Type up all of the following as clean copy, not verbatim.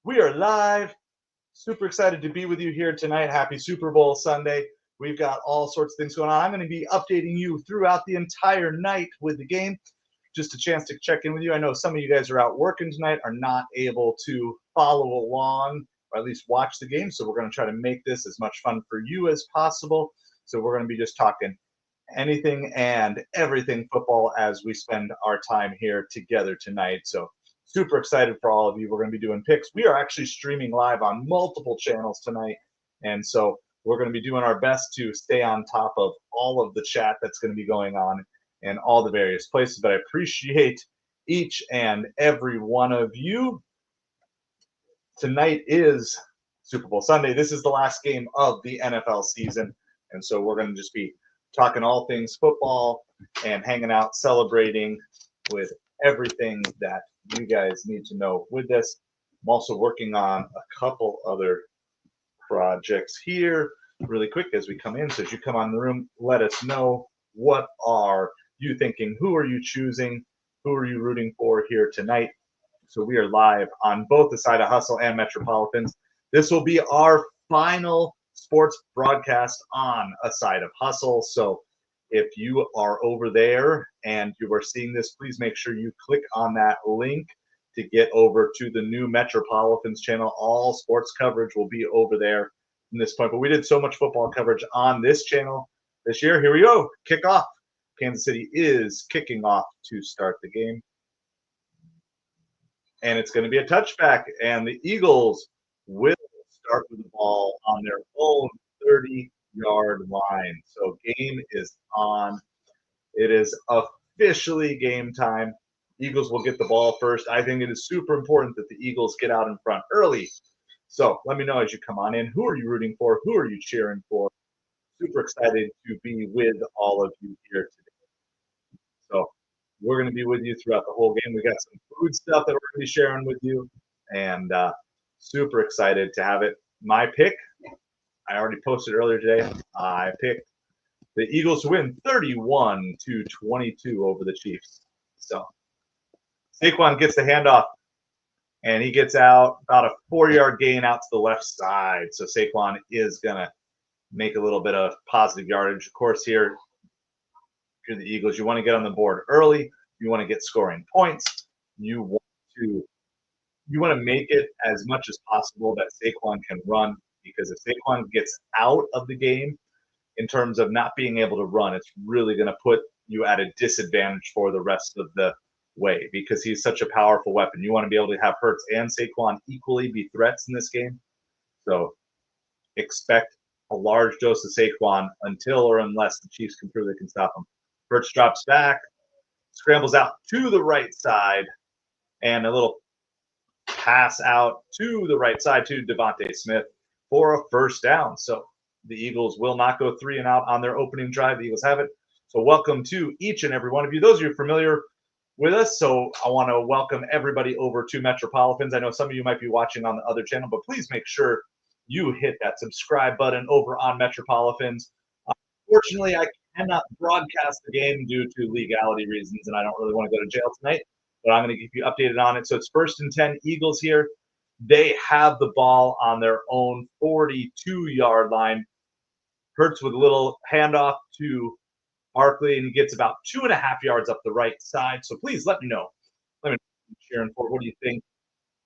We are live. Super excited to be with you here tonight. Happy Super Bowl Sunday. We've got all sorts of things going on. I'm going to be updating you throughout the entire night with the game. Just a chance to check in with you. I know some of you guys are out working tonight, are not able to follow along or at least watch the game. So we're going to try to make this as much fun for you as possible. So we're going to be just talking anything and everything football as we spend our time here together tonight. So super excited for all of you. We're going to be doing picks. We are actually streaming live on multiple channels tonight. And so we're going to be doing our best to stay on top of all of the chat that's going to be going on in all the various places. But I appreciate each and every one of you. Tonight is Super Bowl Sunday. This is the last game of the NFL season. And so we're going to just be talking all things football and hanging out, celebrating with everything that you guys need to know with this. I'm also working on a couple other projects here really quick as we come in. So as you come on the room, let us know, what are you thinking? Who are you choosing? Who are you rooting for here tonight? So we are live on both the Side of Hustle and MetropoliFins. This will be our final sports broadcast on a Side of Hustle. So if you are over there and you are seeing this, please make sure you click on that link to get over to the new MetropoliFins channel. All sports coverage will be over there from this point. But we did so much football coverage on this channel this year. Here we go. Kick off. Kansas City is kicking off to start the game. And it's going to be a touchback. And the Eagles will start with the ball on their own 30-yard line. So game is on. It is officially game time. Eagles will get the ball first. I think it is super important that the Eagles get out in front early. So let me know as you come on in. Who are you rooting for? Who are you cheering for? Super excited to be with all of you here today. So we're going to be with you throughout the whole game. We got some food stuff that we're going to be sharing with you, and super excited to have it. My pick, I already posted earlier today. I picked the Eagles to win 31-22 over the Chiefs. So Saquon gets the handoff, and he gets out about a 4-yard gain out to the left side. So Saquon is going to make a little bit of positive yardage. Of course, here, if you're the Eagles, you want to get on the board early. You want to get scoring points. You want to make it as much as possible that Saquon can run, because if Saquon gets out of the game in terms of not being able to run, it's really going to put you at a disadvantage for the rest of the way, because he's such a powerful weapon. You want to be able to have Hurts and Saquon equally be threats in this game. So expect a large dose of Saquon until or unless the Chiefs can prove they can stop him. Hurts drops back, scrambles out to the right side, and a little pass out to the right side to Devontae Smith for a first down. So the Eagles will not go 3 and out on their opening drive. The Eagles have it. So welcome to each and every one of you. Those of you familiar with us, so I want to welcome everybody over to MetropoliFins. I know some of you might be watching on the other channel, but please make sure you hit that subscribe button over on MetropoliFins. Unfortunately, I cannot broadcast the game due to legality reasons, and I don't really want to go to jail tonight, but I'm going to keep you updated on it. So it's 1st and 10, Eagles here. They have the ball on their own 42-yard line. Hurts with a little handoff to Barkley, and he gets about 2.5 yards up the right side. So please let me know. Let me know what you're cheering for. What do you think?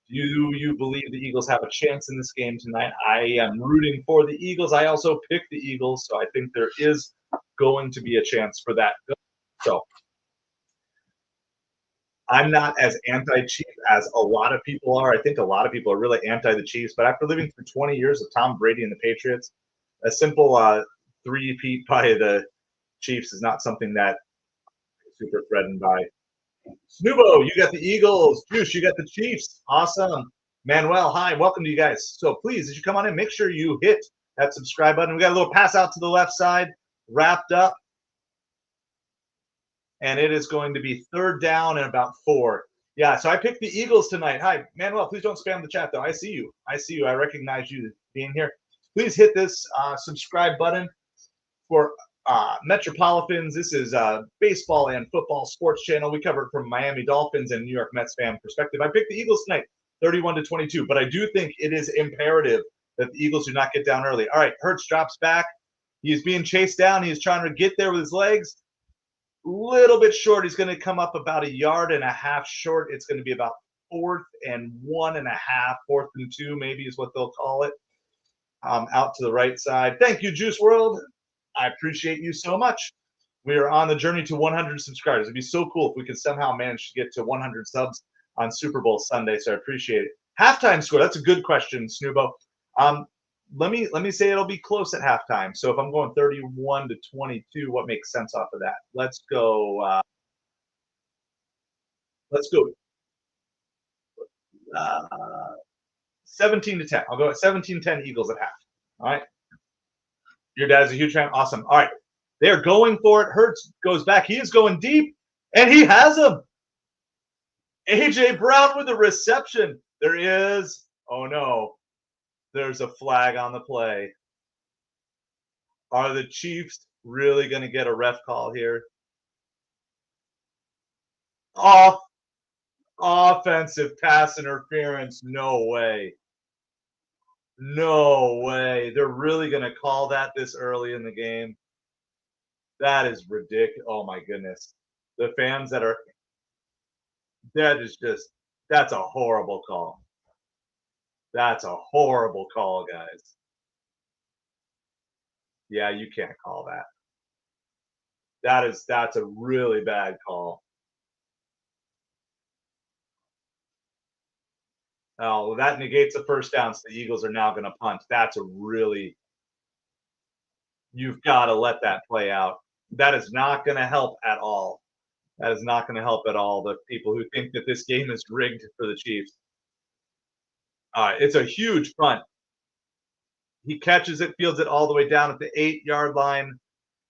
Do you believe the Eagles have a chance in this game tonight? I am rooting for the Eagles. I also picked the Eagles, so I think there is going to be a chance for that. So I'm not as anti-Chief as a lot of people are. I think a lot of people are really anti the Chiefs, but after living through 20 years of Tom Brady and the Patriots, a simple three-peat by the Chiefs is not something that I'm super threatened by. Snubo, you got the Eagles. Juice, you got the Chiefs. Awesome. Manuel, hi. Welcome to you guys. So please, as you come on in, make sure you hit that subscribe button. We got a little pass out to the left side, wrapped up. And it is going to be 3rd down and about 4. Yeah, so I picked the Eagles tonight. Hi, Manuel, please don't spam the chat, though. I see you. I see you. I recognize you being here. Please hit this subscribe button for MetropoliFins. This is baseball and football sports channel. We cover it from Miami Dolphins and New York Mets fan perspective. I picked the Eagles tonight. 31-22. But I do think it is imperative that the Eagles do not get down early. All right, Hurts drops back. He's being chased down. He's trying to get there with his legs. Little bit short. He's going to come up about 1.5 yards short. It's going to be about 4th and 1.5, 4th and 2, maybe is what they'll call it. Out to the right side. Thank you, Juice World. I appreciate you so much. We are on the journey to 100 subscribers. It'd be so cool if we could somehow manage to get to 100 subs on Super Bowl Sunday. So I appreciate it. Halftime score. That's a good question, Snoobo. Let me say it'll be close at halftime. So if I'm going 31-22, what makes sense off of that? Let's go. Let's go. 17-10. I'll go at 17-10 Eagles at half. All right. Your dad's a huge fan. Awesome. All right. They're going for it. Hurts goes back. He is going deep, and he has him. A.J. Brown with the reception. There is. Oh, no. There's a flag on the play. Are the Chiefs really going to get a ref call here? Offensive pass interference. No way. No way. They're really going to call that this early in the game. That is ridiculous. Oh, my goodness. The fans that that's a horrible call. That's a horrible call, guys. Yeah, you can't call that. That's a really bad call. Oh, well, that negates a first down, so the Eagles are now going to punt. That's a really you've got to let that play out. That is not going to help at all. That is not going to help at all. The people who think that this game is rigged for the Chiefs. It's a huge punt. He catches it, fields it all the way down at the 8-yard line,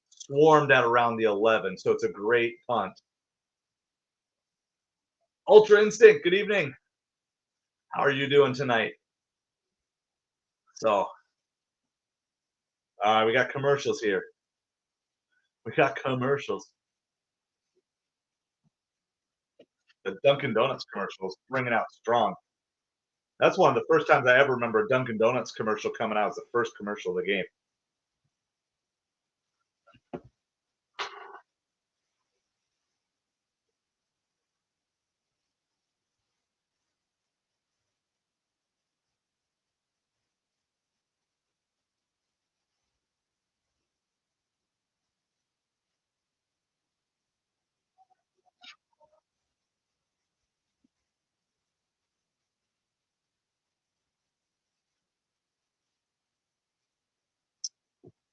swarmed at around the 11. So it's a great punt. Ultra Instinct, good evening. How are you doing tonight? So, we got commercials here. We got commercials. The Dunkin' Donuts commercials bringing out strong. That's one of the first times I ever remember a Dunkin' Donuts commercial coming out as the first commercial of the game.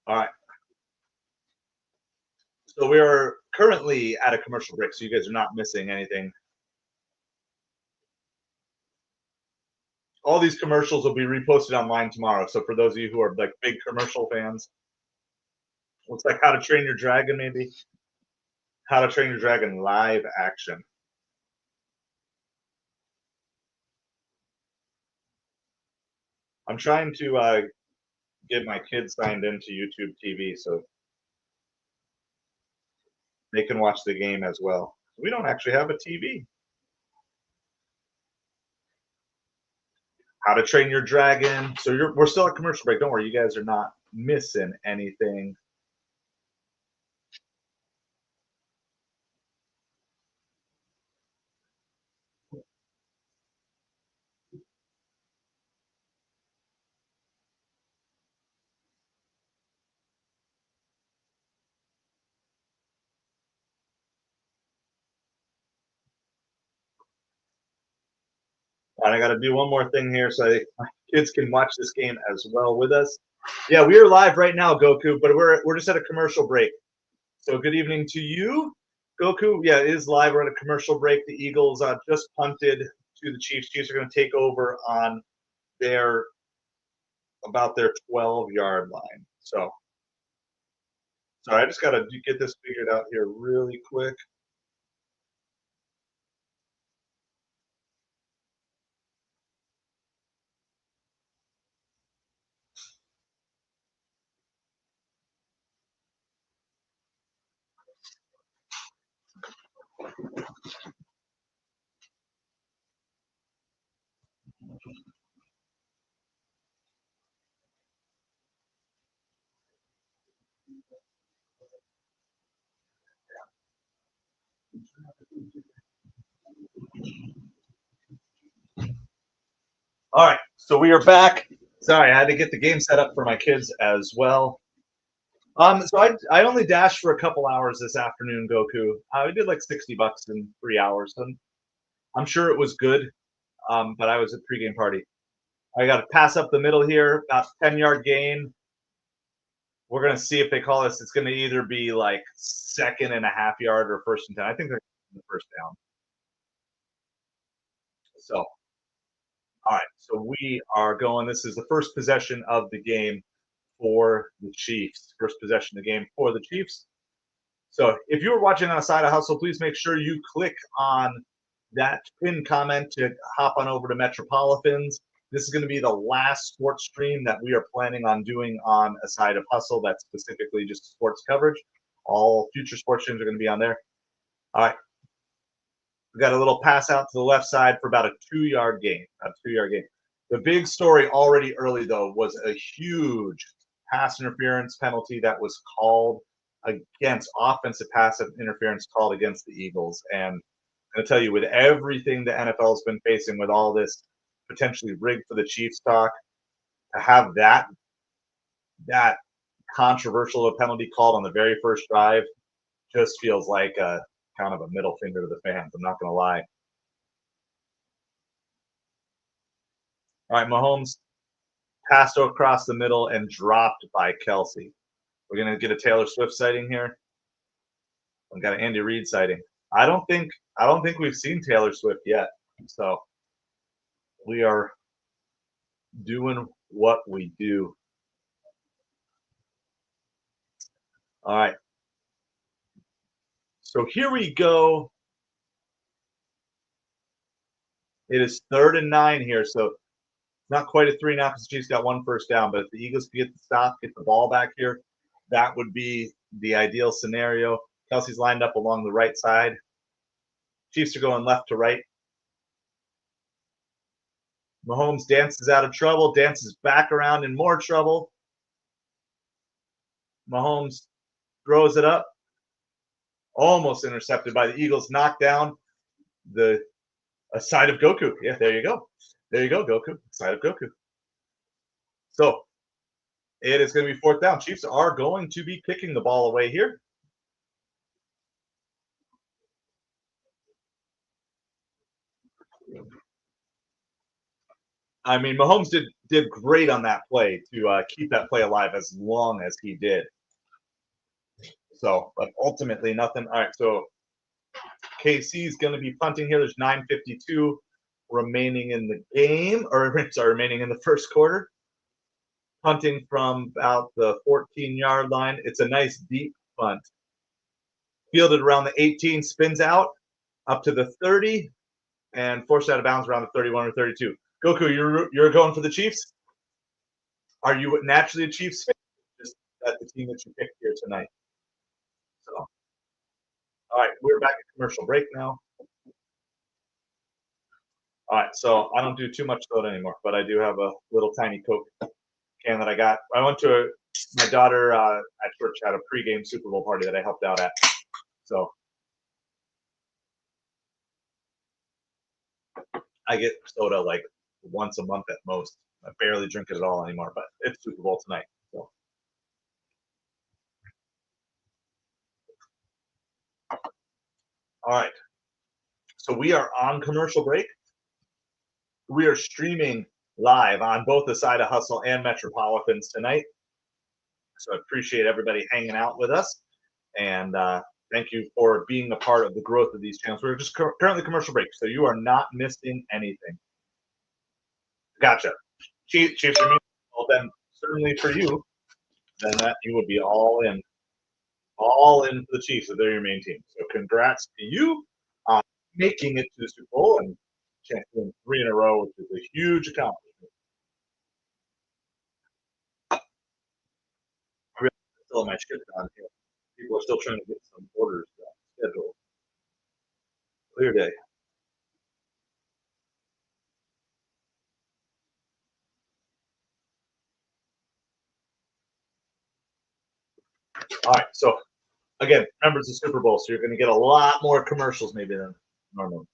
All right. So we are currently at a commercial break, so you guys are not missing anything. All these commercials will be reposted online tomorrow. So for those of you who are like big commercial fans, looks like How to Train Your Dragon, maybe. How to Train Your Dragon live action. I'm trying to get my kids signed into YouTube TV so they can watch the game as well. We don't actually have a TV. How to Train Your Dragon. So we're still at commercial break. Don't worry, you guys are not missing anything. And I got to do one more thing here so my kids can watch this game as well with us. Yeah, we are live right now, Goku, but we're just at a commercial break. So good evening to you, Goku. Yeah, it is live. We're at a commercial break. The Eagles just punted to the Chiefs. Chiefs are going to take over on about their 12-yard line. So, sorry, I just got to get this figured out here really quick. All right, so we are back. Sorry, I had to get the game set up for my kids as well. So I only dashed for a couple hours this afternoon, Goku. I did like $60 in 3 hours, and I'm sure it was good. But I was at pregame party. I got to pass up the middle here, about 10-yard gain. We're gonna see if they call this. It's gonna either be like 2.5 yard or 1st and 10. I think they're the first down. So, all right. So we are going. This is the first possession of the game for the Chiefs. First possession of the game for the Chiefs. So if you were watching on a side of hustle, please make sure you click on that pinned comment to hop on over to MetropoliFins. This is going to be the last sports stream that we are planning on doing on a side of hustle. That's specifically just sports coverage. All future sports streams are going to be on there. All right. We got a little pass out to the left side for about a 2-yard gain. A 2-yard gain. The big story already early, though, was a huge pass interference penalty that was called against offensive pass interference called against the Eagles. And I'm going to tell you, with everything the NFL has been facing with all this potentially rigged for the Chiefs talk, to have that controversial a penalty called on the very first drive just feels like a kind of a middle finger to the fans. I'm not going to lie. All right, Mahomes passed across the middle and dropped by Kelsey. We're going to get a Taylor Swift sighting here. We've got an Andy Reid sighting. I don't think we've seen Taylor Swift yet. So we are doing what we do. All right. So here we go. It is 3rd and 9 here. So not quite a 3.5 because the Chiefs got 1 first down. But if the Eagles could get the stop, get the ball back here, that would be the ideal scenario. Kelsey's lined up along the right side. Chiefs are going left to right. Mahomes dances out of trouble, dances back around in more trouble. Mahomes throws it up. Almost intercepted by the Eagles. Knocked down a side of Goku. Yeah, there you go. There you go, Goku. Side of Goku. So it is going to be 4th down. Chiefs are going to be kicking the ball away here. I mean, Mahomes did great on that play to keep that play alive as long as he did. So, but ultimately nothing. All right, so KC is going to be punting here. There's 9:52 remaining in the game, or sorry, remaining in the first quarter. Punting from about the 14-yard line. It's a nice deep punt. Fielded around the 18, spins out up to the 30, and forced out of bounds around the 31 or 32. Goku, you're going for the Chiefs? Are you naturally a Chiefs fan? Just that the team that you picked here tonight. So, all right, we're back at commercial break now. All right, so I don't do too much soda anymore, but I do have a little tiny Coke can that I got. I went to my daughter at church had a pregame Super Bowl party that I helped out at. So I get soda like once a month at most. I barely drink it at all anymore, but it's Super Bowl tonight. So. All right. So we are on commercial break. We are streaming live on both the Side of Hustle and MetropoliFins tonight. So I appreciate everybody hanging out with us. And thank you for being a part of the growth of these channels. We're just currently commercial break, so you are not missing anything. Gotcha. Chiefs are mean. Well, then certainly for you, then that you would be all in for the Chiefs if they're your main team. So congrats to you on making it to the Super Bowl and winning 3 in a row, which is a huge accomplishment. I really still have my shit on here. People are still trying to get some orders scheduled. Clear day. All right. So again, remember it's a Super Bowl, so you're going to get a lot more commercials maybe than normal.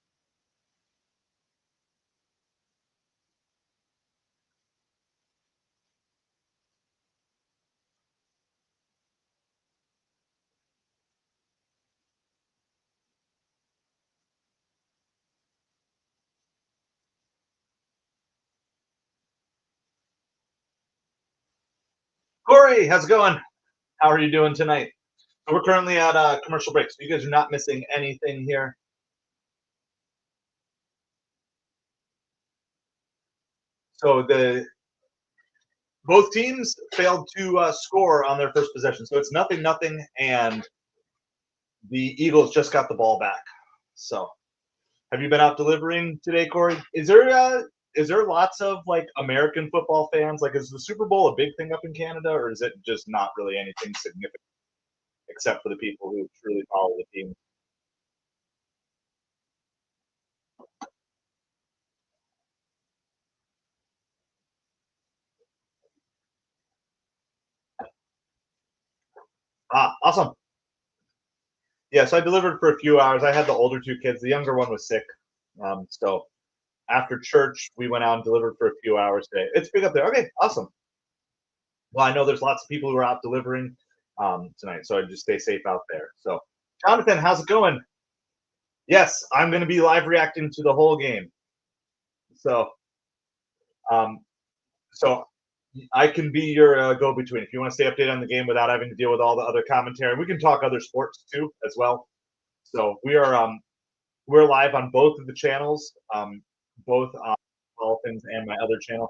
Corey, how's it going? How are you doing tonight? So we're currently at commercial break, so you guys are not missing anything here. So the both teams failed to score on their first possession, so it's 0-0, and the Eagles just got the ball back. So, have you been out delivering today, Corey? Is there lots of like American football fans? Like, is the Super Bowl a big thing up in Canada, or is it just not really anything significant except for the people who truly follow the team? Ah, awesome. Yeah, so I delivered for a few hours. I had the older two kids. The younger one was sick. So after church, we went out and delivered for a few hours today. It's big up there. Okay, awesome. Well, I know there's lots of people who are out delivering tonight, so I just stay safe out there. So, Jonathan, how's it going? Yes, I'm going to be live reacting to the whole game. So, um, so I can be your go-between if you want to stay updated on the game without having to deal with all the other commentary. We can talk other sports too as well. So we're live on both of the channels, both on Dolphins and my other channel.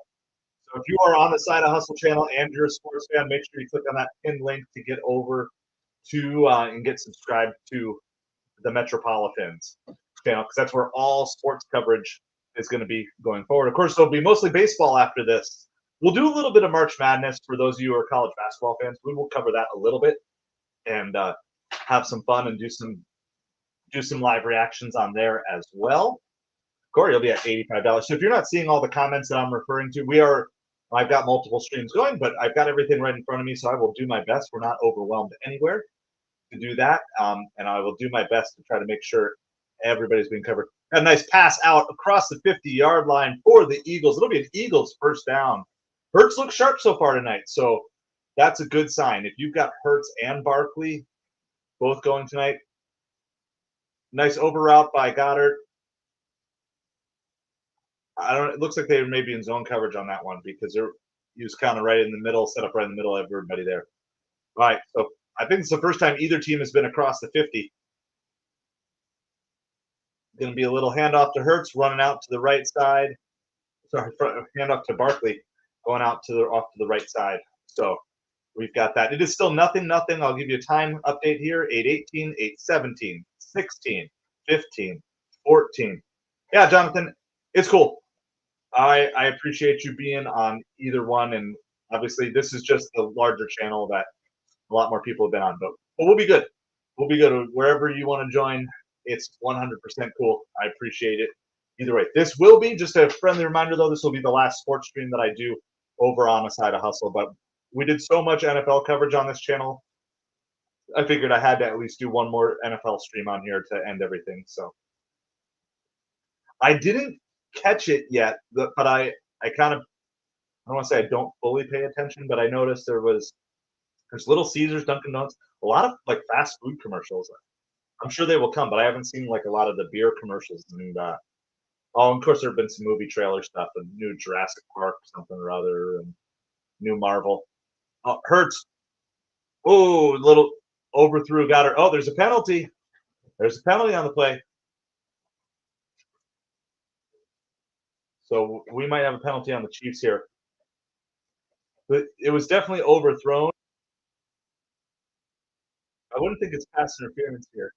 So if you are on the Side of Hustle channel and you're a sports fan, make sure you click on that pinned link to get over to and get subscribed to the MetropoliFins channel, because that's where all sports coverage is going to be going forward. Of course, there'll be mostly baseball after this. We'll do a little bit of March Madness for those of you who are college basketball fans. We will cover that a little bit and have some fun and do some live reactions on there as well. Corey will be at $85. So if you're not seeing all the comments that I'm referring to, I've got multiple streams going, but I've got everything right in front of me, so I will do my best. We're not overwhelmed anywhere to do that, and I will do my best to try to make sure everybody's being covered. Got a nice pass out across the 50-yard line for the Eagles. It'll be an Eagles first down. Hurts looks sharp so far tonight, so that's a good sign. If you've got Hurts and Barkley both going tonight, nice over route by Goddard. I don't. It looks like they may be in zone coverage on that one because he was kind of right in the middle, set up right in the middle of everybody there. All right, so I think it's the first time either team has been across the 50. Going to be a little handoff to Hurts, running out to the right side. Sorry, handoff to Barkley, going out to the off to the right side. So we've got that. It is still 0-0. I'll give you a time update here: 8:18, 8:17, 16, 15, 14. Yeah, Jonathan, it's cool. I appreciate you being on either one, and obviously this is just the larger channel that a lot more people have been on, but we'll be good. We'll be good wherever you want to join. It's 100% cool. I appreciate it. Either way, this will be just a friendly reminder, though. This will be the last sports stream that I do over on the Side of Hustle. But we did so much NFL coverage on this channel. I figured I had to at least do one more NFL stream on here to end everything. So I didn't catch it yet, but I kind of I don't want to say I don't fully pay attention, but I noticed there's Little Caesars, Dunkin' Donuts, a lot of like fast food commercials. I'm sure they will come, but I haven't seen like a lot of the beer commercials. And oh, of course there have been some movie trailer stuff, and new Jurassic Park, something or other, and new Marvel. Oh, Hurts. Oh, little overthrew, got her. Oh, there's a penalty. There's a penalty on the play. So we might have a penalty on the Chiefs here. But it was definitely overthrown. I wouldn't think it's pass interference here.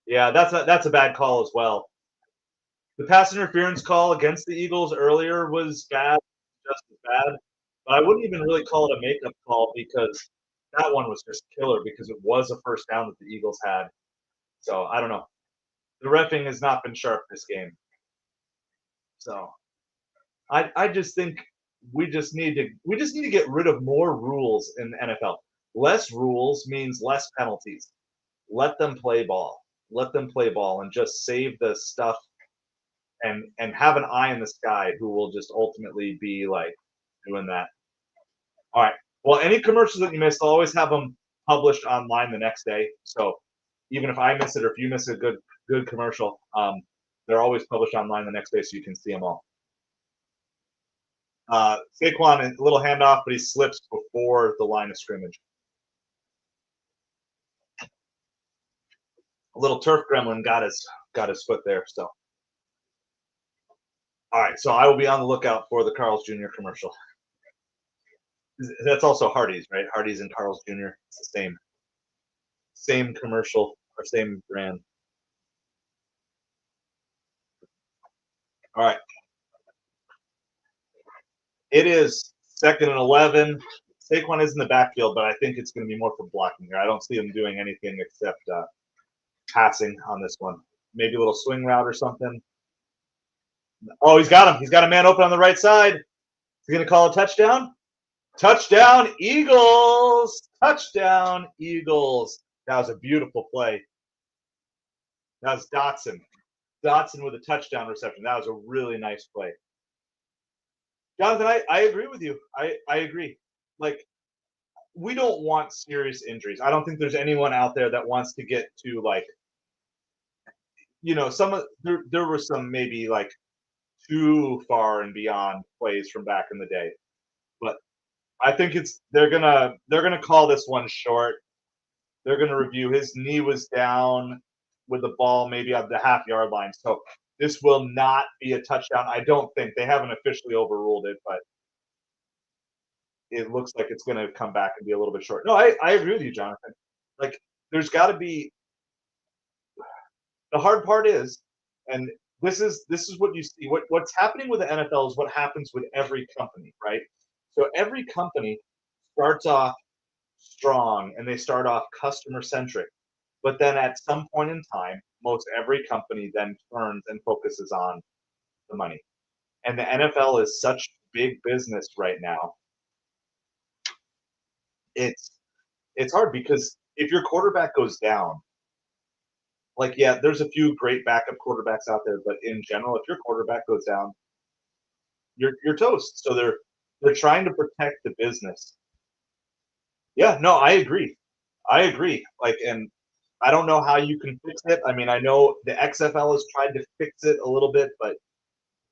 Yeah, that's a bad call as well. The pass interference call against the Eagles earlier was bad, just as bad. But I wouldn't even really call it a makeup call because that one was just killer because it was a first down that the Eagles had. So I don't know. The refing has not been sharp this game. So I just think we just need to get rid of more rules in the NFL. Less rules means less penalties. Let them play ball. Let them play ball and just save the stuff and have an eye in the sky who will just ultimately be like doing that. All right. Well, any commercials that you missed, I'll always have them published online the next day. So even if I miss it or if you miss a good commercial, they're always published online the next day so you can see them all. Saquon, a little handoff, but he slips before the line of scrimmage. A little turf gremlin got his foot there. So, all right. So I will be on the lookout for the Carl's Jr. commercial. That's also Hardee's, right? Hardee's and Carl's Jr. It's the same commercial or same brand. All right. It is 2nd and 11. Saquon is in the backfield, but I think it's going to be more for blocking here. I don't see him doing anything except passing on this one. Maybe a little swing route or something. Oh, he's got him. He's got a man open on the right side. Is he going to call a touchdown? Touchdown, Eagles! Touchdown, Eagles. That was a beautiful play. That was Dotson. Dotson with a touchdown reception. That was a really nice play. Jonathan, I agree with you. I agree. Like, we don't want serious injuries. I don't think there's anyone out there that wants to get to, like, there were some maybe like too far and beyond plays from back in the day. But I think they're gonna call this one short. They're gonna review. His knee was down with the ball maybe at the half-yard line. So this will not be a touchdown. I don't think. They haven't officially overruled it, but it looks like it's going to come back and be a little bit short. No, I agree with you, Jonathan. Like, there's got to be – the hard part is, and this is what you see. What's happening with the NFL is what happens with every company, right? So every company starts off strong, and they start off customer-centric. But then at some point in time, most every company then turns and focuses on the money. And the NFL is such big business right now. It's hard because if your quarterback goes down, like, yeah, there's a few great backup quarterbacks out there, but in general, if your quarterback goes down, you're toast. So they're trying to protect the business. Yeah, no, I agree. Like, and I don't know how you can fix it. I mean, I know the XFL has tried to fix it a little bit, but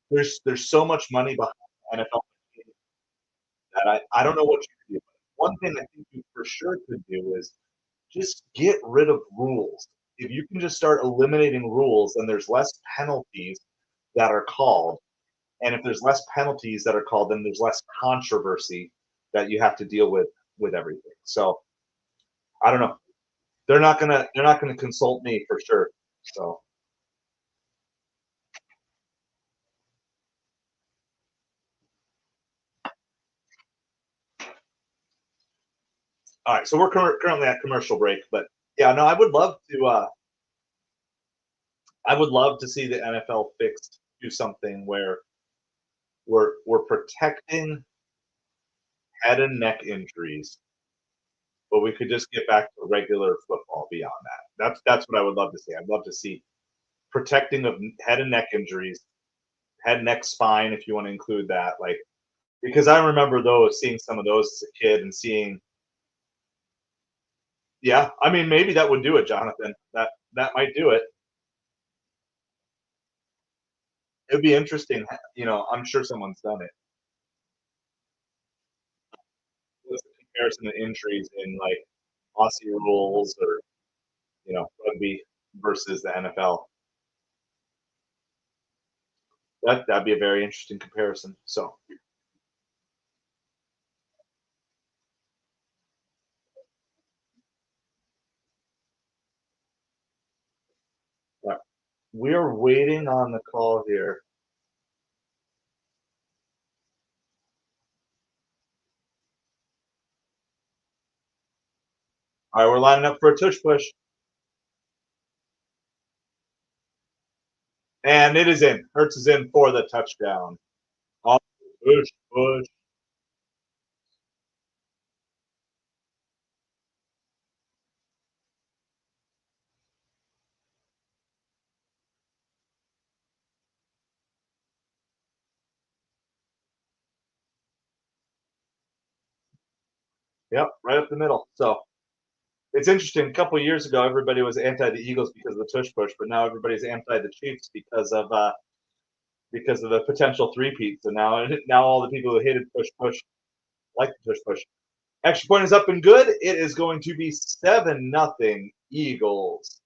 there's so much money behind the NFL that I don't know what you can do. One thing I think you for sure could do is just get rid of rules. If you can just start eliminating rules, then there's less penalties that are called. And if there's less penalties that are called, then there's less controversy that you have to deal with everything. So I don't know. They're not gonna consult me for sure. So all right, so we're currently at commercial break, but yeah, no, I would love to see the NFL fixed, do something where we're protecting head and neck injuries, but we could just get back to regular football beyond that. That's what I would love to see. I'd love to see protecting of head and neck injuries, head, neck, spine, if you want to include that. Like, because I remember seeing some of those as a kid and seeing. Yeah, I mean, maybe that would do it, Jonathan. That might do it. It'd be interesting. I'm sure someone's done it. What's the comparison of injuries in like Aussie rules or rugby versus the NFL? That'd be a very interesting comparison. So yeah. We are waiting on the call here. All right, we're lining up for a tush push. And it is in. Hurts is in for the touchdown. Oh, push, push. Yep, right up the middle. So it's interesting. A couple of years ago, everybody was anti the Eagles because of the tush push, but now everybody's anti the Chiefs because of the potential three-peat. So now all the people who hated push push like the tush push. Extra point is up and good. It is going to be 7-0 Eagles.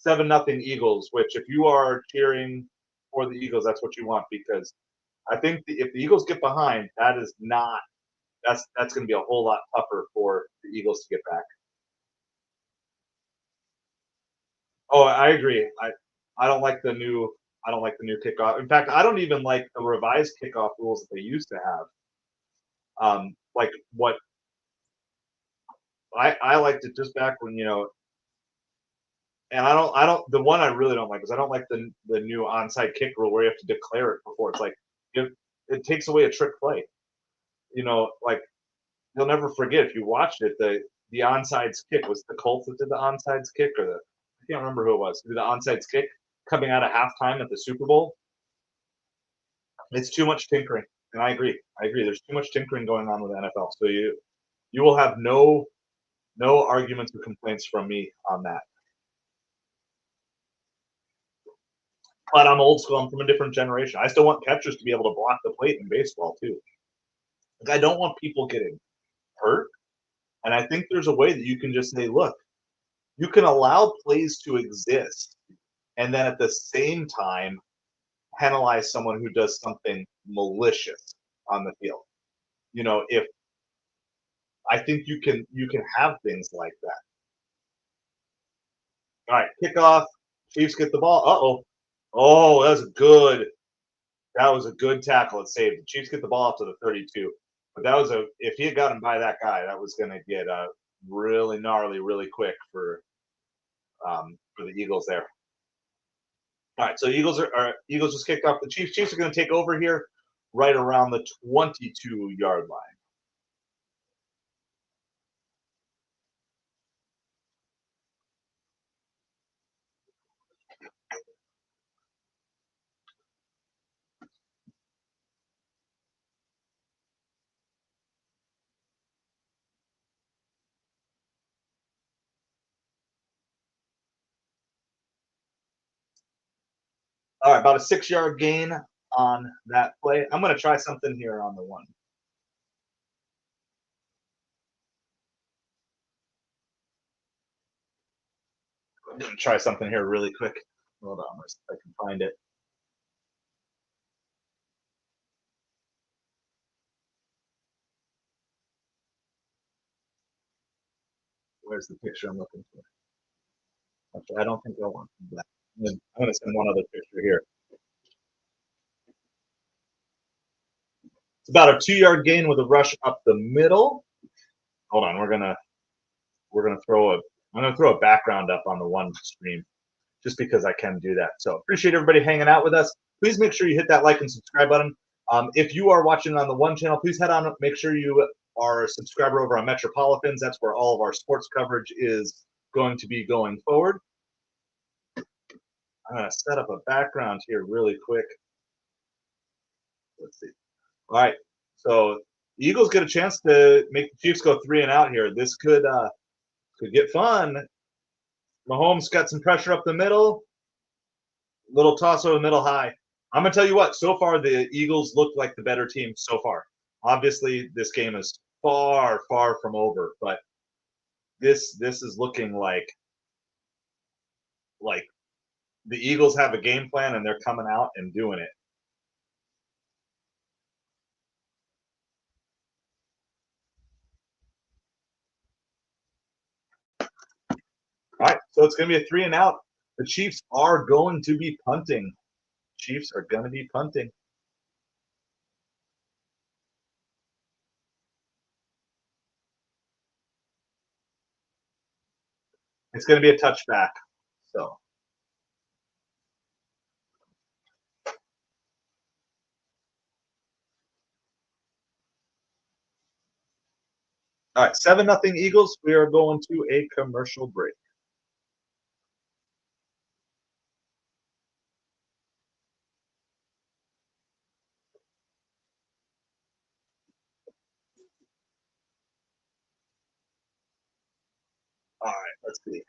7-0 Eagles, which if you are cheering for the Eagles, that's what you want because I think if the Eagles get behind, that's going to be a whole lot tougher for the Eagles to get back. Oh, I agree. I don't like the new kickoff. In fact, I don't even like the revised kickoff rules that they used to have. Like what I liked it just back when and I don't the one I really don't like is I don't like the new onside kick rule where you have to declare it before. It's like it takes away a trick play. Like you'll never forget if you watched it. The onsides kick was the Colts that did the onsides kick, or I can't remember who it was. Who did the onsides kick coming out of halftime at the Super Bowl. It's too much tinkering, and I agree. I agree. There's too much tinkering going on with the NFL. So you will have no arguments or complaints from me on that. But I'm old school. I'm from a different generation. I still want catchers to be able to block the plate in baseball too. Like I don't want people getting hurt. And I think there's a way that you can just say, look, you can allow plays to exist, and then at the same time penalize someone who does something malicious on the field. If I think you can have things like that. All right, kickoff. Chiefs get the ball. Uh-oh. Oh, that was a good tackle. It saved. The Chiefs get the ball up to the 32. But if he had gotten by that guy, that was going to get really gnarly really quick for the Eagles there. All right, so Eagles just kicked off the Chiefs. Chiefs are going to take over here right around the 22-yard line. All right, about a 6-yard gain on that play. I'm going to try something here on the one. I'm going to try something here really quick. Hold on, let's see if I can find it. Where's the picture I'm looking for? Actually, I don't think I want that. I'm going to send one other picture here. It's about a 2-yard gain with a rush up the middle. Hold on, I'm gonna throw a background up on the one stream just because I can do that. So appreciate everybody hanging out with us. Please make sure you hit that like and subscribe button. If you are watching on the one channel, please head on. Make sure you are a subscriber over on MetropoliFins. That's where all of our sports coverage is going to be going forward. I'm gonna set up a background here really quick. Let's see. All right. So the Eagles get a chance to make the Chiefs go 3 and out here. This could get fun. Mahomes got some pressure up the middle. Little toss over the middle high. I'm gonna tell you what. So far, the Eagles look like the better team. So far, obviously, this game is far, far from over. But this is looking like the Eagles have a game plan and they're coming out and doing it. All right, so it's gonna be a 3 and out. The Chiefs are going to be punting. Chiefs are going to be punting. It's going to be a touchback. So. All right, 7-0 Eagles. We are going to a commercial break. All right, let's see.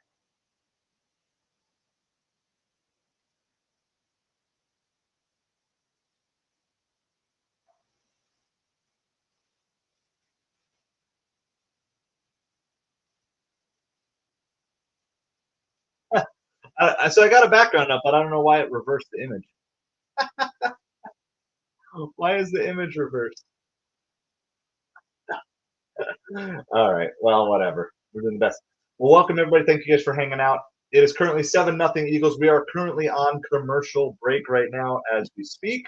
So I got a background up, but I don't know why it reversed the image. Why is the image reversed? All right. Well, whatever. We're doing the best. Well, welcome everybody. Thank you guys for hanging out. It is currently 7-0 Eagles. We are currently on commercial break right now as we speak.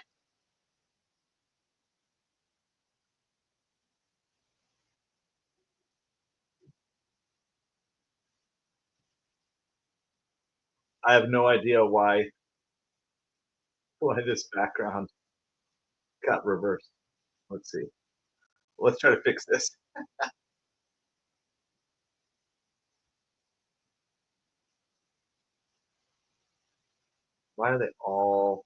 I have no idea why this background got reversed. Let's see. Let's try to fix this. Why are they all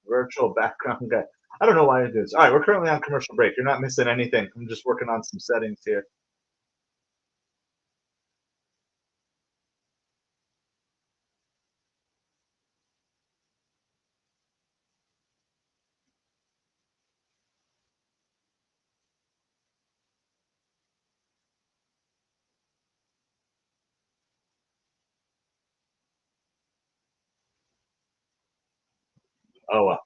virtual background guy? I don't know why I do this. All right, we're currently on commercial break. You're not missing anything. I'm just working on some settings here. Oh well,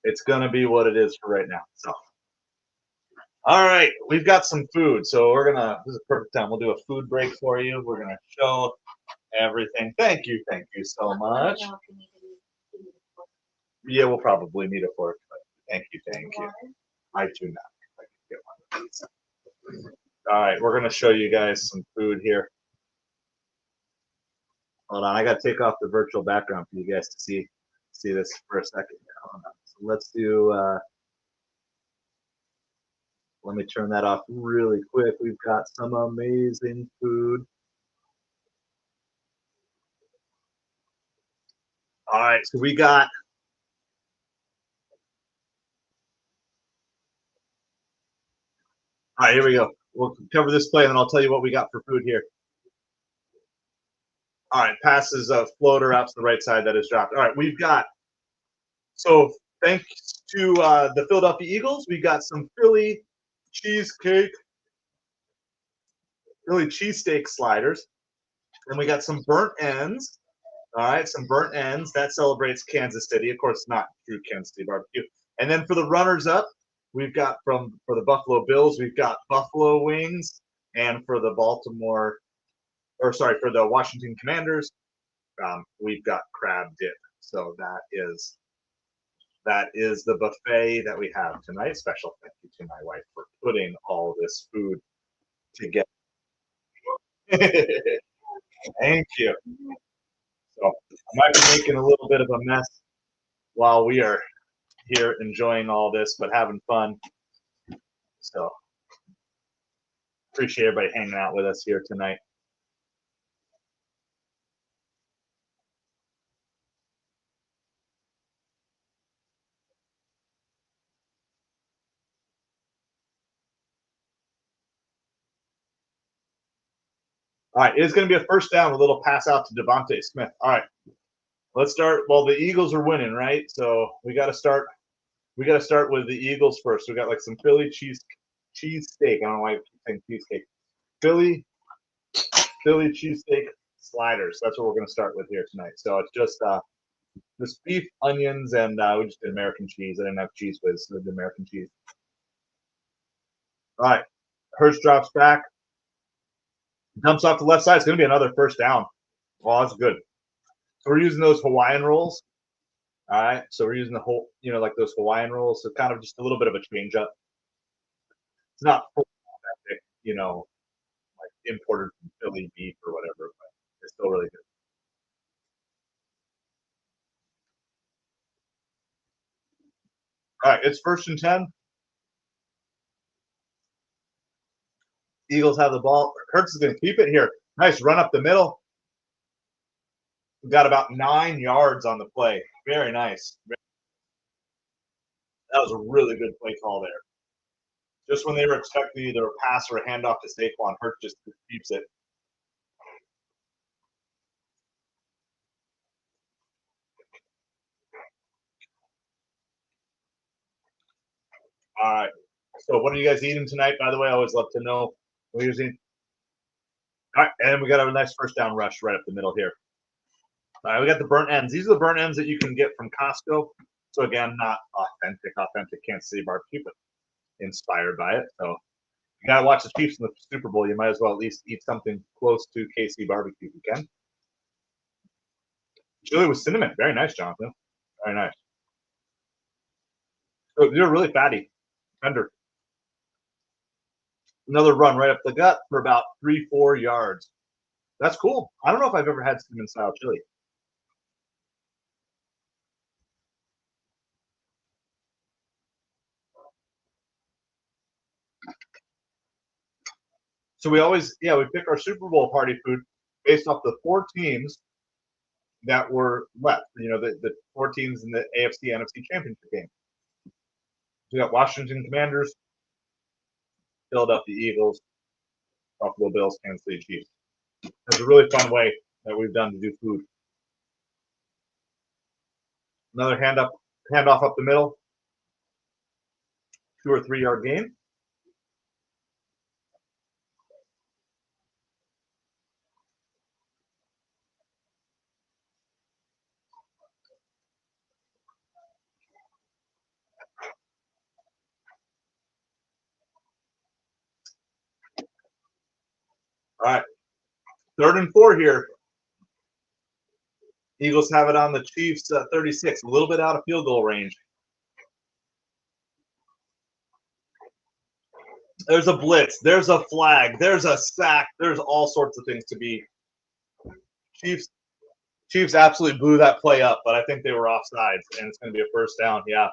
it's gonna be what it is for right now. So, all right, we've got some food, so we're gonna. This is a perfect time. We'll do a food break for you. We're gonna show everything. Thank you so much. Yeah, we'll probably need a fork. But thank you. I do not. I can get one of these. All right, we're gonna show you guys some food here. Hold on, I gotta take off the virtual background for you guys to see this for a second. Hold on. So let's do. Let me turn that off really quick. We've got some amazing food. All right, so we got. All right, here we go. We'll cover this play, and then I'll tell you what we got for food here. All right, passes a floater out to the right side that is dropped. All right, we've got. So thanks to the Philadelphia Eagles, we got some cheesecake, Philly cheesesteak sliders. Then we got some burnt ends. All right, some burnt ends. That celebrates Kansas City. Of course, not true Kansas City barbecue. And then for the runners up, we've got for the Buffalo Bills, we've got buffalo wings. And for the for the Washington Commanders, we've got crab dip. So that is the buffet that we have tonight. Special thank you to my wife for putting all this food together. Thank you. So I might be making a little bit of a mess while we are here enjoying all this, but having fun. So appreciate everybody hanging out with us here tonight. All right, it's going to be a first down, a little pass out to Devontae Smith. All right, let's start. Well, the Eagles are winning, right? So we got to start. We got to start with the Eagles first. We got like some Philly cheesesteak. I don't know why I keep saying cheesesteak. Philly cheesesteak sliders. That's what we're going to start with here tonight. So it's just beef, onions, and we just did American cheese. I didn't have cheese whiz, so I did American cheese. All right, Hurst drops back, dumps off the left side. It's going to be another first down. Well, that's good. So we're using those Hawaiian rolls. All right, so we're using the whole, like those Hawaiian rolls. So kind of just a little bit of a change up. It's not full authentic, like imported from Philly beef or whatever, but it's still really good. All right, it's 1st and 10. Eagles have the ball. Hurts is going to keep it here. Nice run up the middle. We got about 9 yards on the play. Very nice. That was a really good play call there. Just when they were expecting either a pass or a handoff to Saquon, Hurts just keeps it. All right. So what are you guys eating tonight, by the way? I always love to know what you're eating. All right, and we got a nice first down rush right up the middle here. All right, we got the burnt ends. These are the burnt ends that you can get from Costco. So again, not authentic Kansas City barbecue, but inspired by it. So you gotta watch the Chiefs in the Super Bowl. You might as well at least eat something close to KC barbecue if you can. Chili with cinnamon. Very nice, Jonathan. Very nice. So they're really fatty, tender. Another run right up the gut for about 3-4 yards. That's cool. I don't know if I've ever had cinnamon style chili. So we always, we pick our Super Bowl party food based off the 4 teams that were left. You know, the 4 teams in the AFC NFC Championship game. So we got Washington Commanders, Philadelphia Eagles, Buffalo Bills, Kansas City Chiefs. It's a really fun way that we've done to do food. Another handoff up the middle. 2 or 3 yard gain. All right. 3rd and 4 here. Eagles have it on the Chiefs 36, a little bit out of field goal range. There's a blitz. There's a flag. There's a sack. There's all sorts of things to be. Chiefs absolutely blew that play up, but I think they were offsides, and it's going to be a first down. Yeah,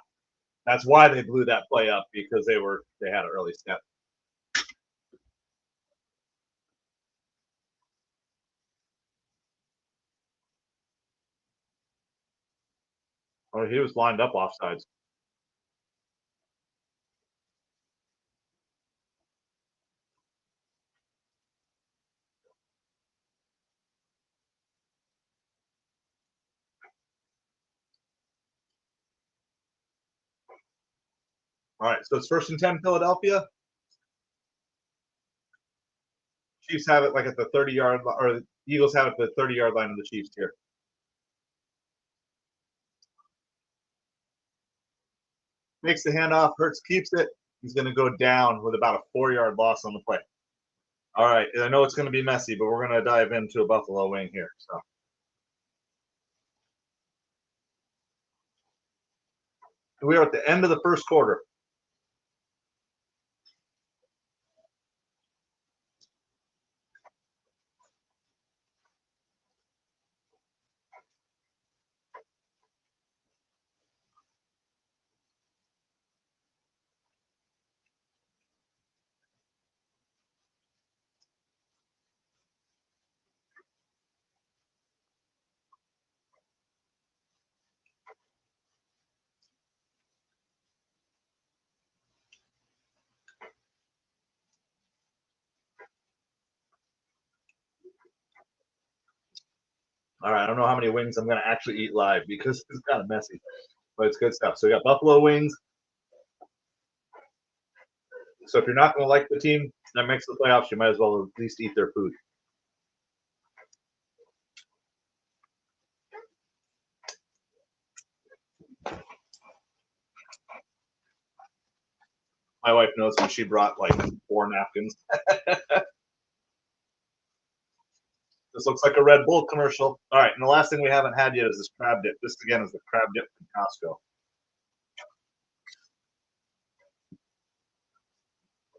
that's why they blew that play up, because they had an early step. Oh, he was lined up offsides. All right, so it's 1st and 10 Philadelphia. Chiefs have it like at the 30-yard, or the Eagles have it at the 30-yard line of the Chiefs here. Makes the handoff. Hurts keeps it. He's going to go down with about a 4-yard loss on the play. All right, I know it's going to be messy, but we're going to dive into a buffalo wing here. So we are at the end of the first quarter. All right, I don't know how many wings I'm going to actually eat live because it's kind of messy, but it's good stuff. So we got buffalo wings. So if you're not going to like the team that makes the playoffs, you might as well at least eat their food. My wife knows when she brought like 4 napkins. This looks like a Red Bull commercial. All right, and the last thing we haven't had yet is this crab dip. This, again, is the crab dip from Costco.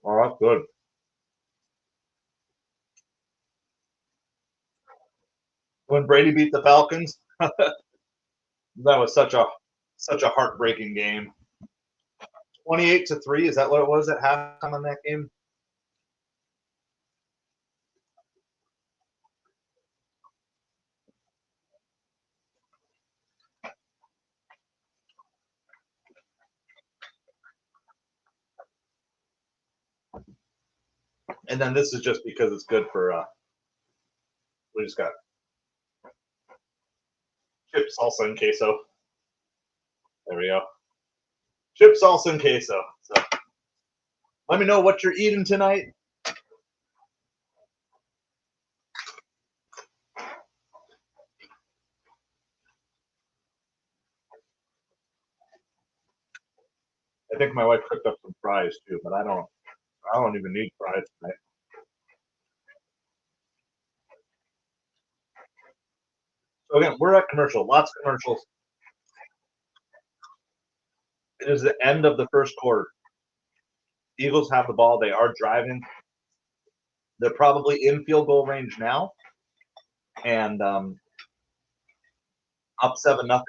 All right, good. When Brady beat the Falcons, that was such a heartbreaking game. 28-3, is that what it was at halftime on that game? And then this is just because it's good for, we just got chip salsa and queso. There we go. Chip salsa and queso. So let me know what you're eating tonight. I think my wife cooked up some fries too, but I don't even need fries tonight. So again, we're at commercial, lots of commercials. It is the end of the first quarter. Eagles have the ball. They are driving. They're probably in field goal range now, and up 7-0.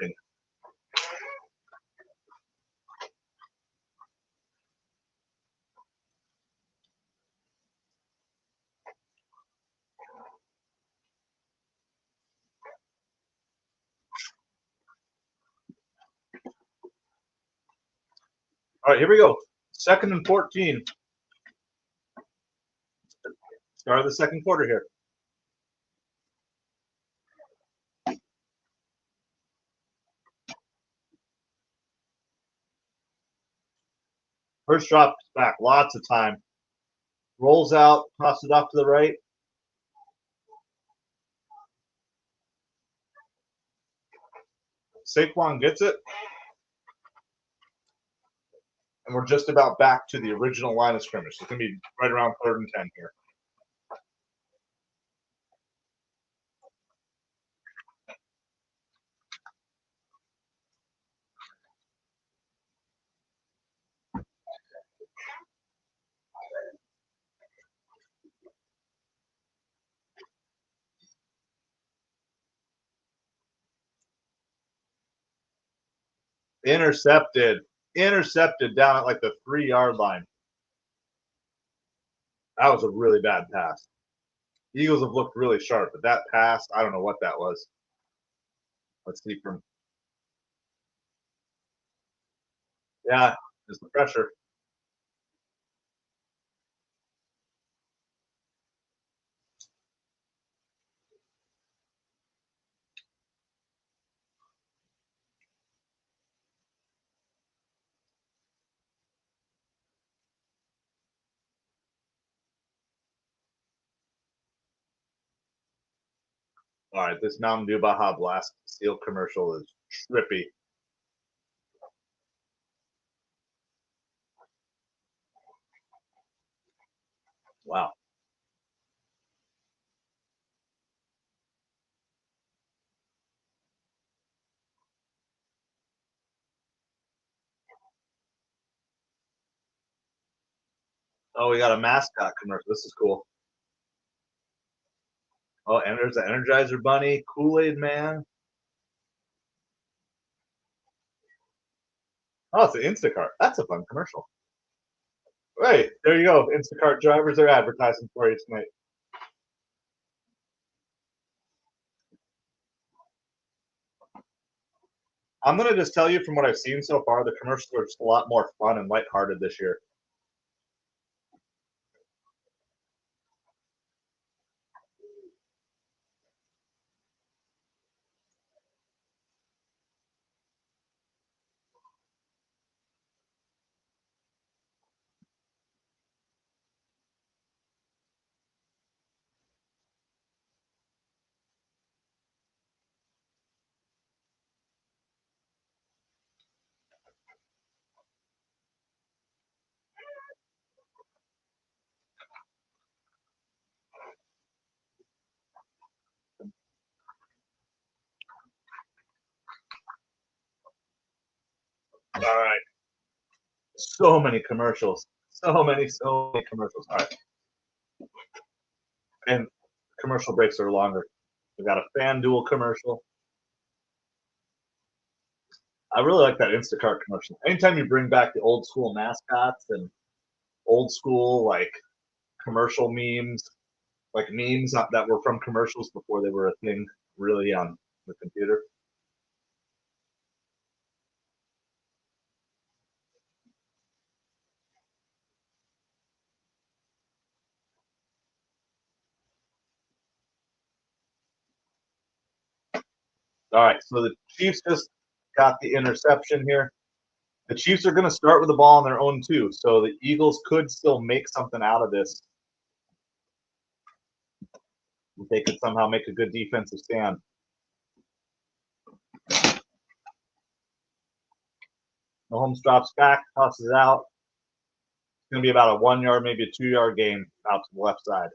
All right, here we go. 2nd and 14. Start of the second quarter here. First drop back, lots of time. Rolls out, tosses it off to the right. Saquon gets it. And we're just about back to the original line of scrimmage. So it's going to be right around 3rd and 10 here. Intercepted down at like the 3-yard line. That was a really bad pass. The Eagles have looked really sharp, but that pass, I don't know what that was. Let's see from. Yeah, it's the pressure. All right, this Mountain Dew Baja Blast Steel commercial is trippy. Wow. Oh, we got a mascot commercial. This is cool. Oh, and there's the Energizer Bunny, Kool-Aid Man. Oh, it's an Instacart. That's a fun commercial. Right, there you go. Instacart drivers are advertising for you tonight. I'm going to just tell you from what I've seen so far, the commercials are just a lot more fun and lighthearted this year. All right. So many commercials. So many commercials. All right. And commercial breaks are longer. We got a FanDuel commercial. I really like that Instacart commercial. Anytime you bring back the old school mascots and old school like commercial memes, like memes that were from commercials before they were a thing really on the computer. All right, so the Chiefs just got the interception here. The Chiefs are going to start with the ball on their own too, so the Eagles could still make something out of this. If they could somehow make a good defensive stand. Mahomes drops back, tosses it out. It's going to be about a 1 yard, maybe a 2 yard gain out to the left side.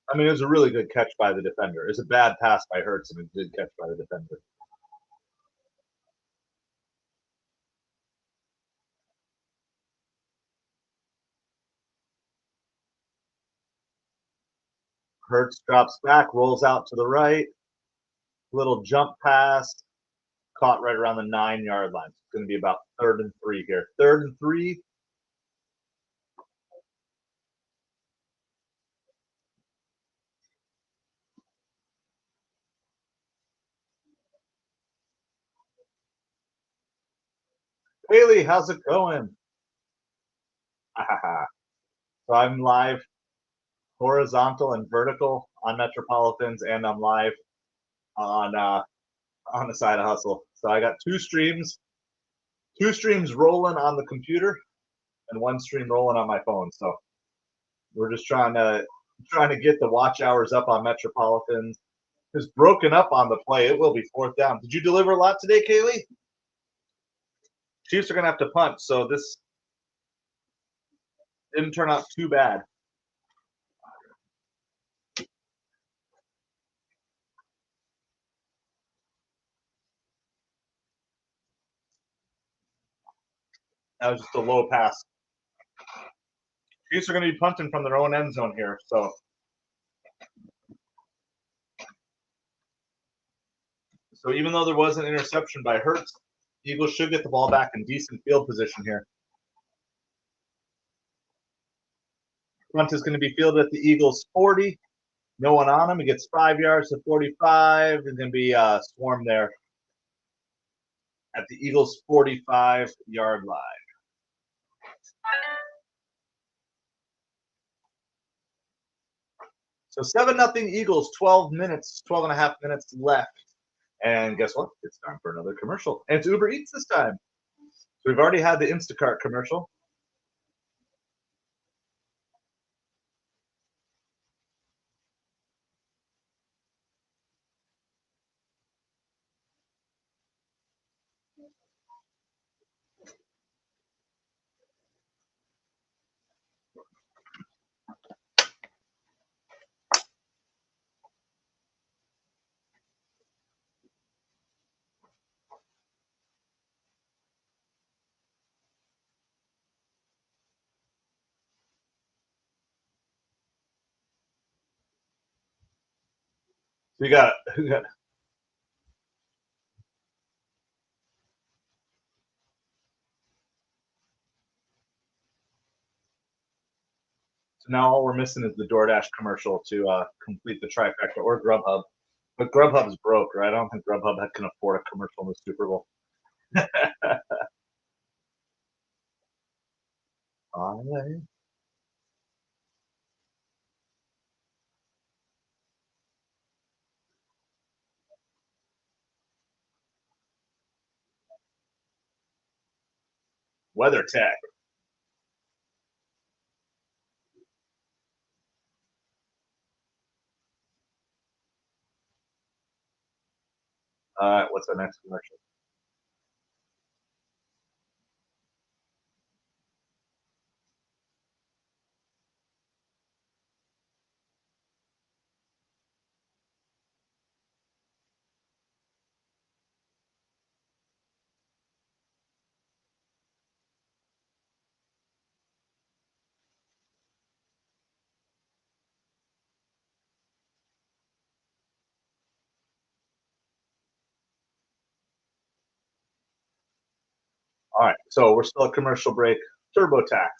I mean, it was a really good catch by the defender. It's a bad pass by Hurts and a good catch by the defender. Hurts drops back, rolls out to the right. Little jump pass, caught right around the 9 yard line. It's going to be about 3rd and 3 here. 3rd and 3. Haley, how's it going? So I'm live horizontal and vertical on MetropoliFins, and I'm live on the side of hustle. So I got two streams rolling on the computer and one stream rolling on my phone. So we're just trying to get the watch hours up on MetropoliFins. It's broken up on the play. It will be 4th down. Did you deliver a lot today, Kaylee? Chiefs are gonna have to punt, so this didn't turn out too bad. That was just a low pass. Chiefs are going to be punting from their own end zone here. So even though there was an interception by Hurts, Eagles should get the ball back in decent field position here. Punt is going to be fielded at the Eagles 40. No one on him. He gets 5 yards to 45. There's going to be a swarm there at the Eagles 45-yard line. So 7-0 Eagles, 12 and a half minutes left. And guess what? It's time for another commercial. And it's Uber Eats this time. So we've already had the Instacart commercial. So we got it. So now all we're missing is the DoorDash commercial to complete the trifecta, or Grubhub. But Grubhub's broke, right? I don't think Grubhub can afford a commercial in the Super Bowl. Weather tech. What's the next commercial? All right, so we're still at commercial break. TurboTax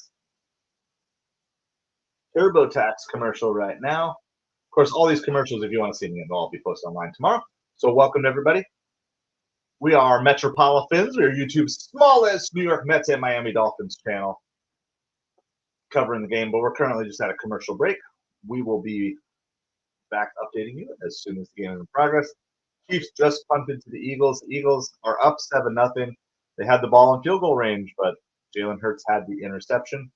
commercial right now. Of course, all these commercials, if you want to see them, they'll all be posted online tomorrow. So welcome to everybody. We are MetropoliFins. We are YouTube's smallest New York Mets and Miami Dolphins channel covering the game, but we're currently just at a commercial break. We will be back updating you as soon as the game is in progress. Chiefs just punted to the Eagles. The Eagles are up 7-0. They had the ball in field goal range, but Jalen Hurts had the interception.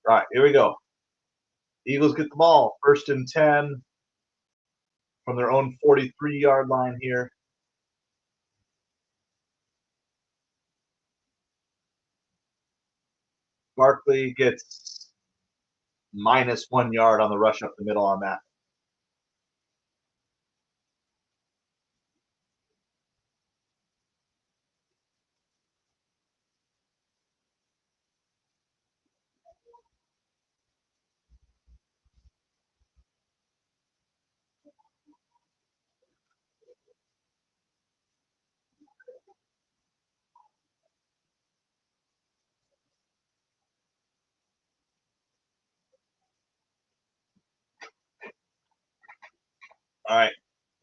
All right, here we go. Eagles get the ball, 1st and 10 from their own 43-yard line here. Barkley gets -1 yard on the rush up the middle on that. All right,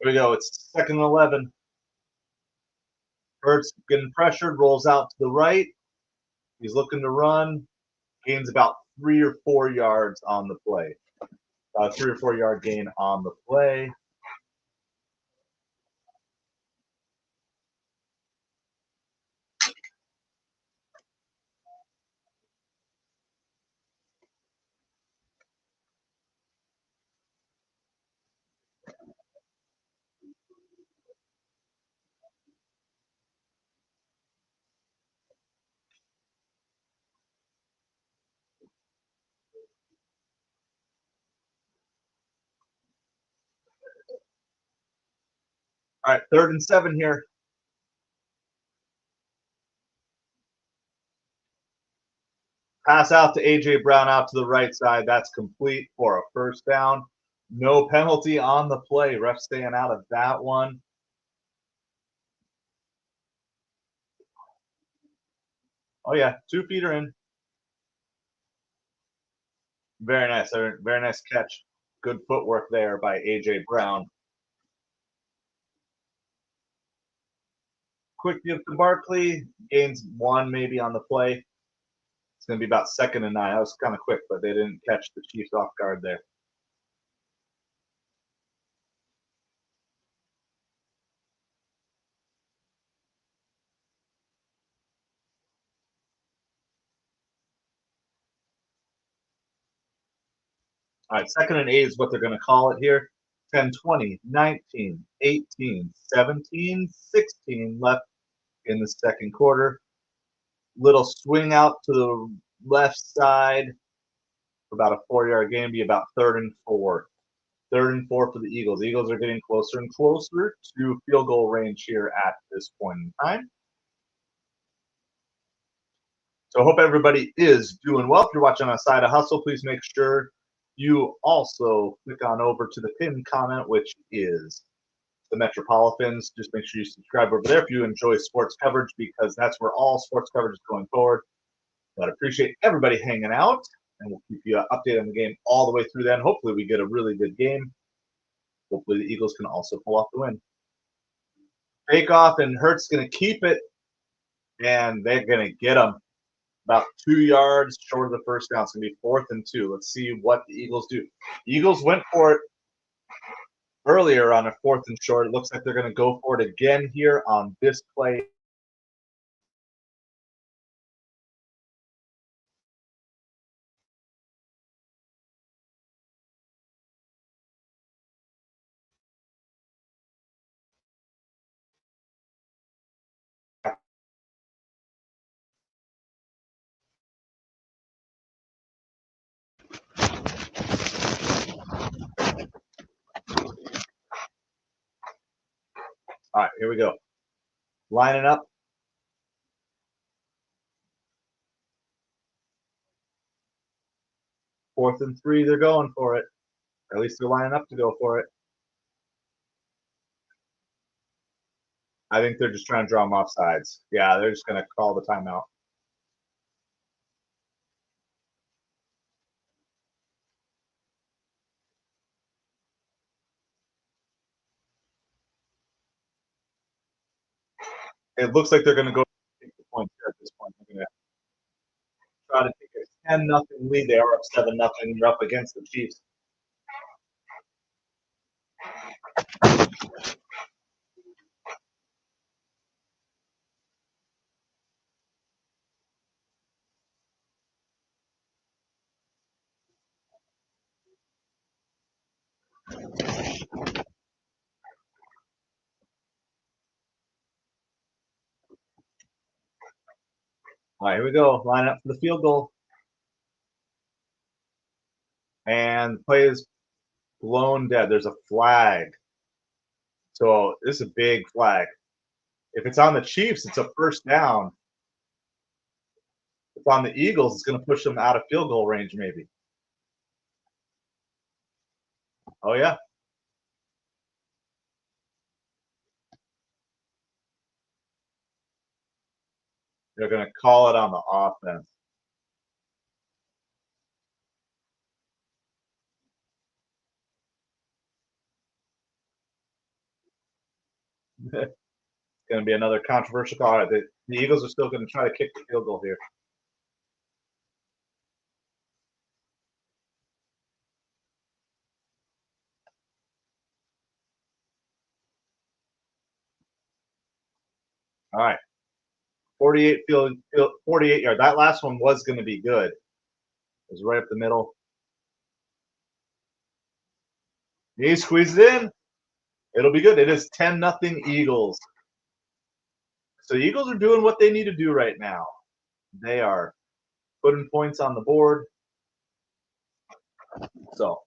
here we go. It's 2nd and 11. Hurts getting pressured, rolls out to the right. He's looking to run, gains about 3 or 4 yards on the play. 3 or 4 yard gain on the play. All right, 3rd and 7 here. Pass out to A.J. Brown out to the right side. That's complete for a 1st down. No penalty on the play. Ref staying out of that one. Oh, yeah, 2 feet are in. Very nice. Very nice catch. Good footwork there by A.J. Brown. Quick give to Barkley. Gains 1 maybe on the play. It's going to be about 2nd and 9. That was kind of quick, but they didn't catch the Chiefs off guard there. All right, 2nd and 8 is what they're going to call it here. 10, 20, 19, 18, 17, 16 left in the 2nd quarter. Little swing out to the left side for about a 4-yard gain, be about 3rd and 4. 3rd and 4 for the Eagles. The Eagles are getting closer and closer to field goal range here at this point in time. So I hope everybody is doing well. If you're watching on Side of Hustle, please make sure you also click on over to the pinned comment, which is the MetropoliFins. Just make sure you subscribe over there if you enjoy sports coverage, because that's where all sports coverage is going forward. But I appreciate everybody hanging out, and we'll keep you updated on the game all the way through then. Hopefully we get a really good game. Hopefully the Eagles can also pull off the win. Take off, and Hurts going to keep it, and they're going to get them about 2 yards short of the 1st down. It's going to be 4th and 2. Let's see what the Eagles do. The Eagles went for it earlier on a 4th and short. It looks like they're going to go for it again here on this play. All right, here we go. Lining up. 4th and 3, they're going for it. Or at least they're lining up to go for it. I think they're just trying to draw them off sides. Yeah, they're just going to call the timeout. It looks like they're going to go take the point here at this point. They're going to try to take a 10-0 lead. They are up 7-0. You're up against the Chiefs. All right, here we go. Line up for the field goal. And play is blown dead. There's a flag. So this is a big flag. If it's on the Chiefs, it's a first down. If on the Eagles, it's going to push them out of field goal range, maybe. Oh, yeah. They're going to call it on the offense. It's going to be another controversial call. All right, the Eagles are still going to try to kick the field goal here. All right. 48 yard. That last one was going to be good. It was right up the middle. He squeezed it in. It'll be good. It is 10-0 Eagles. So the Eagles are doing what they need to do right now. They are putting points on the board. So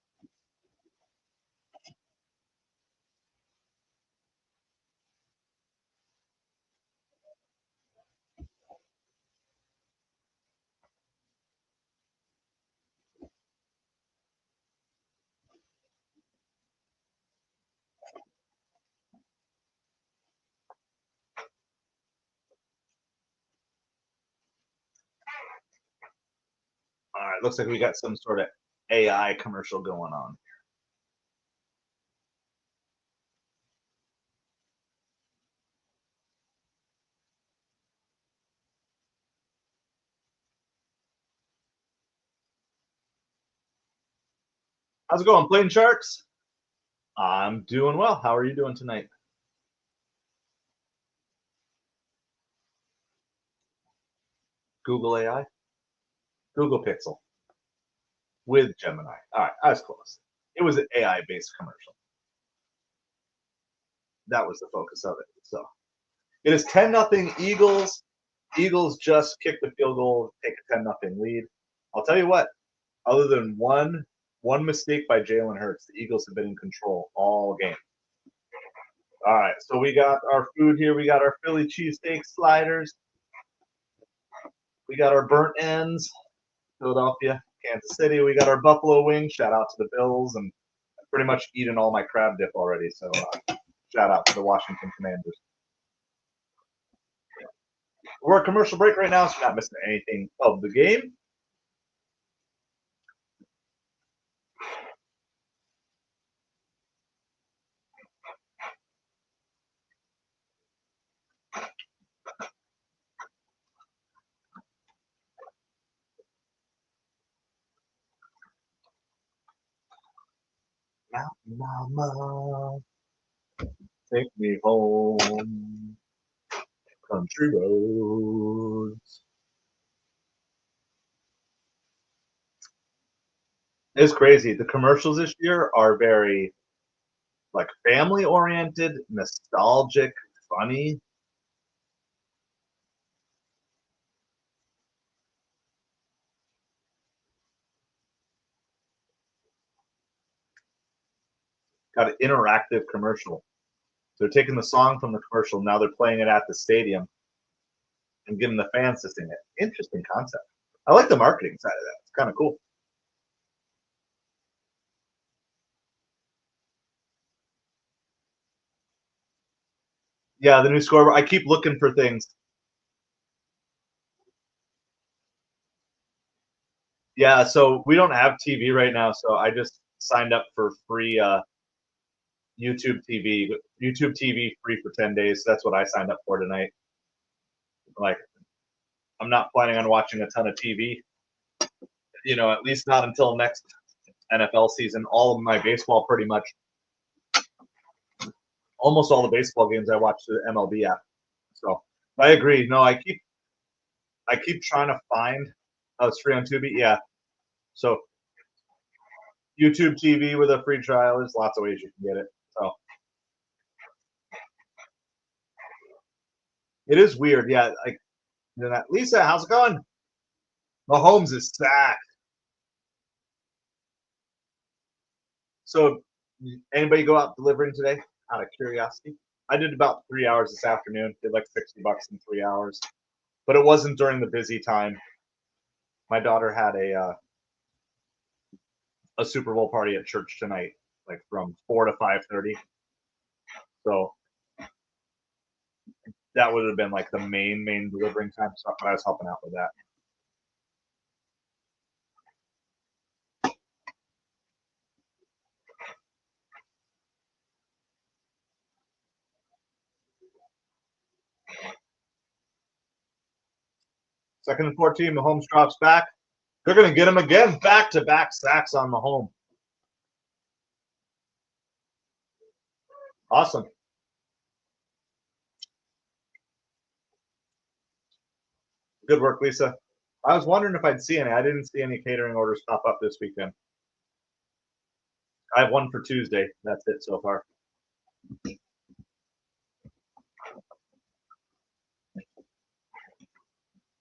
all right, looks like we got some sort of AI commercial going on. How's it going, Plain Sharks? I'm doing well. How are you doing tonight? Google AI? Google Pixel with Gemini. All right, I was close. It was an AI-based commercial. That was the focus of it. So it is 10-0 Eagles. Eagles just kicked the field goal, take a 10-0 lead. I'll tell you what, other than one mistake by Jalen Hurts, the Eagles have been in control all game. All right, so we got our food here. We got our Philly cheesesteak sliders. We got our burnt ends, Philadelphia, Kansas City. We got our buffalo wings. Shout out to the Bills, and I've pretty much eaten all my crab dip already. So shout out to the Washington Commanders. We're a commercial break right now, so you're not missing anything of the game. Mama, take me home, country roads. It's crazy. The commercials this year are very like family oriented, nostalgic, funny. Got an interactive commercial. They're taking the song from the commercial, now they're playing it at the stadium and getting the fans to sing it. Interesting concept. I like the marketing side of that. It's kind of cool. Yeah, the new scoreboard. I keep looking for things. Yeah, so we don't have TV right now, so I just signed up for free YouTube TV. YouTube TV free for 10 days. So that's what I signed up for tonight. Like, I'm not planning on watching a ton of TV. At least not until next NFL season. All of my baseball, pretty much, almost all the baseball games I watch through the MLB app. So I agree. No, I keep trying to find. Oh, it's free on Tubi. Yeah. So YouTube TV with a free trial. There's lots of ways you can get it. So it is weird. Yeah. Like, Lisa, how's it going? Mahomes is sacked. So anybody go out delivering today? Out of curiosity, I did about 3 hours this afternoon. Did like $60 in 3 hours, but it wasn't during the busy time. My daughter had a Super Bowl party at church tonight, like from 4 to 5:30. So that would have been like the main delivering time stuff, but I was helping out with that. Second and 14, Mahomes drops back. They're going to get him again. Back-to-back sacks on Mahomes. Awesome. Good work, Lisa. I was wondering if I'd see any. I didn't see any catering orders pop up this weekend. I have one for Tuesday. That's it so far.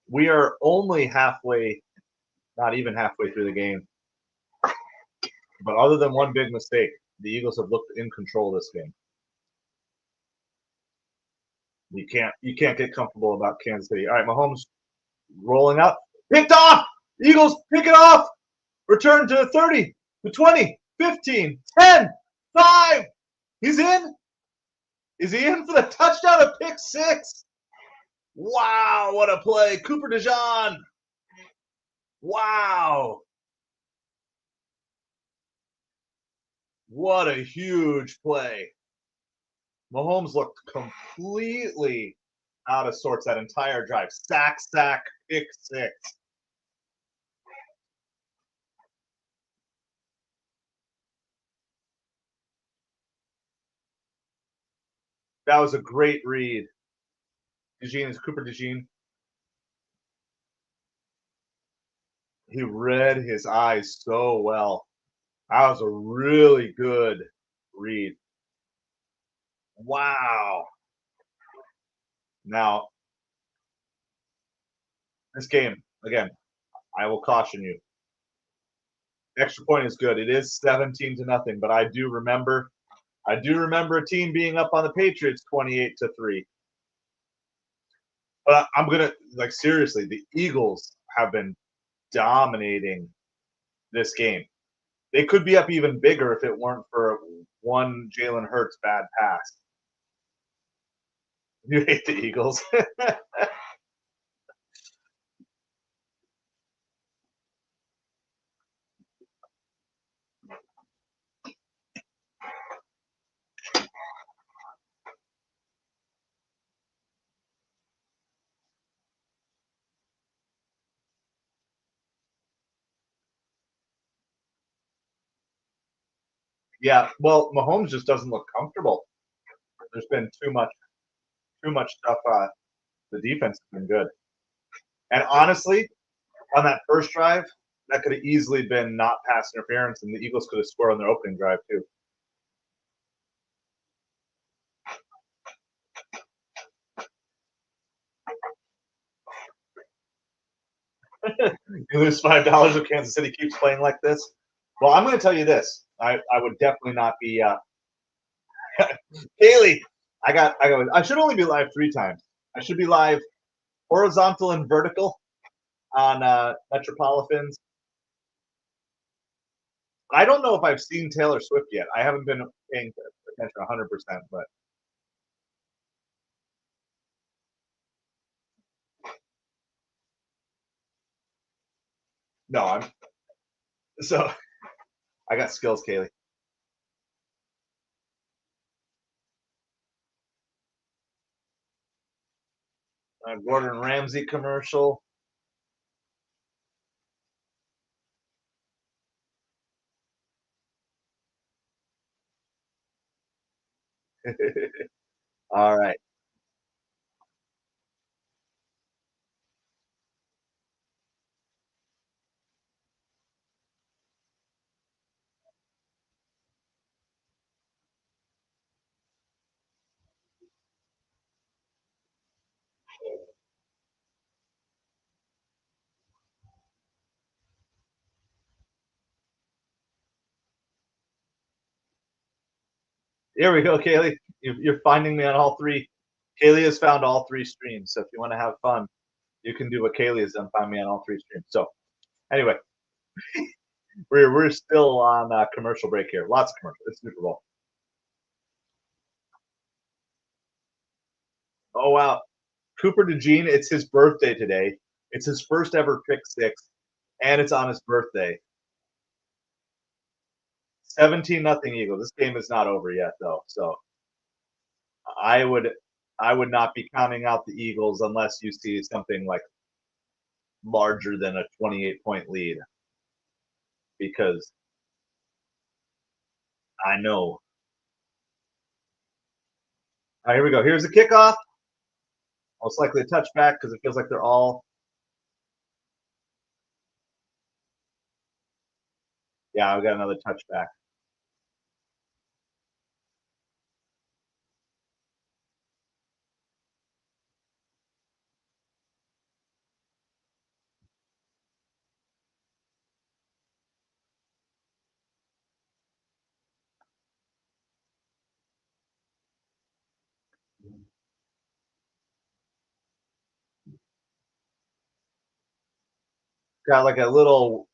We are only halfway, not even halfway through the game. But other than one big mistake, the Eagles have looked in control this game. You can't get comfortable about Kansas City. All right, Mahomes rolling out. Picked off! Eagles pick it off! Return to 30, to 20, 15, 10, 5. He's in. Is he in for the touchdown of pick six? Wow, what a play. Cooper DeJean. Wow. What a huge play. Mahomes looked completely out of sorts that entire drive. Sack, pick six. That was a great read. DeJean is Cooper DeJean. He read his eyes so well. That was a really good read. Wow. Now, this game, again, I will caution you. Extra point is good. It is 17-0, but I do remember a team being up on the Patriots 28-3. But I'm gonna seriously, the Eagles have been dominating this game. They could be up even bigger if it weren't for one Jalen Hurts bad pass. You hate the Eagles. Yeah, well, Mahomes just doesn't look comfortable. There's been too much stuff. The defense has been good, and honestly, on that first drive, that could have easily been not pass interference, and the Eagles could have scored on their opening drive too. You lose $5 if Kansas City keeps playing like this. Well, I'm going to tell you this: I would definitely not be. Kaylee, I should only be live 3 times. I should be live horizontal and vertical on MetropoliFins. I don't know if I've seen Taylor Swift yet. I haven't been paying attention 100%, but no, I'm so I got skills, Kaylee. Gordon Ramsay commercial. All right. Here we go, Kaylee. You're finding me on all three. Kaylee has found all three streams. So if you want to have fun, you can do what Kaylee has done. Find me on all three streams. So anyway, we're still on commercial break here. Lots of commercial. It's Super Bowl. Oh wow, Cooper DeJean. It's his birthday today. It's his first ever pick six, and it's on his birthday. 17-0 Eagles. This game is not over yet, though. So I would not be counting out the Eagles unless you see something like larger than a 28-point lead, because I know. All right, here we go. Here's the kickoff. Most likely a touchback because it feels like they're all. Yeah, we got another touchback. Got like a little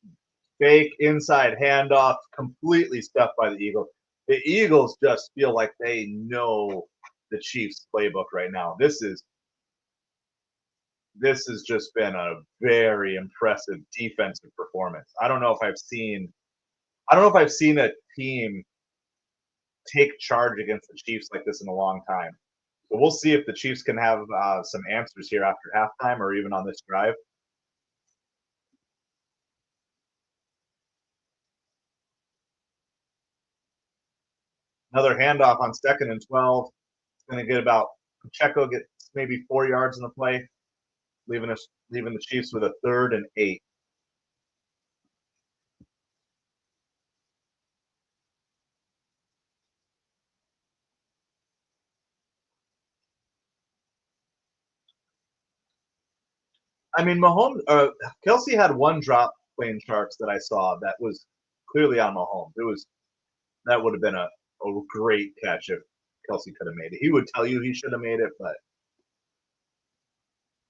fake inside handoff, completely stuffed by the Eagles. The Eagles just feel like they know the Chiefs playbook right now. This has just been a very impressive defensive performance. I don't know if I've seen a team take charge against the Chiefs like this in a long time. So we'll see if the Chiefs can have some answers here after halftime or even on this drive. Another handoff on 2nd and 12. It's going to get about Pacheco gets maybe 4 yards in the play, leaving the Chiefs with a 3rd and 8. I mean, Kelsey had one drop playing Sharks that I saw that was clearly on Mahomes. That would have been a great catch if Kelsey could have made it. He would tell you he should have made it, but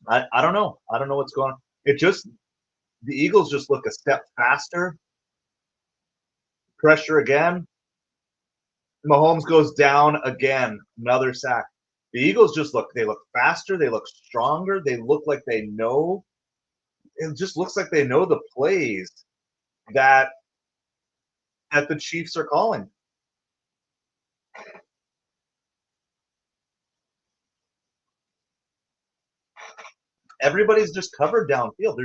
I don't know. I don't know what's going on. The Eagles just look a step faster. Pressure again. Mahomes goes down again. Another sack. The Eagles they look faster. They look stronger. They look like they know. It just looks like they know the plays that the Chiefs are calling. Everybody's just covered downfield.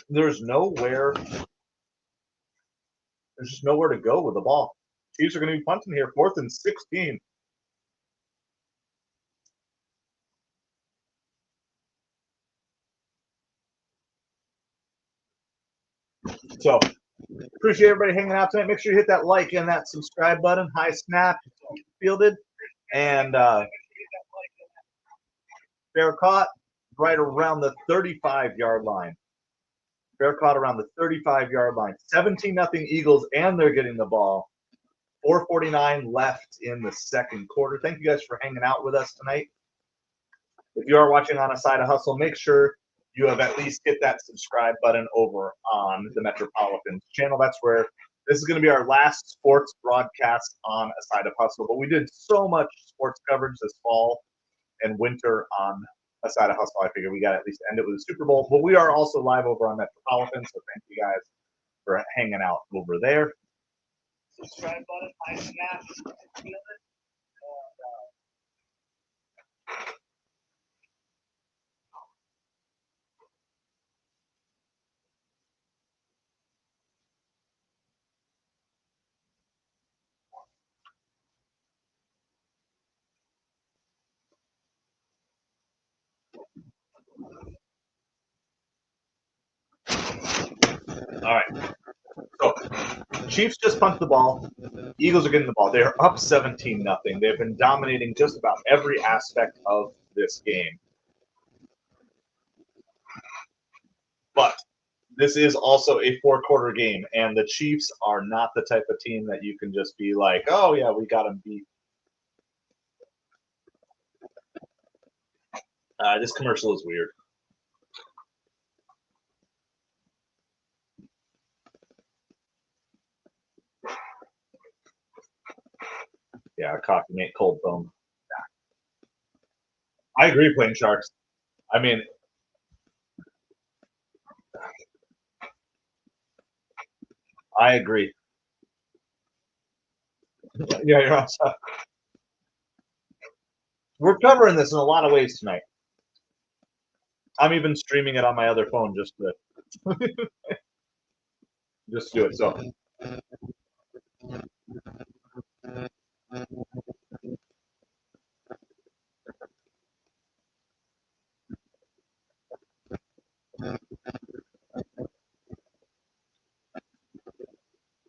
There's nowhere there's just nowhere to go with the ball. Chiefs are going to be punting here, 4th and 16. So appreciate everybody hanging out tonight. Make sure you hit that like and that subscribe button. High snap fielded, and fair caught right around the 35-yard line. Fair caught around the 35-yard line. 17-0 Eagles, and they're getting the ball. 4:49 left in the second quarter. Thank you guys for hanging out with us tonight. If you are watching on A Side of Hustle, make sure you have at least hit that subscribe button over on the MetropoliFins channel. That's where this is going to be our last sports broadcast on A Side of Hustle. But we did so much sports coverage this fall and winter on A Side of Hustle. I figured we got to at least end it with a Super Bowl. But we are also live over on MetropoliFins, so thank you guys for hanging out over there. Subscribe button, I snap. Chiefs just punched the ball. Eagles are getting the ball. They are up 17-0. They've been dominating just about every aspect of this game. But this is also a four-quarter game, and the Chiefs are not the type of team that you can just be like, oh, yeah, we got them beat. This commercial is weird. Yeah, coffee mate, cold foam. I agree, playing Sharks. I mean, I agree. Yeah, you're on. We're covering this in a lot of ways tonight. I'm even streaming it on my other phone just to just do it. So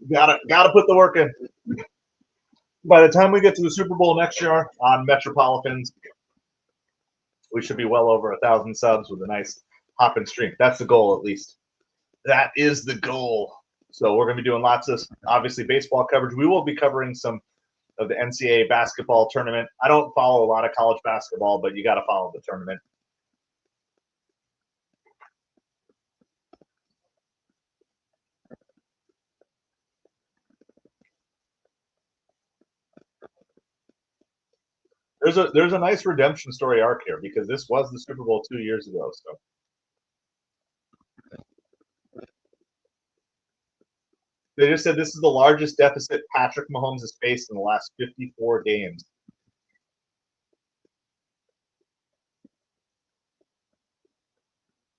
gotta put the work in. By the time we get to the Super Bowl next year on MetropoliFins, we should be well over 1,000 subs with a nice hop and streak. That's the goal, at least. That is the goal. So we're going to be doing lots of, obviously, baseball coverage. We will be covering some of the NCAA basketball tournament. I don't follow a lot of college basketball, but you got to follow the tournament. There's a nice redemption story arc here because this was the Super Bowl 2 years ago. So they just said this is the largest deficit Patrick Mahomes has faced in the last 54 games.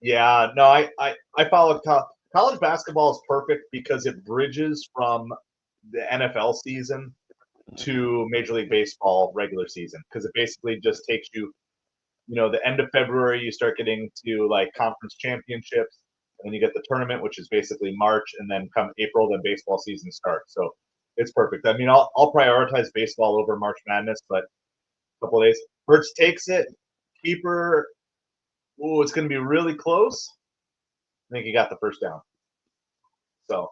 Yeah, no, I follow college basketball is perfect because it bridges from the NFL season to Major League Baseball regular season because it basically just takes you, the end of February you start getting to like conference championships, and then you get the tournament, which is basically March, and then come April, then baseball season starts. So it's perfect. I mean, I'll prioritize baseball over March Madness, but a couple of days. Hurts takes it. Keeper. Ooh, it's going to be really close. I think he got the first down. So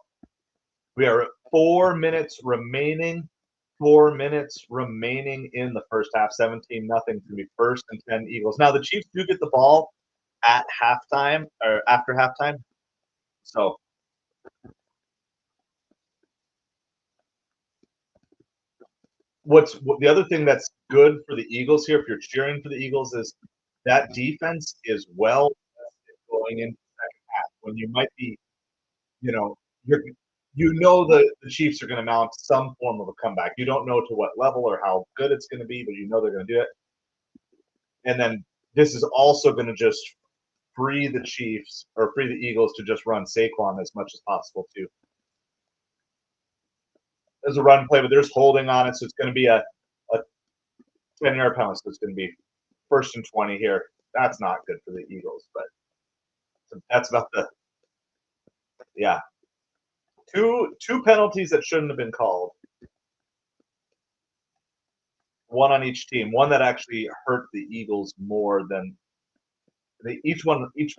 we are at 4 minutes remaining. 4 minutes remaining in the first half. 17-0 to be first and 10 Eagles. Now the Chiefs do get the ball at halftime or after halftime. So what's the other thing that's good for the Eagles here, if you're cheering for the Eagles, is that defense is well going into the second half when you might be, you know, you're the Chiefs are going to mount some form of a comeback. You don't know to what level or how good it's going to be, but you know they're going to do it. And then this is also going to just free the Chiefs or free the Eagles to just run Saquon as much as possible too. There's a run play, but there's holding on it, so it's going to be a 10-yard penalty. So it's going to be first and 20 here. That's not good for the Eagles, but that's about the yeah. Two penalties that shouldn't have been called. One on each team. One that actually hurt the Eagles more than each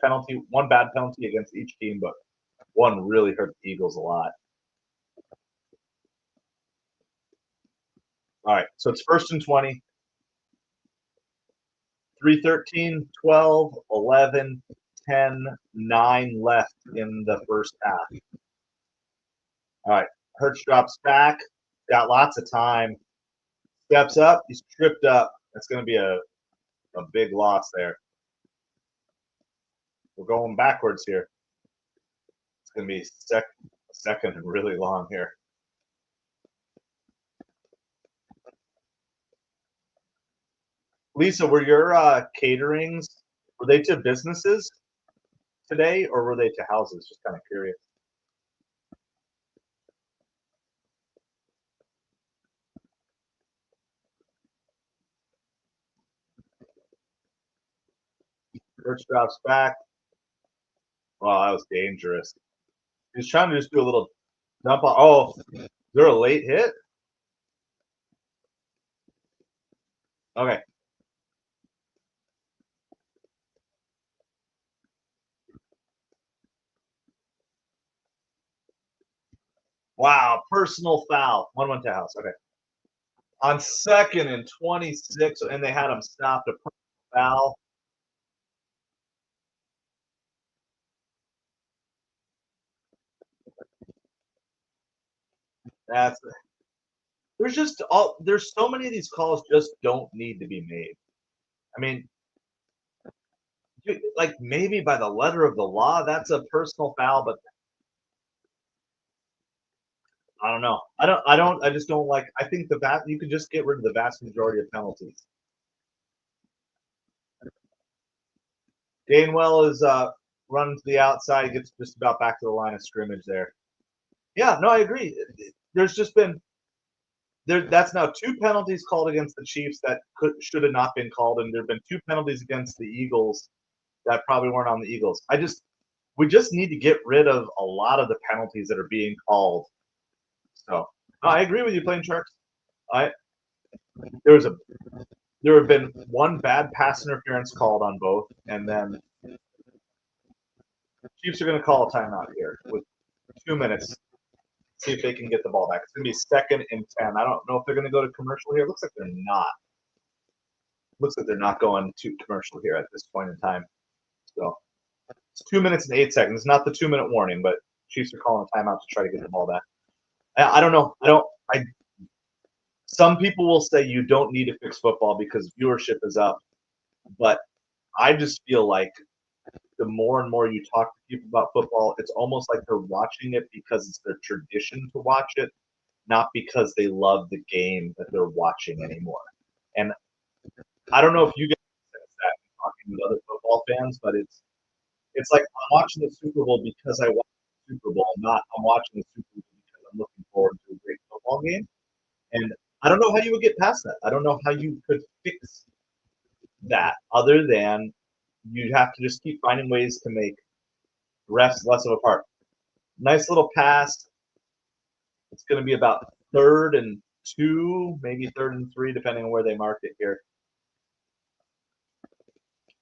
penalty. One bad penalty against each team, but one really hurt the Eagles a lot. All right, so it's first and 20. 3:13, 12, 11, 10, 9 left in the first half. All right, Hurts drops back. Got lots of time. Steps up. He's tripped up. That's going to be a big loss there. We're going backwards here. It's going to be second and really long here. Lisa, were your caterings, were they to businesses today or were they to houses? Just kind of curious. Hurts drops back. Wow, that was dangerous. He was trying to just do a little Dump off. Oh, is there a late hit? Okay. Wow, personal foul. 1-1 to house. Okay. On 2nd and 26, and they had him stopped a personal foul. That's there's so many of these calls just don't need to be made. I mean, like maybe by the letter of the law, that's a personal foul, but I don't know. I just don't like. I think you could just get rid of the vast majority of penalties. Gainwell is running to the outside, gets just about back to the line of scrimmage there. Yeah, no, I agree. There's just been that's now 2 penalties called against the Chiefs that should have not been called, and there have been 2 penalties against the Eagles that probably weren't on the Eagles. We just need to get rid of a lot of the penalties that are being called. So I agree with you, Plain Sharks. I there was a there have been 1 bad pass interference called on both, and then Chiefs are going to call a timeout here with 2 minutes. See if they can get the ball back. It's going to be 2nd and 10. I don't know if they're going to go to commercial here. It looks like they're not. Looks like they're not going to commercial here at this point in time. So it's 2 minutes and 8 seconds. Not the 2-minute warning, but Chiefs are calling a timeout to try to get the ball back. I don't know. Some people will say you don't need to fix football because viewership is up, but I just feel like the more and more you talk to people about football, it's almost like they're watching it because it's their tradition to watch it, not because they love the game that they're watching anymore. And I don't know if you guys sense that talking with other football fans, but it's like I'm watching the Super Bowl because I watch the Super Bowl, not I'm watching the Super Bowl because I'm looking forward to a great football game. And I don't know how you would get past that. I don't know how you could fix that other than you have to just keep finding ways to make refs less of a part. Nice little pass. It's going to be about 3rd and 2, maybe 3rd and 3, depending on where they mark it here.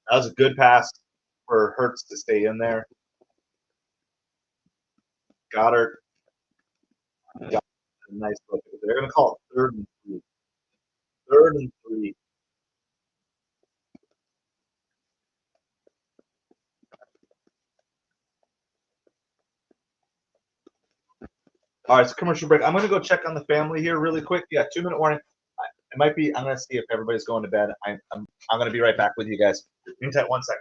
That was a good pass for Hurts to stay in there. Goddard got a nice look. They're going to call it 3rd and 3. 3rd and 3. All right, it's a commercial break. I'm going to go check on the family here really quick. Yeah, 2-minute warning. It might be. I'm going to see if everybody's going to bed. I'm going to be right back with you guys. In 1 second.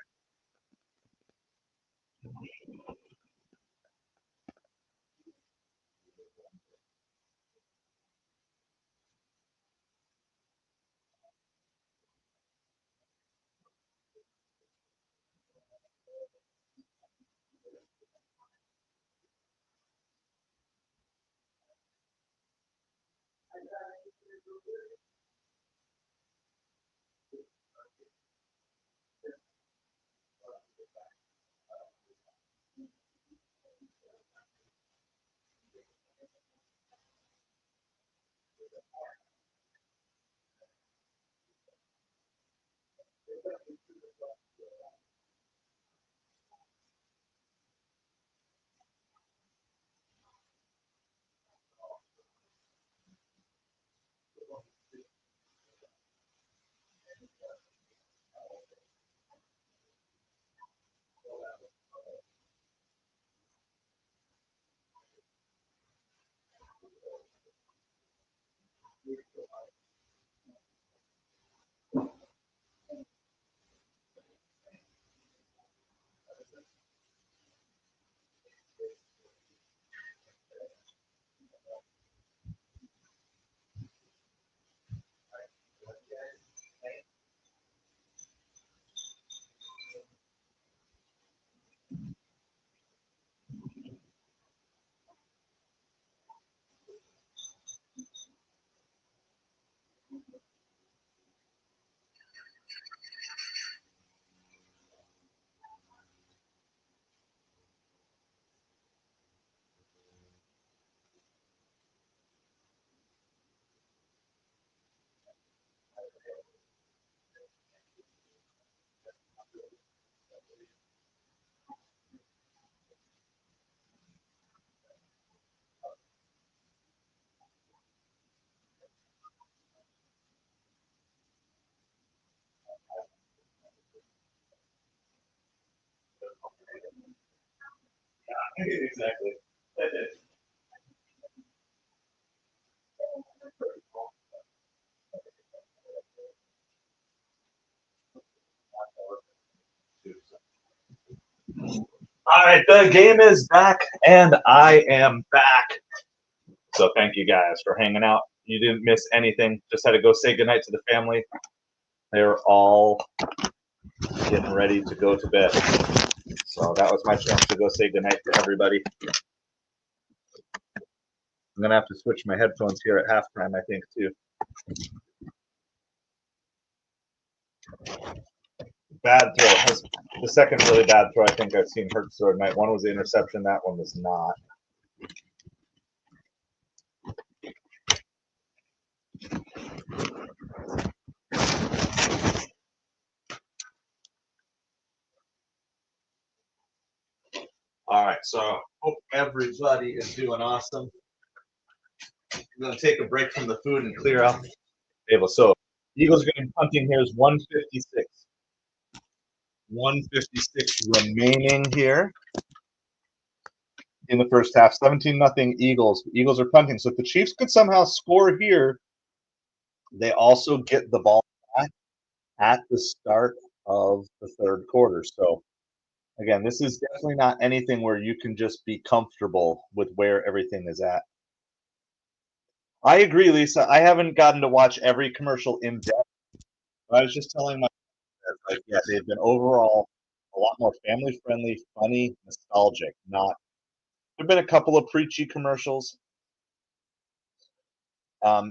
Exactly. All right, the game is back, and I am back. So thank you guys for hanging out. You didn't miss anything. Just had to go say goodnight to the family. They were all getting ready to go to bed. So that was my chance to go say goodnight to everybody. I'm going to have to switch my headphones here at halftime, I think, too. Bad throw. That's the second really bad throw I think I've seen Hurts throw tonight. One was the interception. That one was not. All right, so hope everybody is doing awesome. I'm going to take a break from the food and clear out the table. So Eagles are going to be punting here is 156. 156 remaining here in the first half. 17-0 Eagles. Eagles are punting. So if the Chiefs could somehow score here, they also get the ball back at the start of the third quarter. So again, this is definitely not anything where you can just be comfortable with where everything is at. I agree, Lisa. I haven't gotten to watch every commercial in depth. I was just telling my like, yeah, they've been overall a lot more family friendly, funny, nostalgic. Not there've been a couple of preachy commercials. A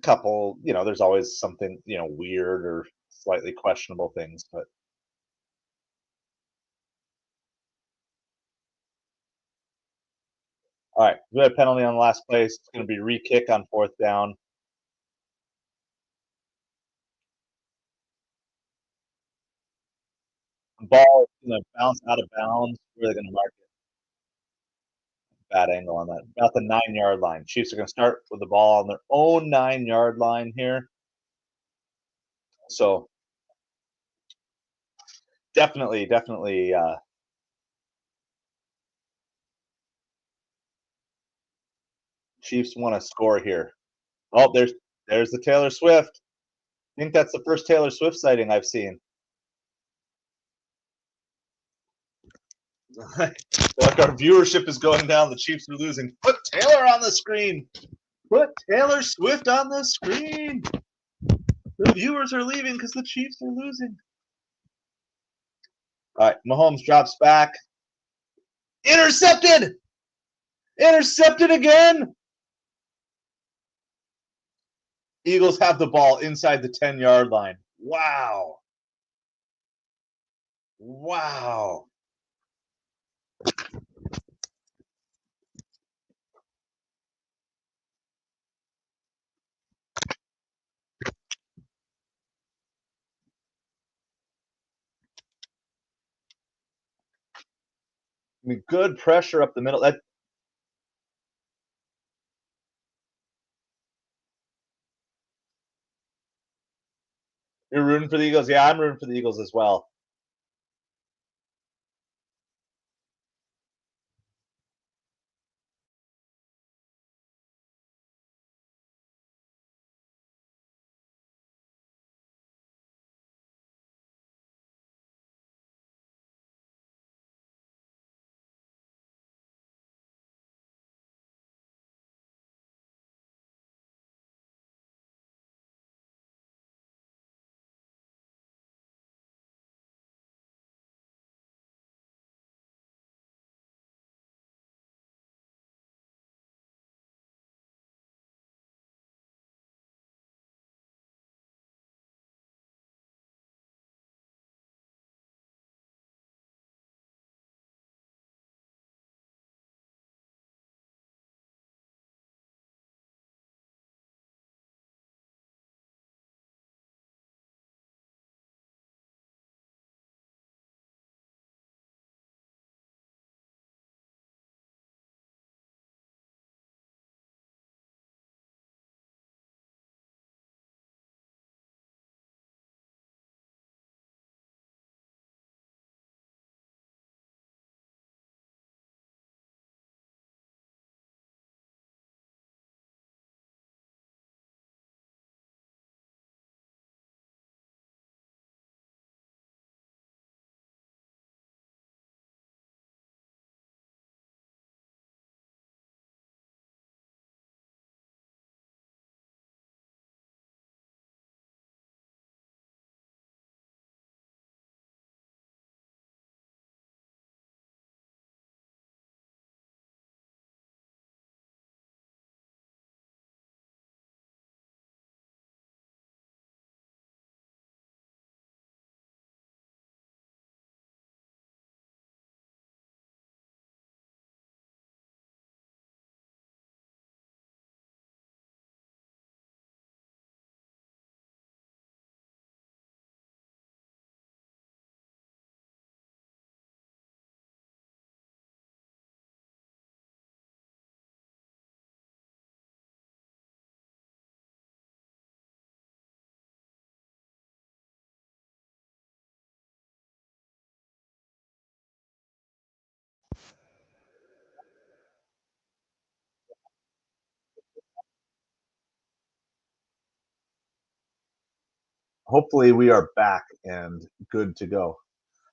couple, there's always something, weird or slightly questionable things, but all right, we had a penalty on the last play. It's going to be re-kick on fourth down. Ball is going to bounce out of bounds. Where are they going to mark it? Bad angle on that. About the 9-yard line. Chiefs are going to start with the ball on their own 9-yard line here. So definitely, Chiefs want to score here. Oh, there's the Taylor Swift. I think that's the first Taylor Swift sighting I've seen. Like our viewership is going down. The Chiefs are losing. Put Taylor on the screen. Put Taylor Swift on the screen. The viewers are leaving because the Chiefs are losing. All right, Mahomes drops back. Intercepted! Intercepted again! Eagles have the ball inside the 10-yard line. Wow. Wow. I mean, good pressure up the middle. You're rooting for the Eagles? Yeah, I'm rooting for the Eagles as well. Hopefully we are back and good to go.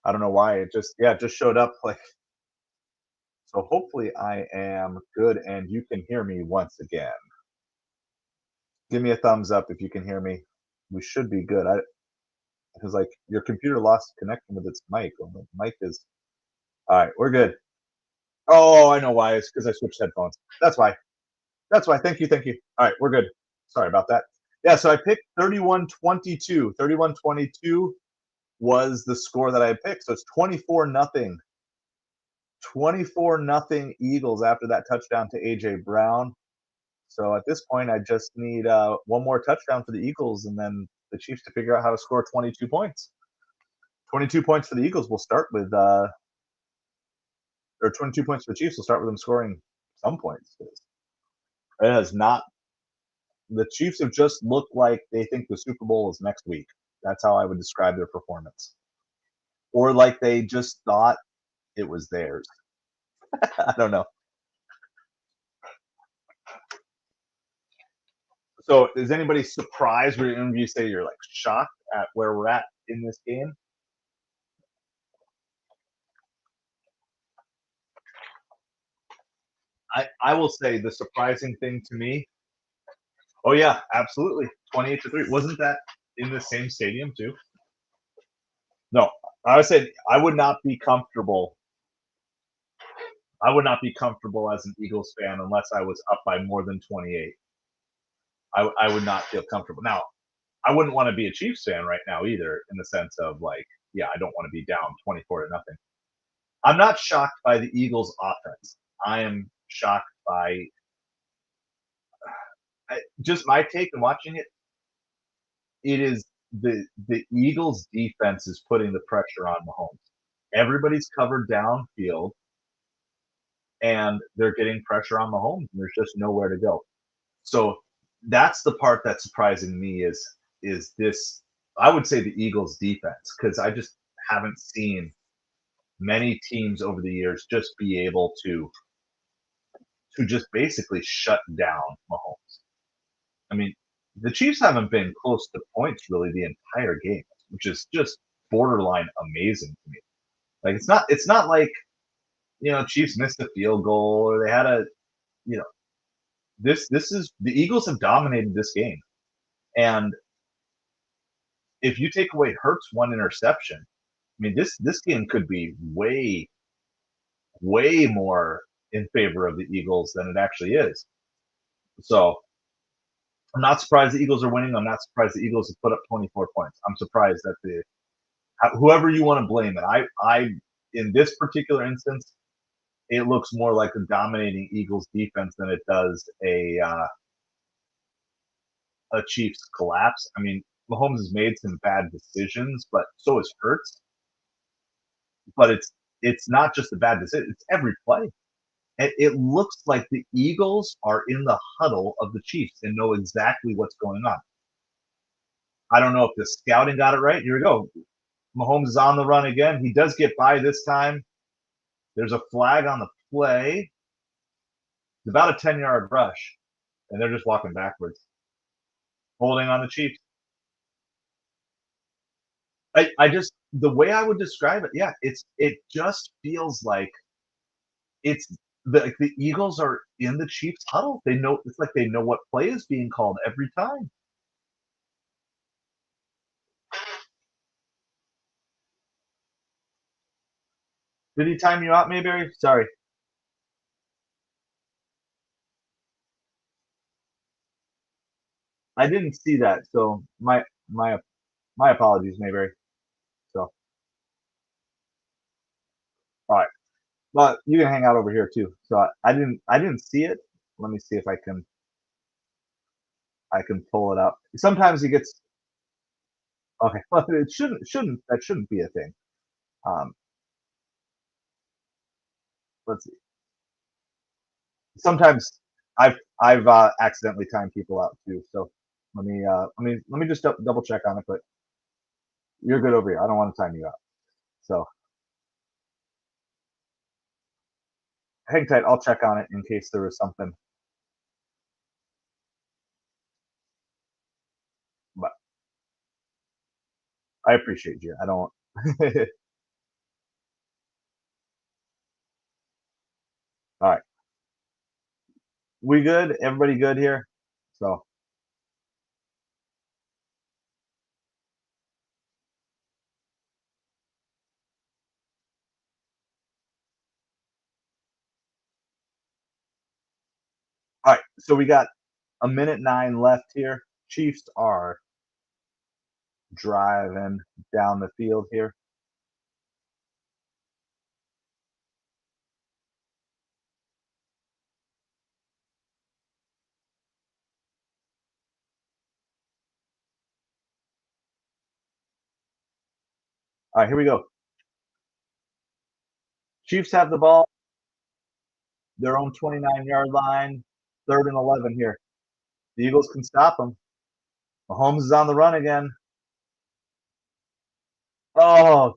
I don't know why it just yeah, it just showed up like so hopefully I am good and you can hear me once again. Give me a thumbs up if you can hear me. We should be good. I because like your computer lost connection with its mic. Well, the mic is all right. We're good. Oh, I know why. It's because I switched headphones. That's why. That's why. Thank you. Thank you. All right, we're good. Sorry about that. Yeah, so I picked 31-22. 31-22 was the score that I picked. So it's 24 nothing. 24 nothing Eagles after that touchdown to AJ Brown. So at this point, I just need one more touchdown for the Eagles, and then the Chiefs to figure out how to score 22 points. 22 points for the Eagles. We'll start with, or 22 points for the Chiefs. We'll start with them scoring some points. It has not. The Chiefs have just looked like they think the Super Bowl is next week. That's how I would describe their performance, or like they just thought it was theirs. I don't know. So, is anybody surprised? Or any of you say you're like shocked at where we're at in this game? I will say the surprising thing to me. Oh yeah, absolutely. 28-3. Wasn't that in the same stadium too? No, I would say I would not be comfortable. I would not be comfortable as an Eagles fan unless I was up by more than 28. I would not feel comfortable. Now, I wouldn't want to be a Chiefs fan right now either, in the sense of like, yeah, I don't want to be down 24-0. I'm not shocked by the Eagles' offense. I am shocked by just my take and watching it. It is the Eagles' defense is putting the pressure on Mahomes. Everybody's covered downfield, and they're getting pressure on Mahomes, and there's just nowhere to go. So that's the part that's surprising me is this. I would say the Eagles' defense because I just haven't seen many teams over the years just be able to just basically shut down Mahomes. I mean, the Chiefs haven't been close to points really the entire game, which is just borderline amazing to me. Like it's not like Chiefs missed a field goal or they had a you know this is the Eagles have dominated this game, and if you take away Hurts one interception, I mean this game could be way more in favor of the Eagles than it actually is. So I'm not surprised the Eagles are winning. I'm not surprised the Eagles have put up 24 points. I'm surprised that the whoever you want to blame it. I in this particular instance, it looks more like a dominating Eagles defense than it does a Chiefs collapse. I mean, Mahomes has made some bad decisions, but so has Hurts. But it's not just a bad decision; it's every play. It looks like the Eagles are in the huddle of the Chiefs and know exactly what's going on. I don't know if the scouting got it right. Here we go. Mahomes is on the run again. He does get by this time. There's a flag on the play. It's about a 10-yard rush, and they're just walking backwards, holding on the Chiefs. I just the way I would describe it, yeah, it just feels like it's the Eagles are in the Chiefs huddle. They know it's like they know what play is being called every time. Did he time you out, Mayberry? Sorry, I didn't see that. So my apologies, Mayberry. So all right, well you can hang out over here too. So I didn't see it. Let me see if I can pull it up. Sometimes he gets okay. Well, it shouldn't that shouldn't be a thing. Um, let's see. Sometimes I've accidentally timed people out too. So let me just double check on it. But you're good over here. I don't want to time you out. So hang tight. I'll check on it in case there was something. But I appreciate you. I don't. All right, we good? Everybody good here? So, all right. So we got a minute 9 left here. Chiefs are driving down the field here. All right, here we go. Chiefs have the ball, their own 29-yard line, 3rd and 11 here. The Eagles can stop them. Mahomes is on the run again. Oh,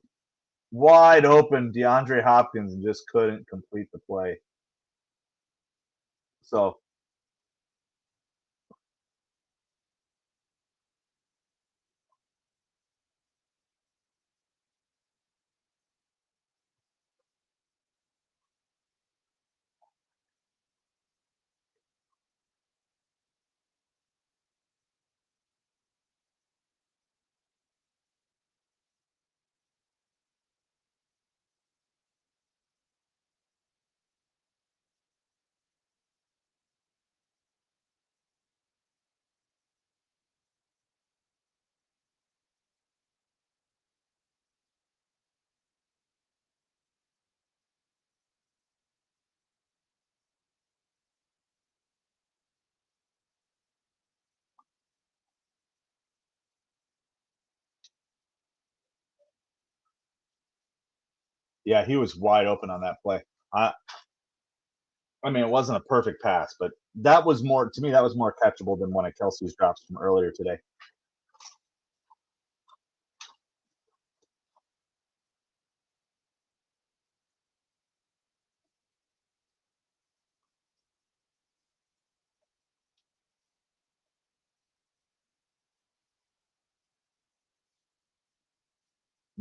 wide open DeAndre Hopkins and just couldn't complete the play. So, yeah, he was wide open on that play. I, I mean, it wasn't a perfect pass, but that was more to me. That was more catchable than one of Kelsey's drops from earlier today.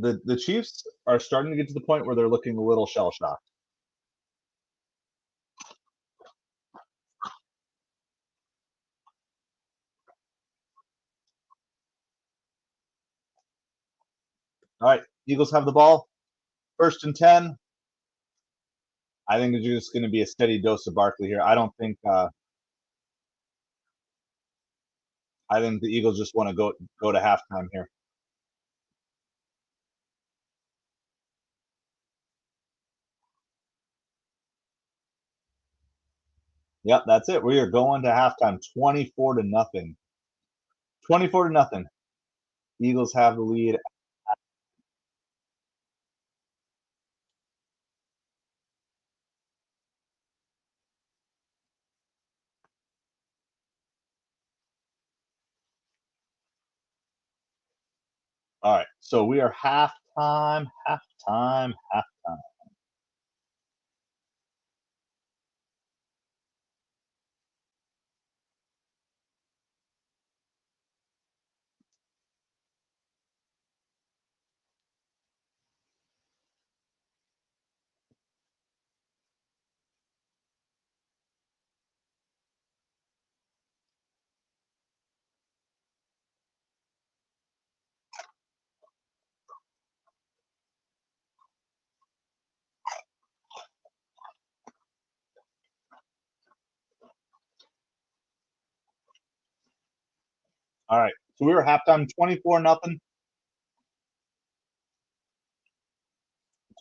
The Chiefs are starting to get to the point where they're looking a little shell shocked. All right, Eagles have the ball. 1st and 10. I think it's just going to be a steady dose of Barkley here. I don't think. I think the Eagles just want to go to halftime here. Yep, that's it. We are going to halftime. 24-0. 24-0. Eagles have the lead. All right, so we are halftime. Halftime. Halftime. All right, so we were halftime. 24-0.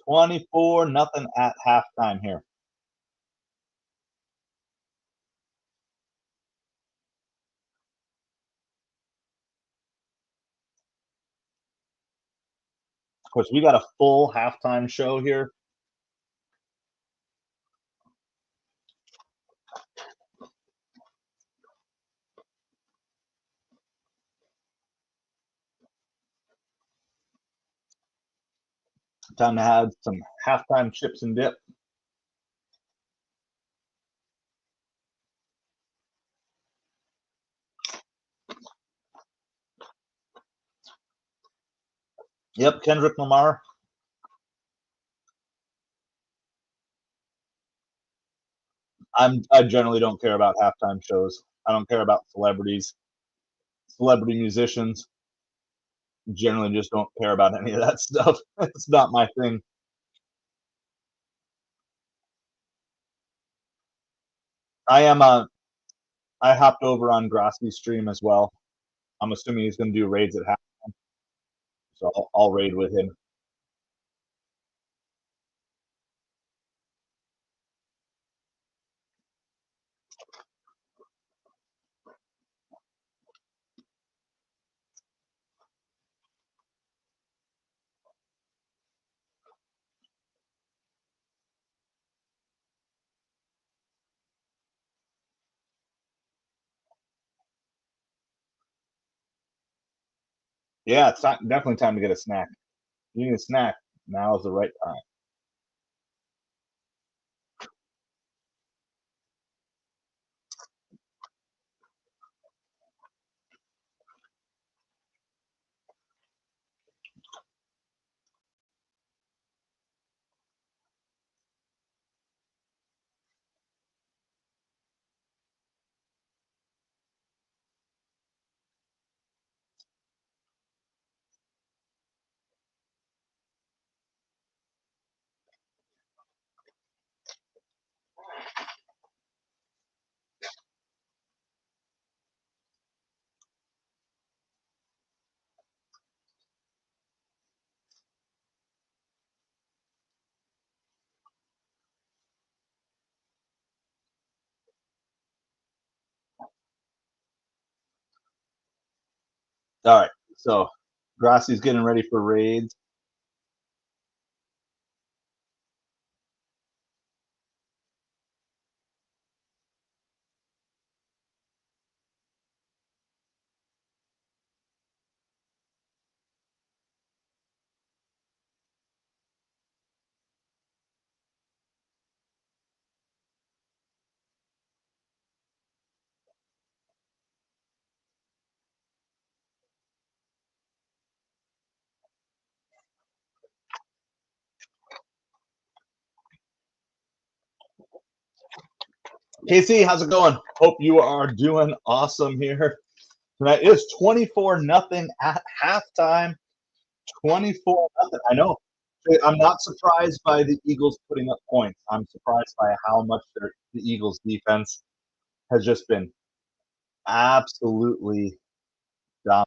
24-0 at halftime here. Of course, we got a full halftime show here. Time to have some halftime chips and dip. Yep, Kendrick Lamar. I generally don't care about halftime shows. I don't care about celebrities, celebrity musicians. Generally, just don't care about any of that stuff. It's not my thing. I am. I hopped over on Grassi's stream as well. I'm assuming he's going to do raids at halftime, so I'll raid with him. Yeah, it's definitely time to get a snack. You need a snack. Now is the right time. All right, so Grassi's getting ready for raids. Casey, how's it going? Hope you are doing awesome here. Tonight is 24-0 at halftime. 24-0. I know. I'm not surprised by the Eagles putting up points. I'm surprised by how much the Eagles defense has just been absolutely dominating.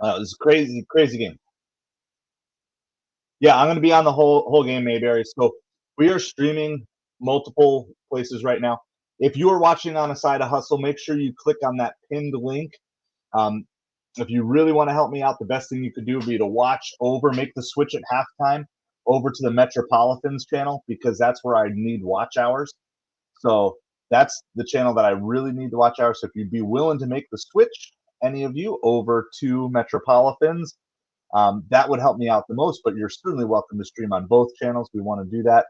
It was a crazy, crazy game. Yeah, I'm going to be on the whole game, Mayberry. So we are streaming multiple places right now. If you are watching on a side of hustle, make sure you click on that pinned link. Um, if you really want to help me out, the best thing you could do would be to watch over, make the switch at halftime over to the MetropoliFins channel, because that's where I need watch hours. So that's the channel that I really need the watch hours. So if you'd be willing to make the switch, any of you, over to MetropoliFins, that would help me out the most. But you're certainly welcome to stream on both channels. We want to do that.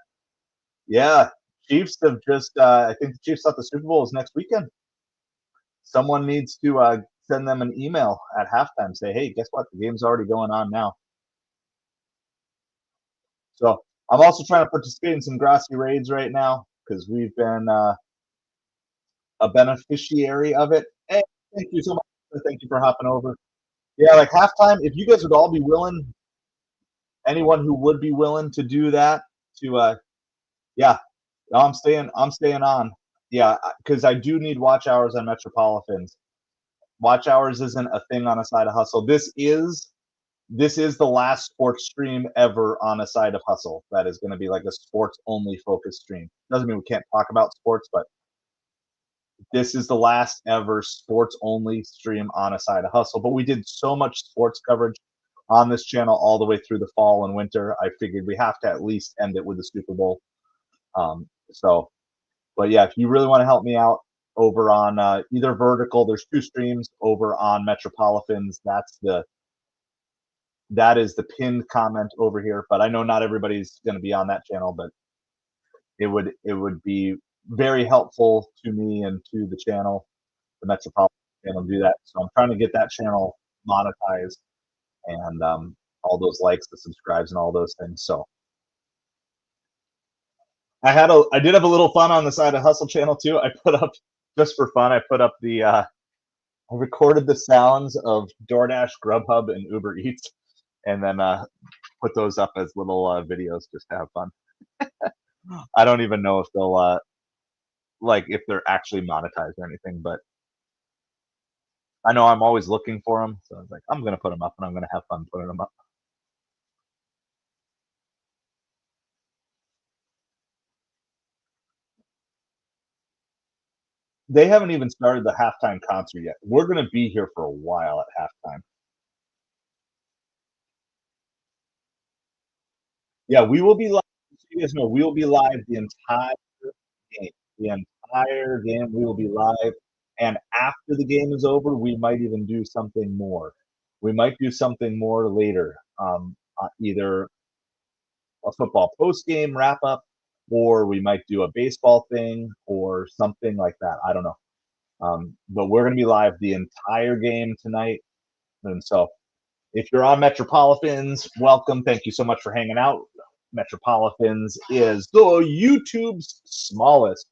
Yeah, Chiefs have just. I think the Chiefs thought the Super Bowl is next weekend. Someone needs to send them an email at halftime. Say, hey, guess what? The game's already going on now. So I'm also trying to participate in some grassy raids right now because we've been a beneficiary of it. Hey, thank you so much. Thank you for hopping over. Yeah, like halftime. If you guys would all be willing, anyone who would be willing to do that, yeah, I'm staying. I'm staying on. Yeah, because I do need watch hours on MetropoliFins. Watch hours isn't a thing on a side of hustle. This is this is the last sports stream ever on A Side of Hustle. That is going to be like a sports only focused stream. Doesn't mean we can't talk about sports, but this is the last ever sports only stream on A Side of Hustle. But we did so much sports coverage on this channel all the way through the fall and winter. I figured we have to at least end it with the Super Bowl. So, but yeah, if you really want to help me out over on either vertical, there's two streams over on MetropoliFins. That is the pinned comment over here. But I know not everybody's going to be on that channel, but it would be very helpful to me and to the channel, the Metropolitan channel, to do that. So I'm trying to get that channel monetized and all those likes, the subscribes, and all those things. So I did have a little fun on the Side of Hustle channel too. I put up, just for fun, I put up I recorded the sounds of DoorDash, Grubhub, and Uber Eats, and then put those up as little videos just to have fun. I don't even know if they'll like if they're actually monetized or anything, but I know I'm always looking for them, so I was like, I'm gonna put them up and I'm gonna have fun putting them up. They haven't even started the halftime concert yet. We're gonna be here for a while at halftime. Yeah, we will be live. So you guys know we will be live the entire game. The entire game we will be live. And after the game is over, we might even do something more. We might do something more later. Either a football post game wrap up, or we might do a baseball thing or something like that. I don't know. But we're going to be live the entire game tonight. And so if you're on MetropoliFins, welcome. Thank you so much for hanging out. MetropoliFins is the YouTube's smallest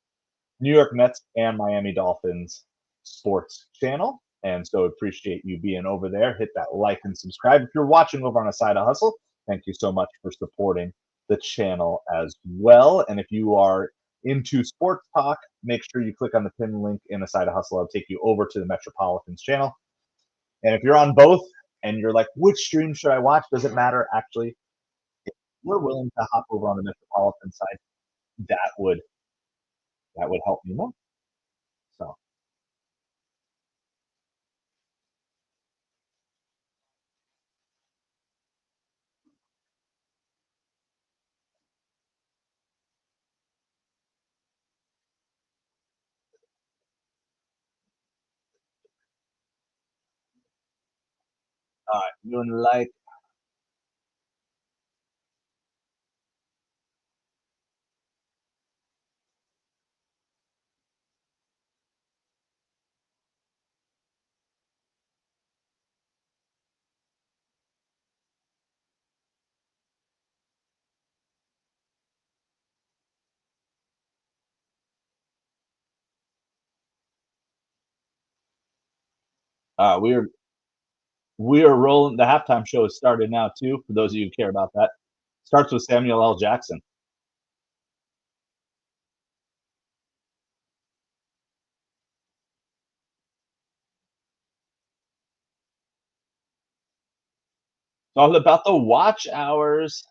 New York Mets and Miami Dolphins sports channel. And so appreciate you being over there. Hit that like and subscribe. If you're watching over on A Side of Hustle, thank you so much for supporting the channel as well. And if you are into sports talk, make sure you click on the pin link in A Side of Hustle. I'll take you over to the MetropoliFins channel. And if you're on both and you're like, which stream should I watch? Does it matter? Actually, if we're willing to hop over on the Metropolitan side, that would help me more. So doing like we are rolling. The halftime show has started now too. For those of you who care about that, starts with Samuel L. Jackson. It's all about the watch hours.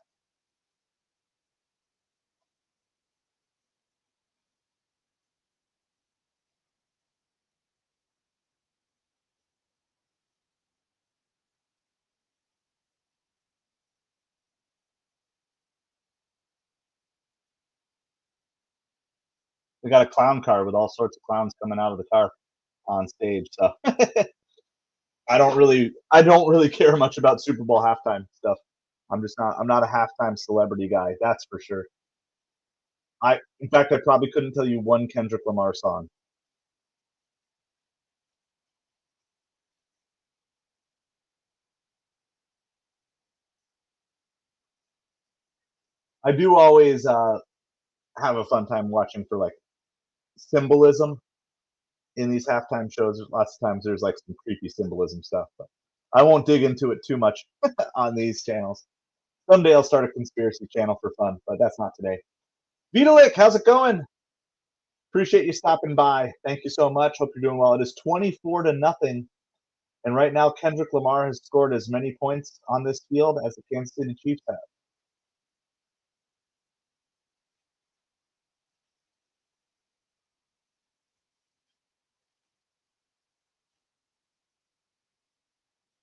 We got a clown car with all sorts of clowns coming out of the car on stage. So I don't really care much about Super Bowl halftime stuff. I'm not a halftime celebrity guy, that's for sure. In fact, I probably couldn't tell you one Kendrick Lamar song. I do always have a fun time watching for like symbolism in these halftime shows. Lots of times there's like some creepy symbolism stuff, but I won't dig into it too much on these channels. Someday I'll start a conspiracy channel for fun, but that's not today. Vitalik, how's it going? Appreciate you stopping by. Thank you so much. Hope you're doing well. It is 24 to nothing And right now, Kendrick Lamar has scored as many points on this field as the Kansas City Chiefs have.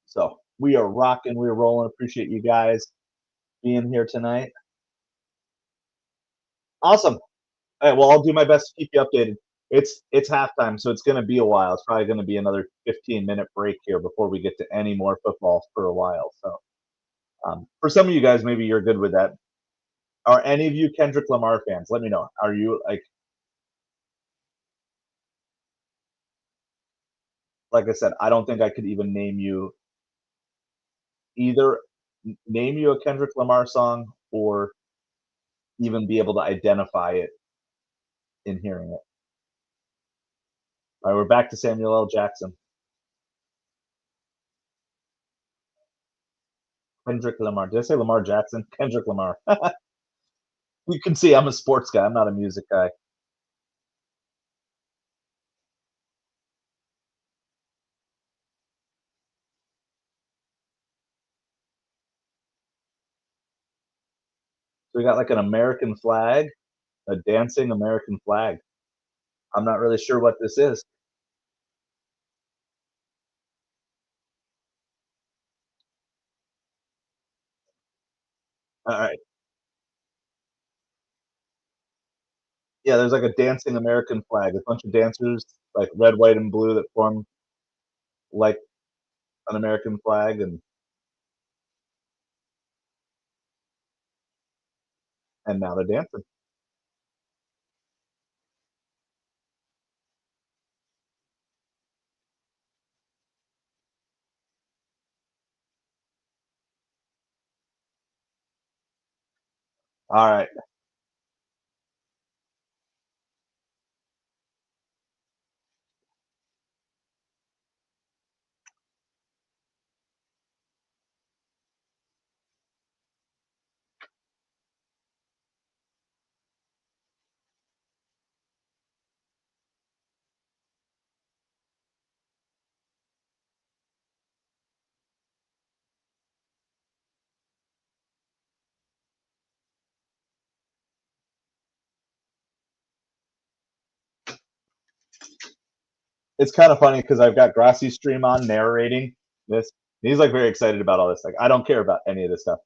So we are rocking, we're rolling. Appreciate you guys being here tonight. Awesome. All right, well, I'll do my best to keep you updated. It's halftime, so it's going to be a while. It's probably going to be another 15-minute break here before we get to any more football for a while. So for some of you guys, maybe you're good with that. Are any of you Kendrick Lamar fans? Let me know. Are you like I said, I don't think I could even either name you a Kendrick Lamar song or even be able to identify it in hearing it. All right, we're back to Samuel L. Jackson. Kendrick Lamar. Did I say Lamar Jackson? Kendrick Lamar. You can see I'm a sports guy. I'm not a music guy. So we got like an American flag, a dancing American flag. I'm not really sure what this is. All right. Yeah, there's like a dancing American flag. A bunch of dancers, like red, white, and blue, that form like an American flag, and now they're dancing. All right. It's kind of funny because I've got Grassy Stream on narrating this. He's like very excited about all this. Like, I don't care about any of this stuff.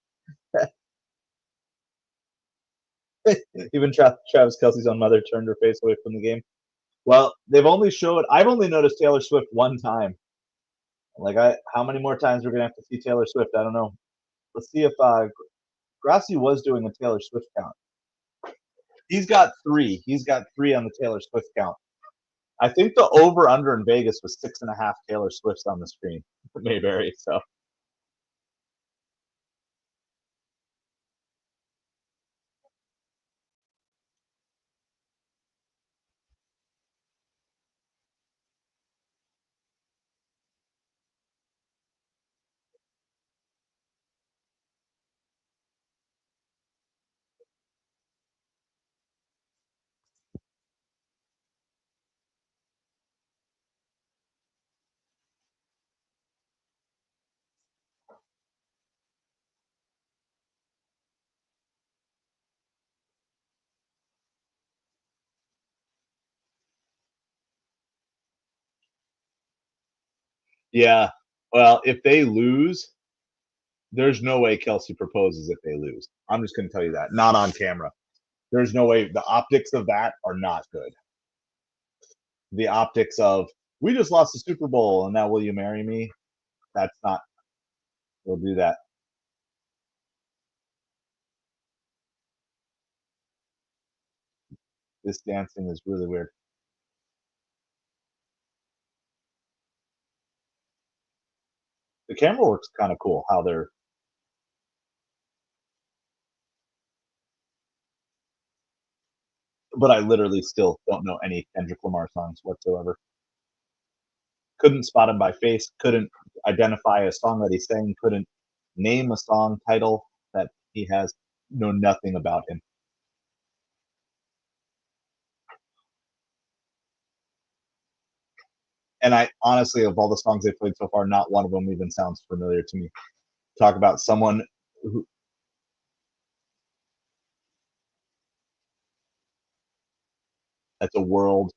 Even Travis Kelsey's own mother turned her face away from the game. Well, I've only noticed Taylor Swift one time. Like, how many more times we're gonna have to see Taylor Swift? I don't know. Let's see if Grassy was doing a Taylor Swift count. He's got three. He's got three on the Taylor Swift count. I think the over under in Vegas was 6.5 Taylor Swifts on the screen. It may vary. So yeah. Well, if they lose, there's no way Kelsey proposes if they lose. I'm just going to tell you that. Not on camera. There's no way. The optics of that are not good. The optics of, we just lost the Super Bowl and now will you marry me? That's not, we'll do that. This dancing is really weird. The camera works kind of cool how they're, but I literally still don't know any Kendrick Lamar songs whatsoever. Couldn't spot him by face, couldn't identify a song that he sang, couldn't name a song title that he has, know nothing about him. And I honestly, of all the songs they played so far, not one of them even sounds familiar to me. Talk about someone who that's a world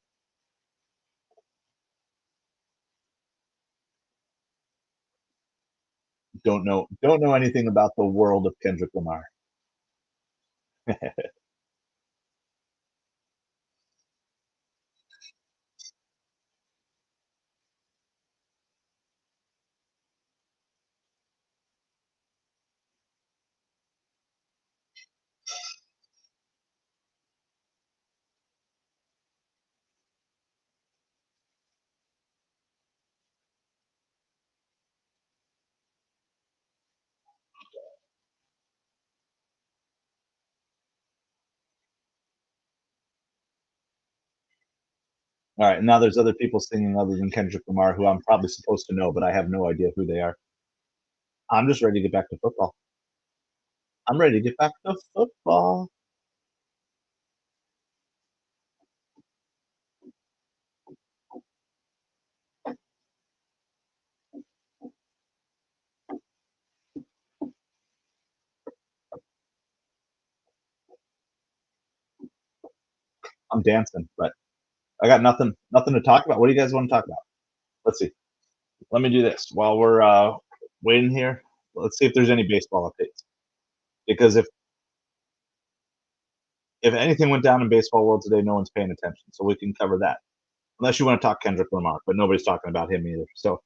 don't know anything about the world of Kendrick Lamar. All right, now there's other people singing other than Kendrick Lamar who I'm probably supposed to know, but I have no idea who they are. I'm just ready to get back to football. I'm ready to get back to football. I'm dancing, but I got nothing to talk about. What do you guys want to talk about? Let's see. Let me do this while we're waiting here. Let's see if there's any baseball updates. Because if anything went down in baseball world today, no one's paying attention, so we can cover that. Unless you want to talk Kendrick Lamar, but nobody's talking about him either. So,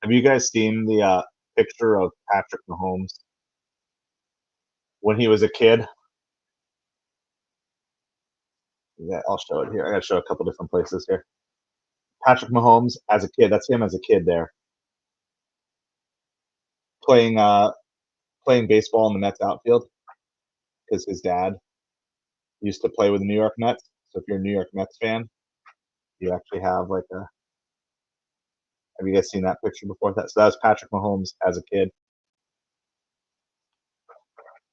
have you guys seen the picture of Patrick Mahomes when he was a kid? Yeah, I'll show it here. I got to show a couple different places here. Patrick Mahomes as a kid. That's him as a kid there, playing playing baseball in the Mets outfield because his dad used to play with the New York Mets. So if you're a New York Mets fan, you actually have like a. Have you guys seen that picture before? So that was Patrick Mahomes as a kid.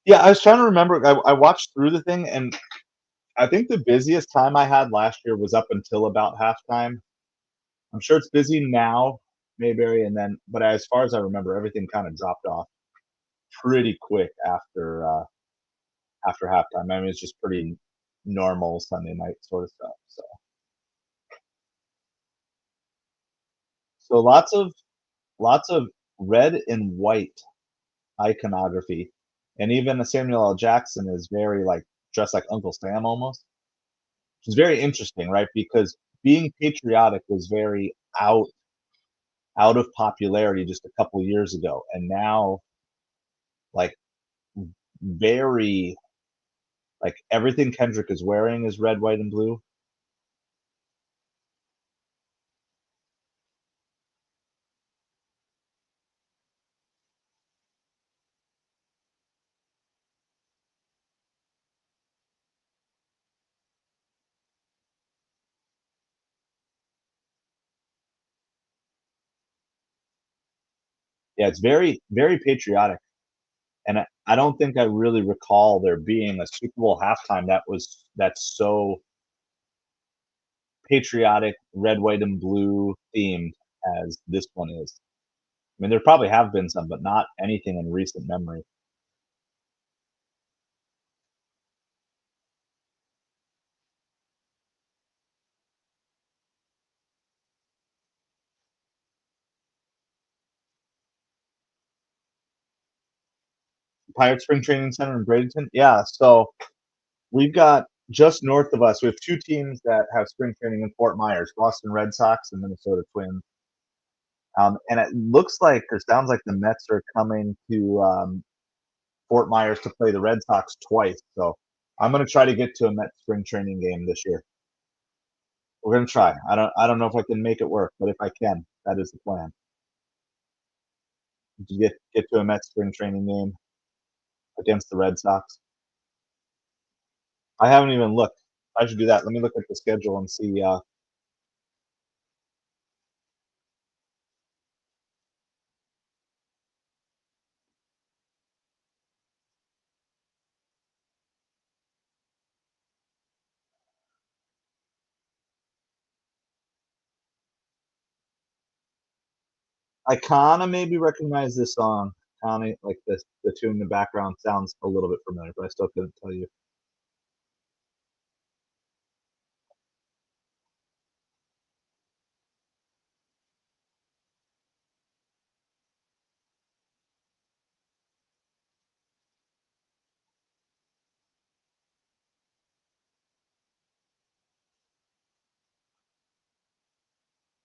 Yeah, I was trying to remember. I watched through the thing, and I think the busiest time I had last year was up until about halftime. I'm sure it's busy now, Mayberry, and then, but as far as I remember, everything kind of dropped off pretty quick after halftime. I mean, it's just pretty normal Sunday night sort of stuff. So lots of red and white iconography, and even Samuel L. Jackson is very like dressed like Uncle Sam almost, which is very interesting, right? Because being patriotic was very out of popularity just a couple years ago, and now like very like everything Kendrick is wearing is red, white, and blue. Yeah, it's very patriotic, and I don't think I really recall there being a Super Bowl halftime that's so patriotic, red, white, and blue themed as this one is. I mean, there probably have been some, but not anything in recent memory. Pirate Spring Training Center in Bradenton, yeah. So we've got just north of us. We have two teams that have spring training in Fort Myers: Boston Red Sox and Minnesota Twins. And it looks like or sounds like the Mets are coming to Fort Myers to play the Red Sox twice. So I'm going to try to get to a Mets spring training game this year. We're going to try. I don't know if I can make it work, but if I can, that is the plan. To get to a Mets spring training game against the Red Sox. I haven't even looked. I should do that. Let me look at the schedule and see. I kinda maybe recognize this song. Kinda like the tune in the background sounds a little bit familiar, but I still couldn't tell you.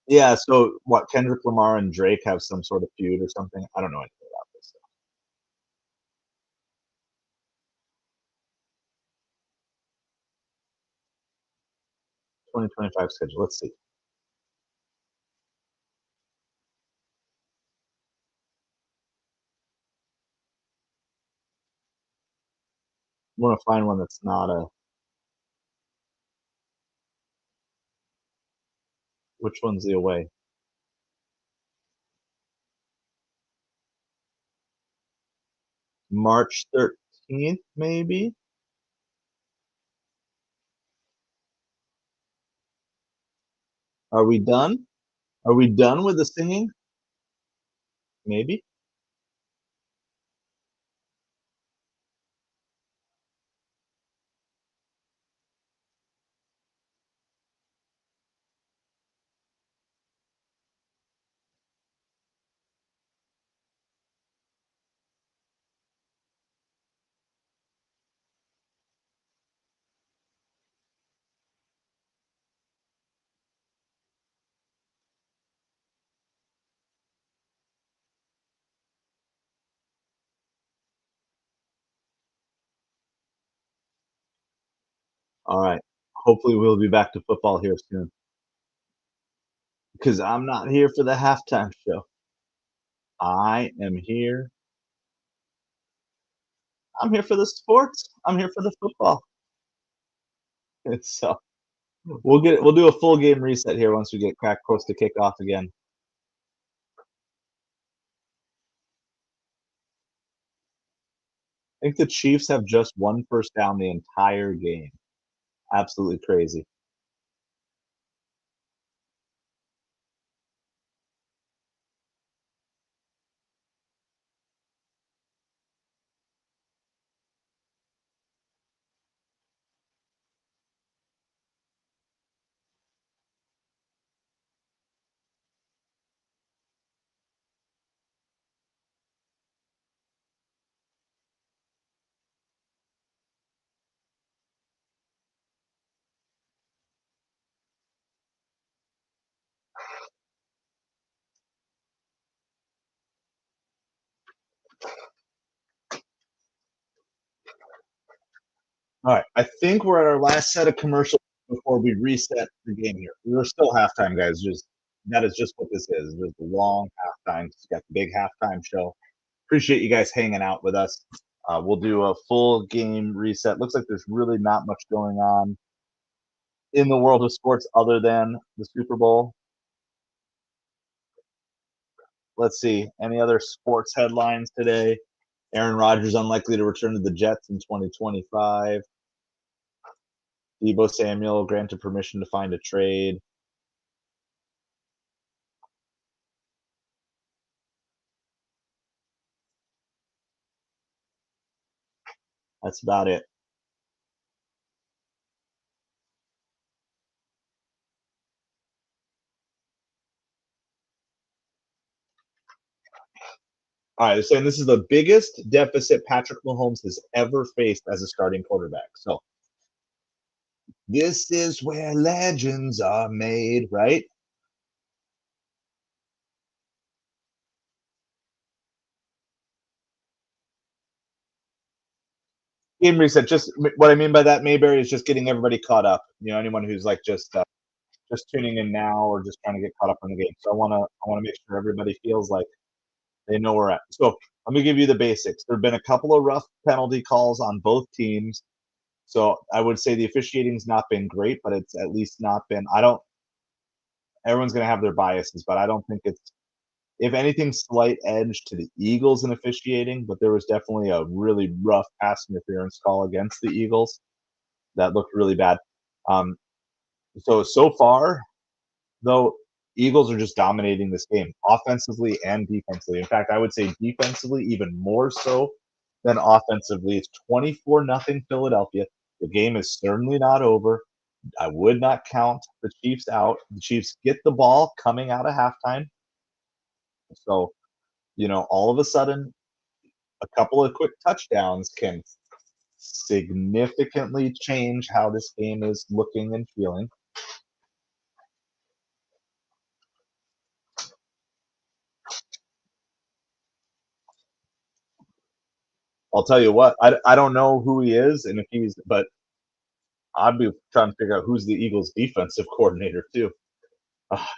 'Yeah, so what, Kendrick Lamar and Drake have some sort of feud or something? I don't know anything about this stuff. 2025 schedule, let's see. I wanna find one that's not a which one's the away? March 13th, maybe? Are we done? Are we done with the singing? Maybe? Alright. Hopefully, we'll be back to football here soon, because 'cause I'm not here for the halftime show. I'm here for the sports. I'm here for the football. So, we'll do a full game reset here once we get crack close to kickoff again. I think the Chiefs have just 1 first down the entire game. Absolutely crazy. Alright, I think we're at our last set of commercials before we reset the game here. We're still halftime, guys, just that is just what this is. Just a long halftime. It's got the big halftime show. Appreciate you guys hanging out with us. We'll do a full game reset. Looks like there's really not much going on in the world of sports other than the Super Bowl. Let's see. Any other sports headlines today? Aaron Rodgers unlikely to return to the Jets in 2025. Debo Samuel granted permission to find a trade. That's about it. All right, they're saying this is the biggest deficit Patrick Mahomes has ever faced as a starting quarterback. So this is where legends are made, right? Game reset. Just what I mean by that, Mayberry, is just getting everybody caught up. You know, anyone who's like just tuning in now or just trying to get caught up on the game. So I wanna make sure everybody feels like they know where we're at. So let me give you the basics. There have been a couple of rough penalty calls on both teams. So I would say the officiating's not been great, but it's at least not been. I don't. Everyone's going to have their biases, but I don't think it's, if anything, slight edge to the Eagles in officiating. But there was definitely a really rough pass interference call against the Eagles that looked really bad. Um, so far, though, Eagles are just dominating this game offensively and defensively. In fact, I would say defensively even more so than offensively. It's 24 nothing Philadelphia. The game is certainly not over. I would not count the Chiefs out. The Chiefs get the ball coming out of halftime. So, all of a sudden, a couple of quick touchdowns can significantly change how this game is looking and feeling. I'll tell you what, I don't know who he is and if but I'd be trying to figure out who's the Eagles defensive coordinator too,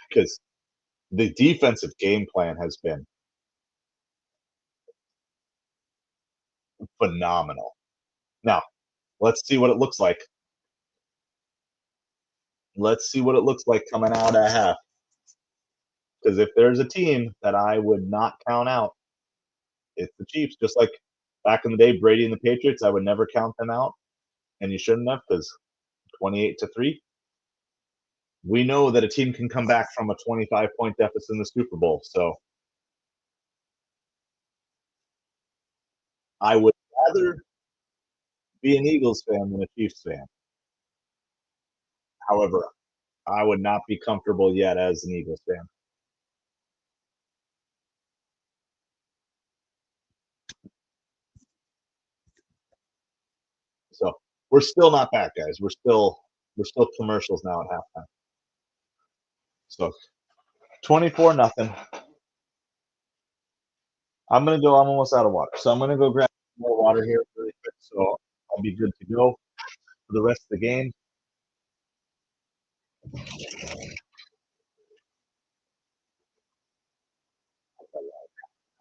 because the defensive game plan has been phenomenal. Now, let's see what it looks like. Let's see what it looks like coming out at half. Because if there's a team that I would not count out, it's the Chiefs. Just like back in the day, Brady and the Patriots, I would never count them out, and you shouldn't have because 28-3. We know that a team can come back from a 25-point deficit in the Super Bowl. So I would rather be an Eagles fan than a Chiefs fan. However, I would not be comfortable yet as an Eagles fan. So we're still not back, guys. We're still commercials now at halftime. So 24 nothing. I'm almost out of water. So I'm gonna go grab more water here really quick. So I'll be good to go for the rest of the game.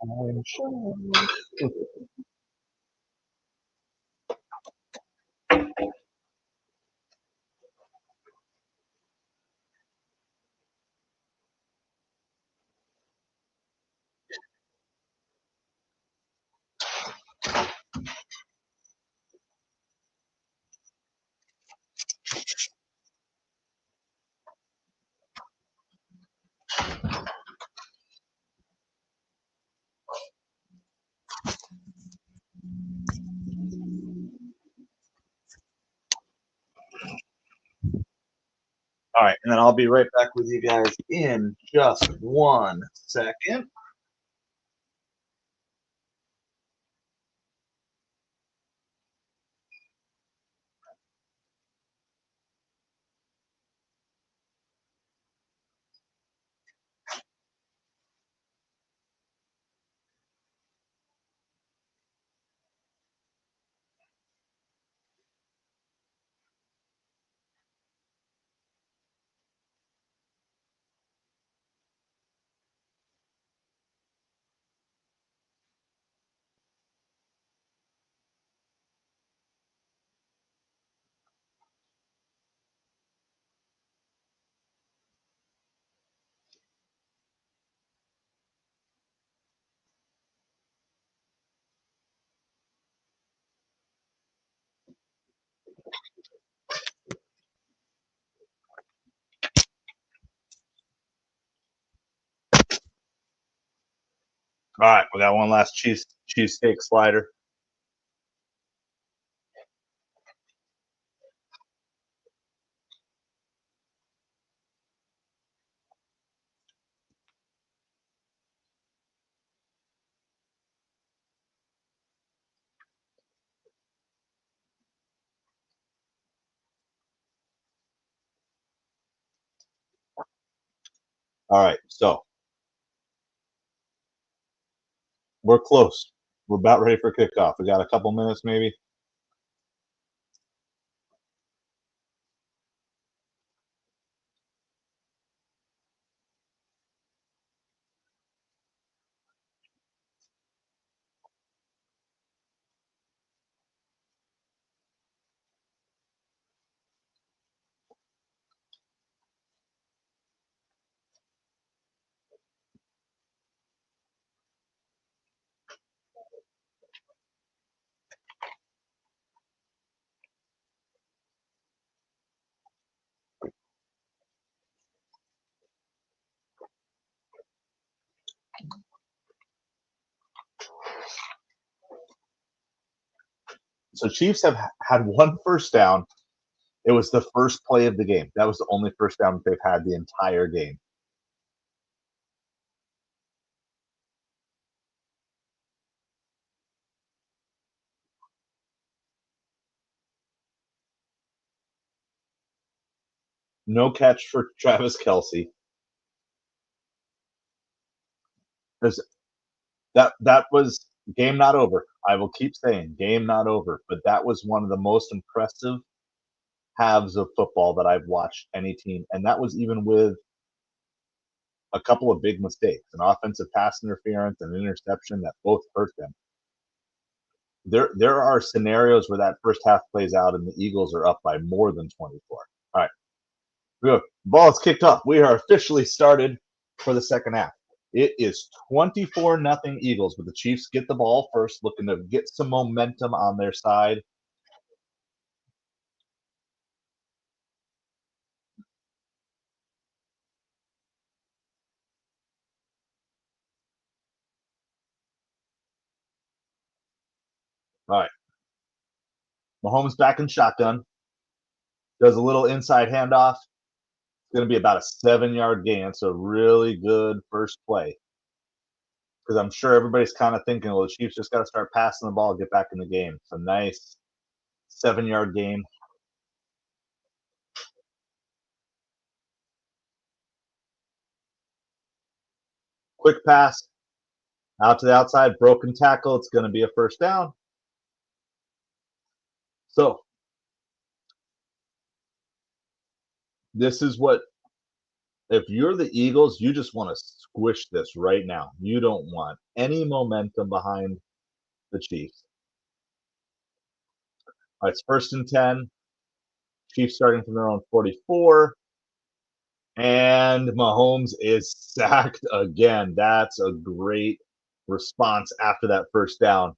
I'm sure. All right, and then I'll be right back with you guys in just 1 second. All right, we got one last cheesesteak slider. All right, so we're close. We're about ready for kickoff. We got a couple minutes, maybe. So Chiefs have had one first down. It was the first play of the game. That was the only first down they've had the entire game. No catch for Travis Kelce. That was game not over. I will keep saying game not over, but that was one of the most impressive halves of football that I've watched any team, and that was even with a couple of big mistakes, an offensive pass interference and an interception that both hurt them. There are scenarios where that first half plays out and the Eagles are up by more than 24. All right, good. Ball is kicked off. We are officially started for the second half. It is 24 nothing Eagles, but the Chiefs get the ball first, looking to get some momentum on their side. All right, Mahomes back in shotgun, does a little inside handoff. It's going to be about a 7-yard gain. So really good first play. Because I'm sure everybody's kind of thinking, well, the Chiefs just got to start passing the ball, get back in the game. So nice 7-yard gain. Quick pass out to the outside, broken tackle. It's going to be a first down. So this is what, if you're the Eagles, you just want to squish this right now. You don't want any momentum behind the Chiefs. All right, it's 1st and 10. Chiefs starting from their own 44. And Mahomes is sacked again. That's a great response after that first down.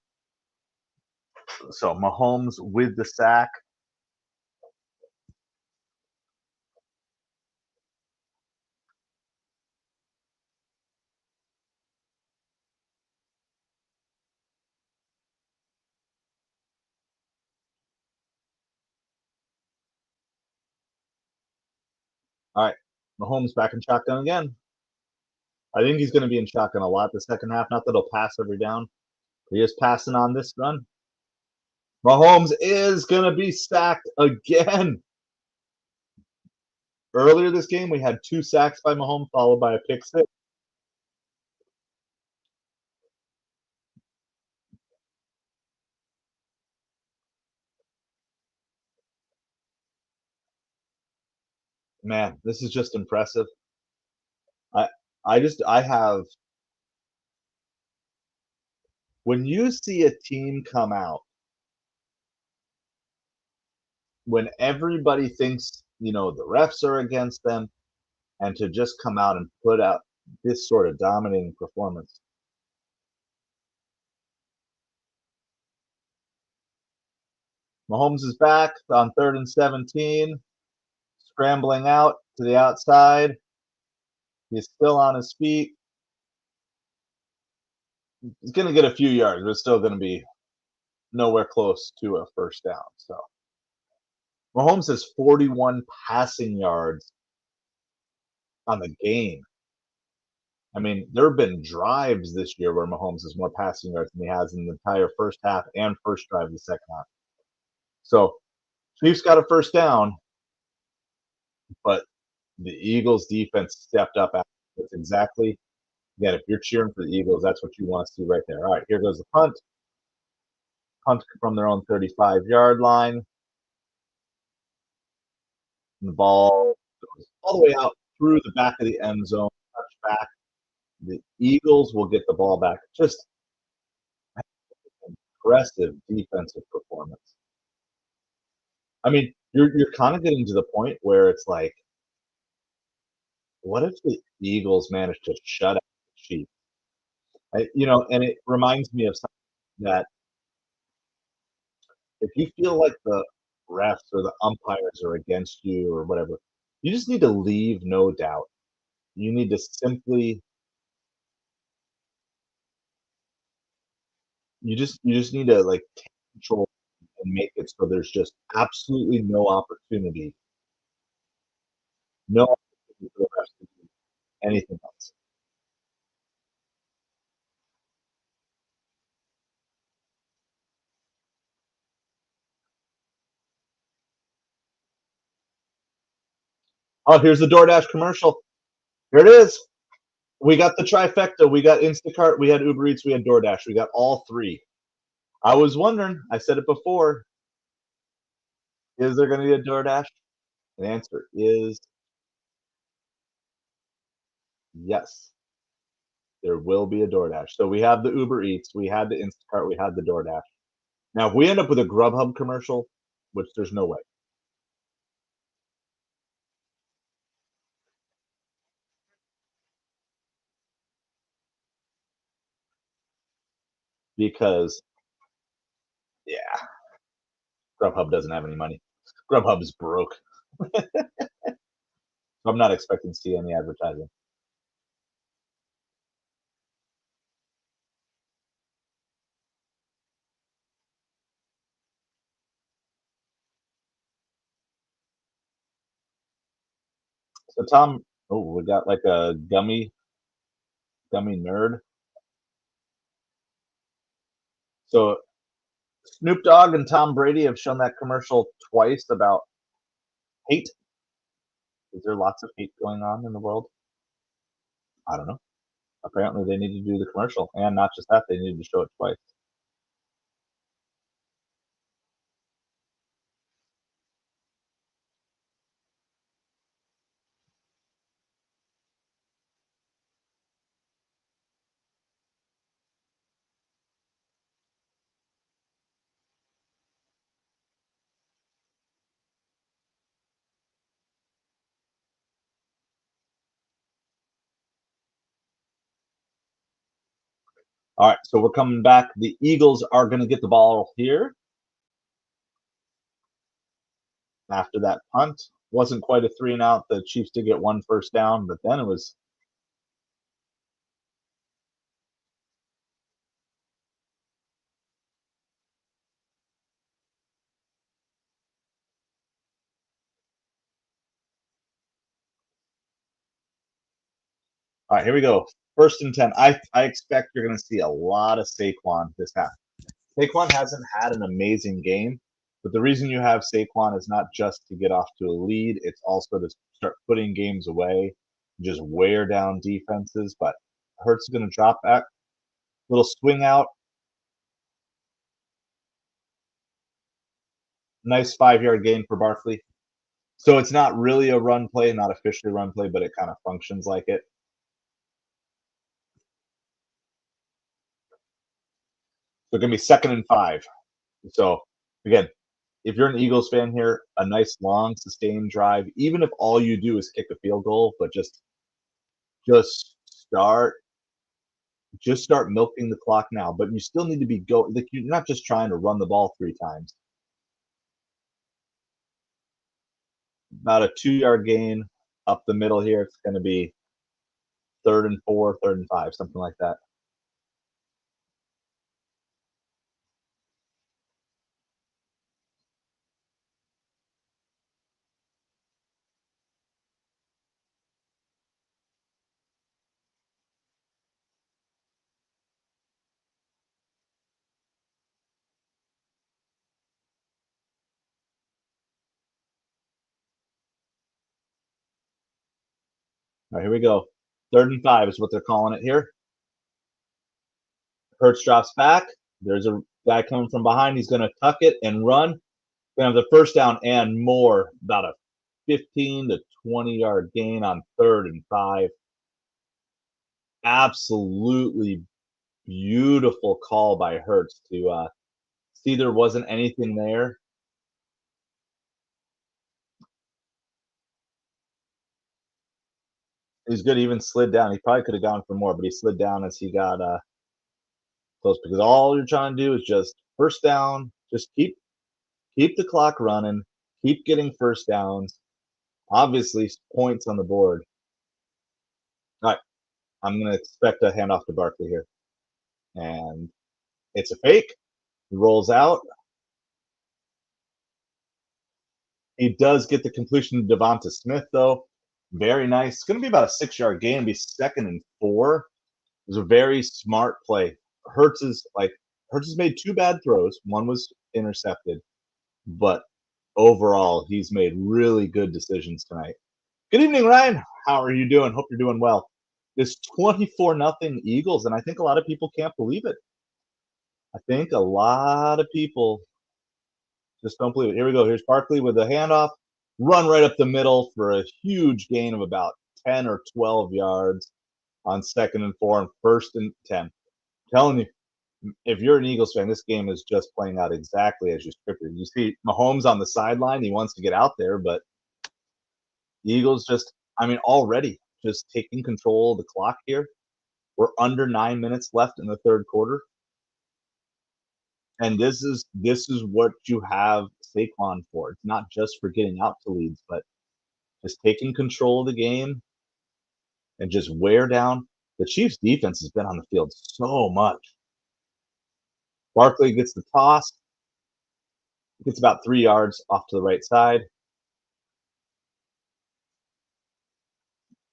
So Mahomes with the sack. All right, Mahomes back in shotgun again. I think he's going to be in shotgun a lot the second half. Not that he'll pass every down. He is passing on this run. Mahomes is going to be sacked again. Earlier this game, we had 2 sacks by Mahomes, followed by a pick six. Man, this is just impressive. I I have, when you see a team come out when everybody thinks, the refs are against them, and to just come out and put out this sort of dominating performance. Mahomes is back on 3rd and 17, scrambling out to the outside. He's still on his feet. He's going to get a few yards, but it's still going to be nowhere close to a first down. So Mahomes has 41 passing yards on the game. I mean, there have been drives this year where Mahomes has more passing yards than he has in the entire first half and first drive of the second half. So Chiefs got a first down, but the Eagles defense stepped up. That's exactly, again, if you're cheering for the Eagles, that's what you want to see right there. All right, here goes the punt. Punt from their own 35-yard line. And the ball goes all the way out through the back of the end zone, touchback. The Eagles will get the ball back. Just impressive defensive performance. I mean, you're kind of getting to the point where it's like, what if the Eagles manage to shut out the Chiefs? And it reminds me of something that, if you feel like the refs or the umpires are against you or whatever, you just need to leave no doubt. You need to simply, you just need to like take control. and make it so there's just absolutely no opportunity, no opportunity for the refs to do anything else. Oh, here's the DoorDash commercial. Here it is. We got the trifecta. We got Instacart, we had Uber Eats, we had DoorDash. We got all three. I was wondering, I said it before, is there going to be a DoorDash? The answer is yes, there will be a DoorDash. So we have the Uber Eats, we had the Instacart, we had the DoorDash. Now, if we end up with a Grubhub commercial, which there's no way, because yeah, Grubhub doesn't have any money. Grubhub is broke. I'm not expecting to see any advertising. So Tom, oh, we got like a gummy nerd. So Snoop Dogg and Tom Brady have shown that commercial twice about hate. Is there lots of hate going on in the world? I don't know. Apparently, they need to do the commercial, and not just that, they needed to show it twice. All right, so we're coming back. The Eagles are going to get the ball here after that punt. Wasn't quite a 3-and-out. The Chiefs did get one first down, but then it was. All right, here we go. First and 10. I expect you're going to see a lot of Saquon this half. Saquon hasn't had an amazing game, but the reason you have Saquon is not just to get off to a lead, it's also to start putting games away, just wear down defenses. But Hurts is going to drop back, little swing out, nice 5-yard gain for Barkley. So it's not really a run play, not officially a run play, but it kind of functions like it. So it's going to be 2nd and 5. So again, if you're an Eagles fan here, a nice long sustained drive, even if all you do is kick a field goal, but just start start milking the clock now. But you still need to be like you're not just trying to run the ball 3 times. About a 2-yard gain up the middle here. It's going to be 3rd and 4, 3rd and 5, something like that. All right, here we go. 3rd and 5 is what they're calling it here. Hurts drops back. There's a guy coming from behind. He's going to tuck it and run. Going to have the first down and more. About a 15 to 20-yard gain on 3rd and 5. Absolutely beautiful call by Hurts to see there wasn't anything there. He's good. He even slid down. He probably could have gone for more, but he slid down as he got close because all you're trying to do is just first down. Just keep the clock running. Keep getting first downs. Obviously, points on the board. All right, I'm going to expect a handoff to Barkley here, and it's a fake. He rolls out. He does get the completion to Devonta Smith, though. Very nice. It's going to be about a 6-yard gain, be 2nd and 4. It was a very smart play. Hurts has made 2 bad throws. One was intercepted, but overall, he's made really good decisions tonight. Good evening, Ryan. How are you doing? Hope you're doing well. It's 24-0 Eagles, and I think a lot of people can't believe it. I think a lot of people just don't believe it. Here we go. Here's Barkley with a handoff. Run right up the middle for a huge gain of about 10 or 12 yards on 2nd and 4 and 1st and 10. I'm telling you, if you're an Eagles fan, this game is just playing out exactly as you scripted. You see Mahomes on the sideline. He wants to get out there, but the Eagles already just taking control of the clock here. We're under 9 minutes left in the 3rd quarter. And this is what you have Saquon for. It's not just for getting out to leads, but just taking control of the game and just wear down. The Chiefs' defense has been on the field so much. Barkley gets the toss. Gets about 3 yards off to the right side.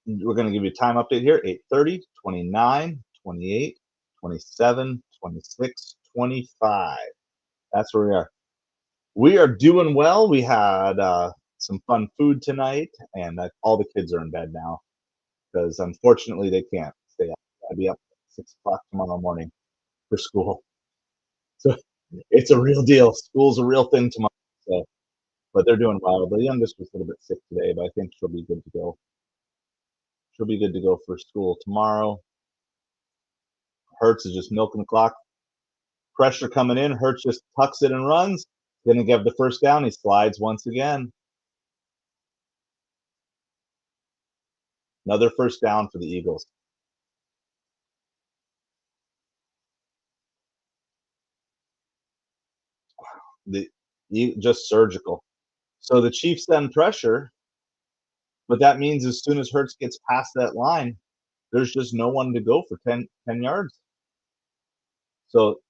We're going to give you a time update here. 8:30, 29, 28, 27, 26, 25. That's where we are. We are doing well. We had some fun food tonight, and all the kids are in bed now because unfortunately they can't stay up. I'll be up at 6 o'clock tomorrow morning for school. So it's a real deal. School's a real thing tomorrow. So, but they're doing well. The youngest was a little bit sick today, but I think she'll be good to go. She'll be good to go for school tomorrow. Hurts is just milking the clock. Pressure coming in. Hurts just tucks it and runs. Going to give the first down. He slides once again. Another first down for the Eagles. Just surgical. So the Chiefs send pressure, but that means as soon as Hurts gets past that line, there's just no one to go for 10 yards. So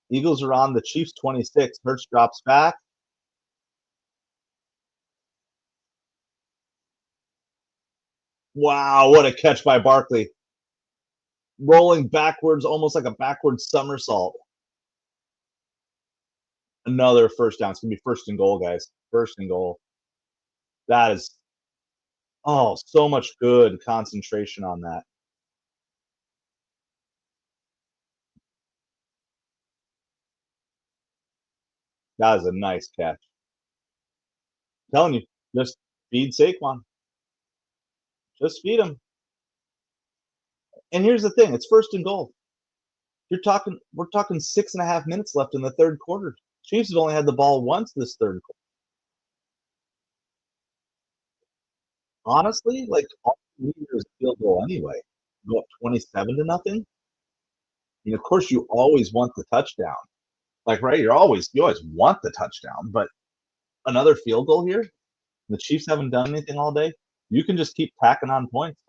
Eagles are on the Chiefs 26. Hurts drops back. Wow, what a catch by Barkley. Rolling backwards, almost like a backwards somersault. Another first down. It's going to be 1st and goal, guys. 1st and goal. That is, so much good concentration on that. That is a nice catch. I'm telling you, just feed Saquon. Just feed him. And here's the thing: it's 1st and goal. We're talking 6.5 minutes left in the 3rd quarter. Chiefs have only had the ball once this 3rd quarter. Honestly, like all we need is a field goal anyway. Go up 27-0. I mean, of course, you always want the touchdown. Like, right? You always want the touchdown, but another field goal here. The Chiefs haven't done anything all day. You can just keep packing on points.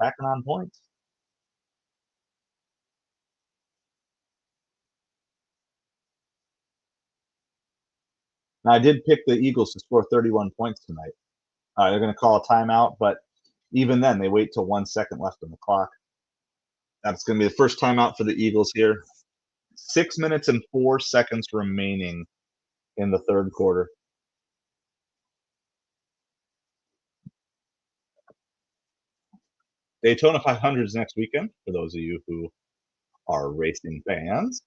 Now, I did pick the Eagles to score 31 points tonight. They're going to call a timeout, but even then, they wait till 1 second left on the clock. That's going to be the first timeout for the Eagles here. 6 minutes and 4 seconds remaining in the 3rd quarter. Daytona 500 is next weekend for those of you who are racing fans.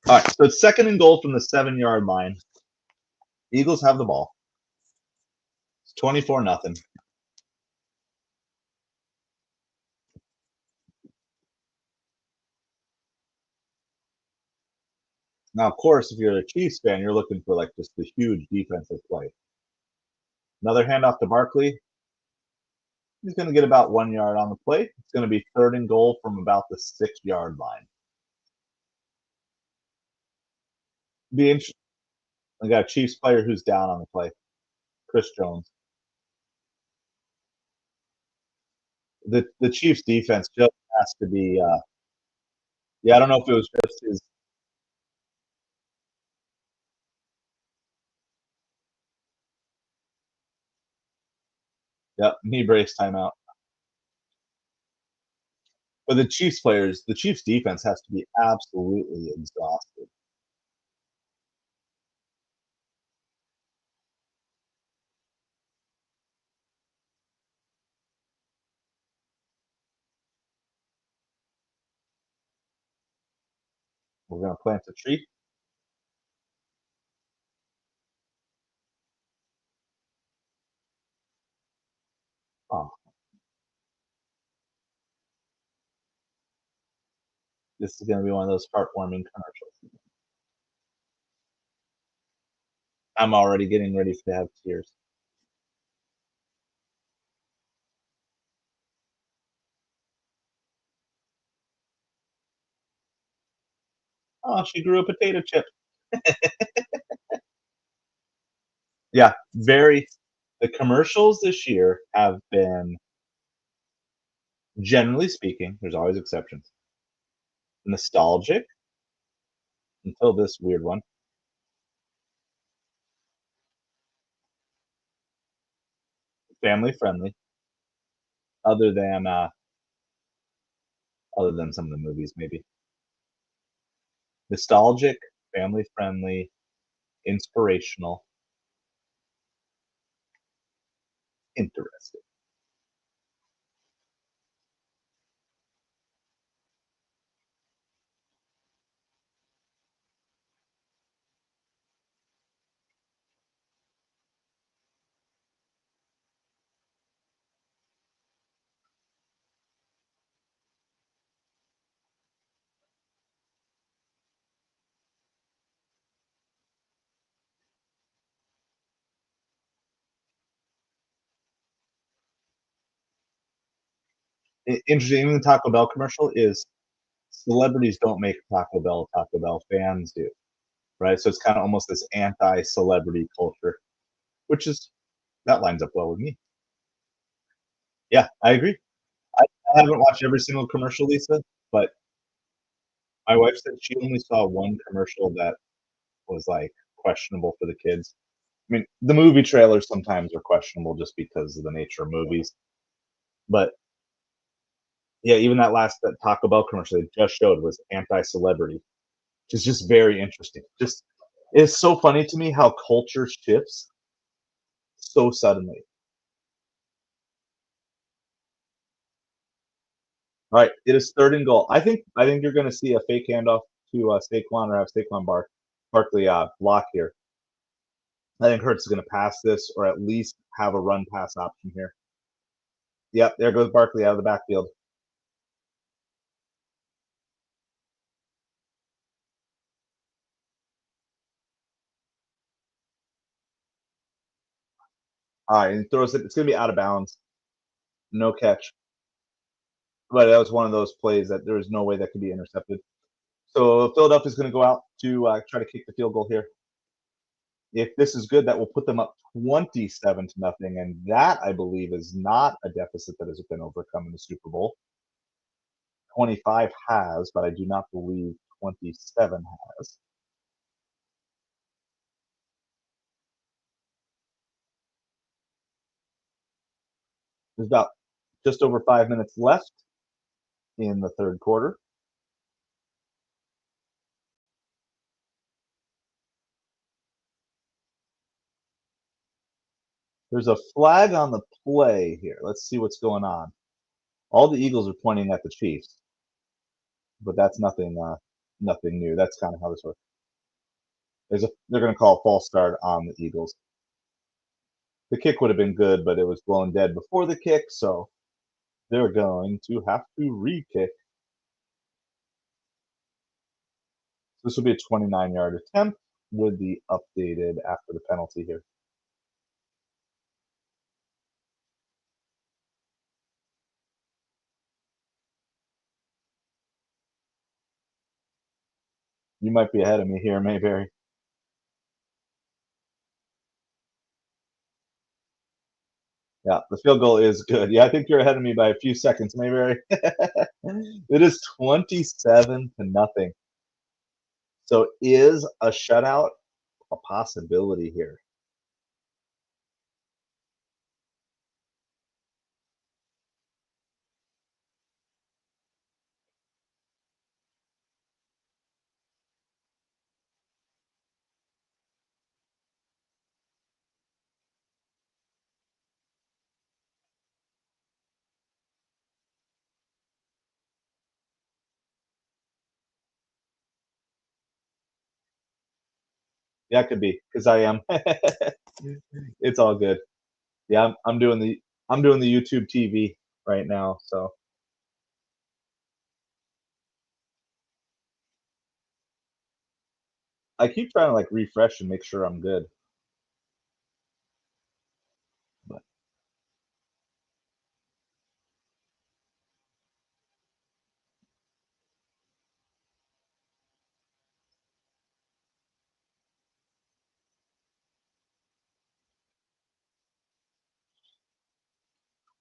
All right, so it's 2nd and goal from the 7-yard line. Eagles have the ball. It's 24-0. Now, of course, if you're a Chiefs fan, you're looking for like just the huge defensive play. Another handoff to Barkley. He's going to get about 1 yard on the play. It's going to be 3rd and goal from about the 6-yard line. Be interesting. I got a Chiefs player who's down on the play. Chris Jones. The Chiefs defense just has to be. Yeah, I don't know if it was just his. Yep, knee brace timeout. But the Chiefs players, the Chiefs defense has to be absolutely exhausted. We're gonna plant a tree. Oh, this is gonna be one of those heartwarming commercials. I'm already getting ready to have tears. Oh, she grew a potato chip. Yeah, very. The commercials this year have been, generally speaking, there's always exceptions, nostalgic until this weird one, family friendly, other than some of the movies, maybe. Nostalgic, family friendly, inspirational, interesting. Interesting. Even the Taco Bell commercial is celebrities don't make Taco Bell fans do, right? So it's kind of almost this anti-celebrity culture, which is that lines up well with me. Yeah, I agree. I, I haven't watched every single commercial, Lisa, but my wife said she only saw one commercial that was like questionable for the kids. I mean, the movie trailers sometimes are questionable just because of the nature of movies. But yeah, even that Taco Bell commercial they just showed was anti-celebrity, which is just very interesting. Just it's so funny to me how culture shifts so suddenly. All right, it is third and goal. I think you're going to see a fake handoff to Saquon or have Saquon Barkley block here. I think Hurts is going to pass this or at least have a run pass option here. Yep, there goes Barkley out of the backfield. All right, and throws it. It's going to be out of bounds. No catch. But that was one of those plays that there was no way that could be intercepted. So Philadelphia's going to go out to try to kick the field goal here. If this is good, that will put them up 27 to nothing, and that I believe is not a deficit that has been overcome in the Super Bowl. 25 has, but I do not believe 27 has. There's about just over 5 minutes left in the third quarter. There's a flag on the play here. Let's see what's going on. All the Eagles are pointing at the Chiefs, but that's nothing new. That's kind of how this works. They're going to call a false start on the Eagles. The kick would have been good, but it was blown dead before the kick, so they're going to have to re-kick. This will be a 29-yard attempt with the updated after the penalty here. You might be ahead of me here, Mayberry. Yeah, the field goal is good. Yeah, I think you're ahead of me by a few seconds, maybe. It is 27 to nothing. So is a shutout a possibility here? Yeah, it could be because I am. It's all good. Yeah, I'm doing the YouTube TV right now, so I keep trying to like refresh and make sure I'm good,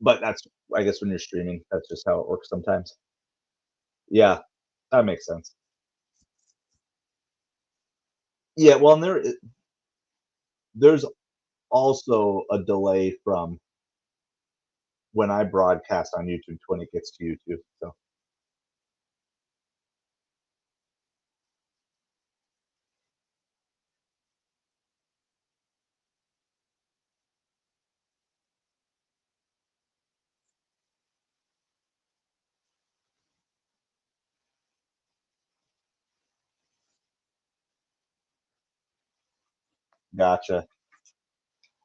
but that's I guess when you're streaming, that's just how it works sometimes. Yeah, that makes sense. Yeah, well, and there's also a delay from when I broadcast on YouTube to when it gets to YouTube. So gotcha.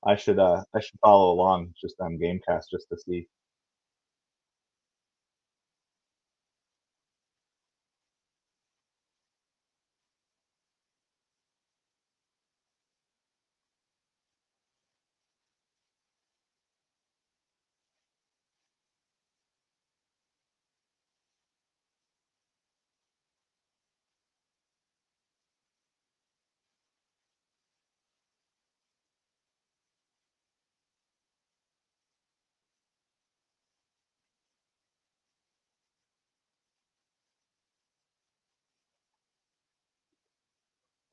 I should follow along just on Gamecast just to see.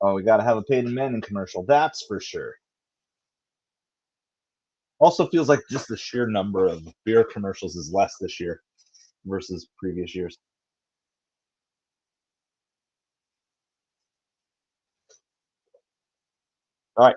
Oh, we gotta have a Peyton Manning commercial. That's for sure. Also feels like just the sheer number of beer commercials is less this year versus previous years. All right,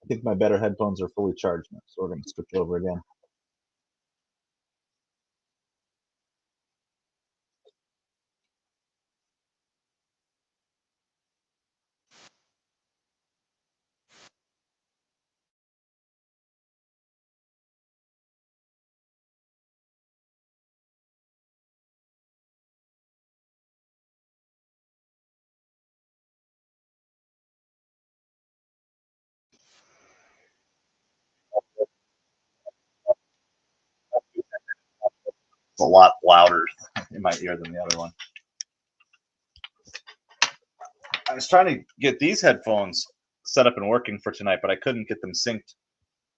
I think my better headphones are fully charged now, so we're gonna switch over again. It's a lot louder in my ear than the other one. I was trying to get these headphones set up and working for tonight, but I couldn't get them synced.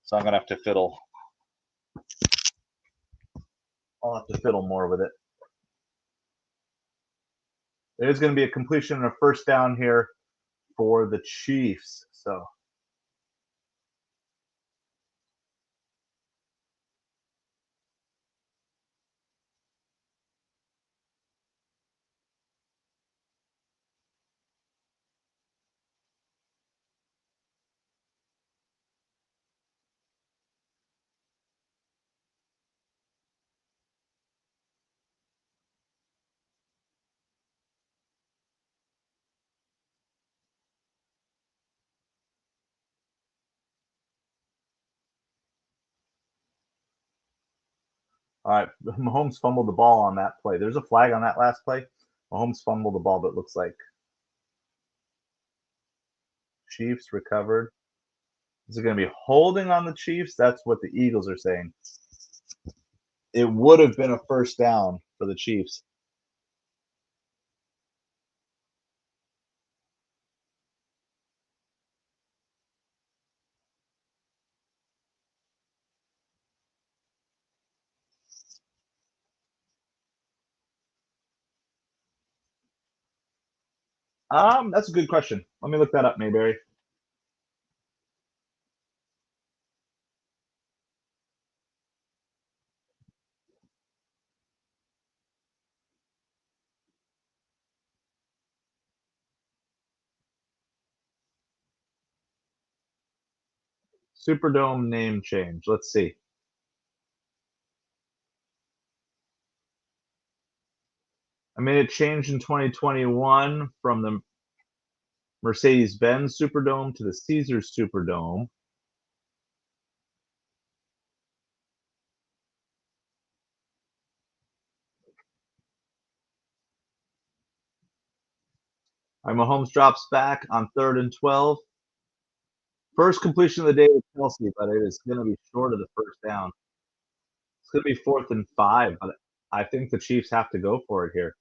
So I'm gonna have to fiddle. I'll have to fiddle more with it. There's gonna be a completion and a first down here for the Chiefs. So all right, Mahomes fumbled the ball on that play. There's a flag on that last play. Mahomes fumbled the ball, but it looks like Chiefs recovered. Is it going to be holding on the Chiefs? That's what the Eagles are saying. It would have been a first down for the Chiefs. That's a good question. Let me look that up, Mayberry. Superdome name change. Let's see. I mean, it changed in 2021 from the Mercedes-Benz Superdome to the Caesars Superdome. Mahomes drops back on 3rd and 12. First completion of the day with Kelsey, but it is going to be short of the first down. It's going to be 4th and 5, but I think the Chiefs have to go for it here.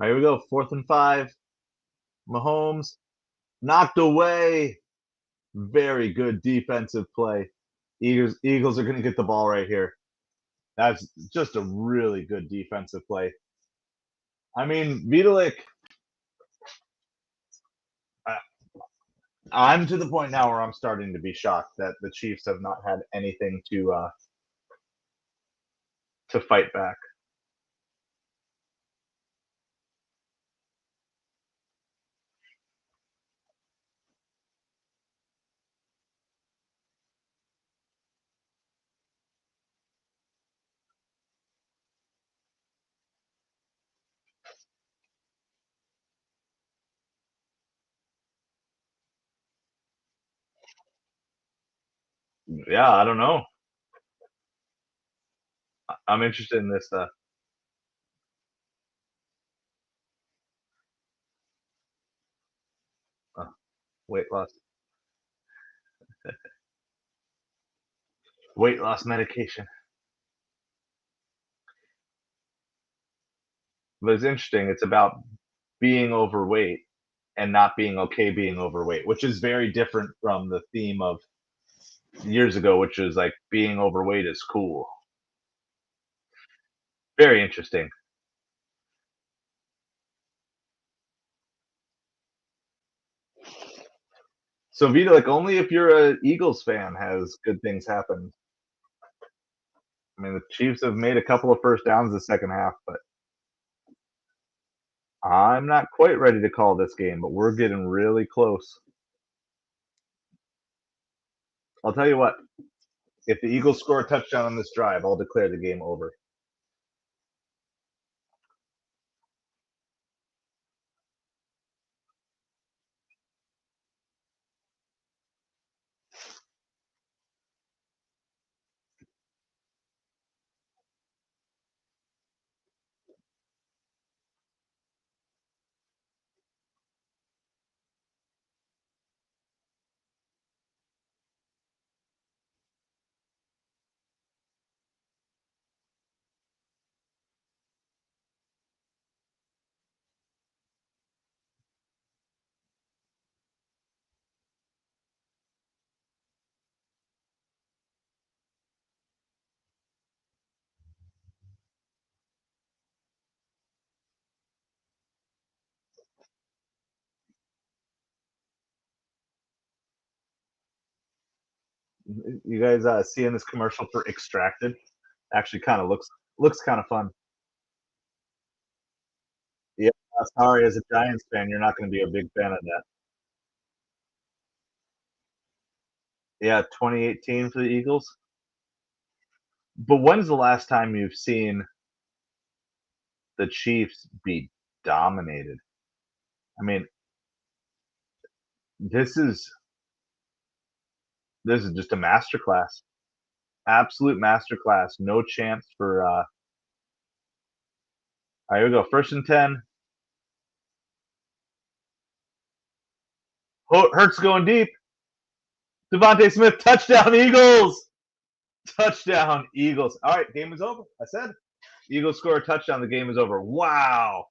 All right, here we go. 4th and 5. Mahomes knocked away. Very good defensive play. Eagles are going to get the ball right here. That's just a really good defensive play. I mean, Vitalik, I'm to the point now where I'm starting to be shocked that the Chiefs have not had anything to fight back. Yeah, I don't know. I'm interested in this weight loss medication. But it's interesting. It's about being overweight and not being okay being overweight, which is very different from the theme of years ago, which is like being overweight is cool. Very interesting. So Vita, like only if you're a Eagles fan has good things happen. I mean, the Chiefs have made a couple of first downs the second half, but I'm not quite ready to call this game, but we're getting really close. I'll tell you what, if the Eagles score a touchdown on this drive, I'll declare the game over. You guys seeing this commercial for Extracted? Actually, kind of looks kind of fun. Yeah, sorry, as a Giants fan, you're not going to be a big fan of that. Yeah, 2018 for the Eagles. But when's the last time you've seen the Chiefs be dominated? I mean, this is just a masterclass, absolute masterclass. No chance for. All right, here we go. 1st and 10. Hurts going deep. Devontae Smith, touchdown, Eagles! Touchdown, Eagles. All right, game is over. I said, Eagles score a touchdown. The game is over. Wow,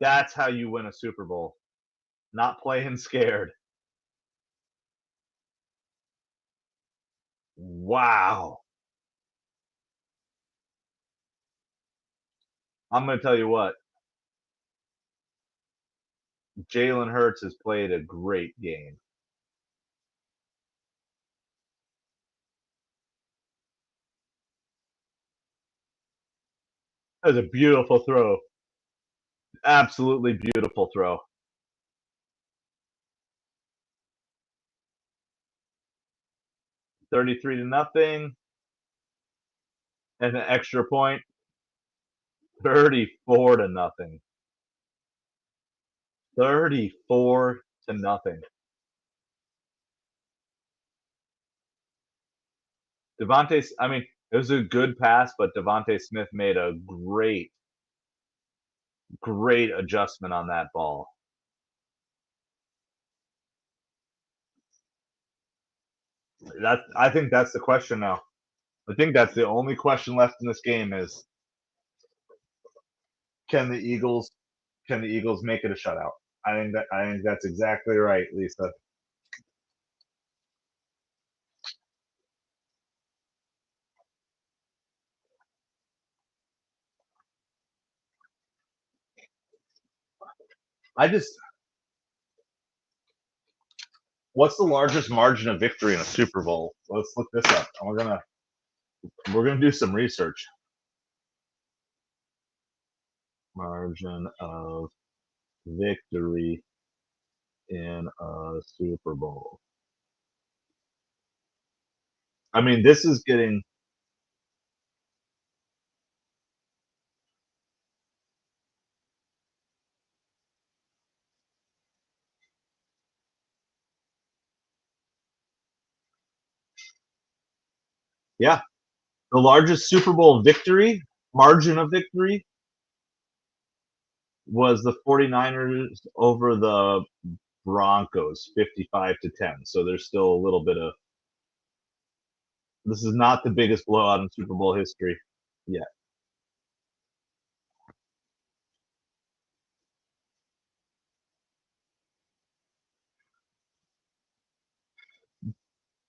that's how you win a Super Bowl. Not playing scared. Wow. I'm going to tell you what. Jalen Hurts has played a great game. That was a beautiful throw. Absolutely beautiful throw. 33-0. And an extra point. 34-0. 34-0. I mean, it was a good pass, but Devontae Smith made a great adjustment on that ball. I think that's the question now. I think that's the only question left in this game is can the Eagles make it a shutout? I think that's exactly right, Lisa. What's the largest margin of victory in a Super Bowl? Let's look this up. And we're gonna do some research. Margin of victory in a Super Bowl. I mean, this is getting. Yeah, the largest Super Bowl margin of victory, was the 49ers over the Broncos, 55-10. So there's still a little bit of. This is not the biggest blowout in Super Bowl history yet.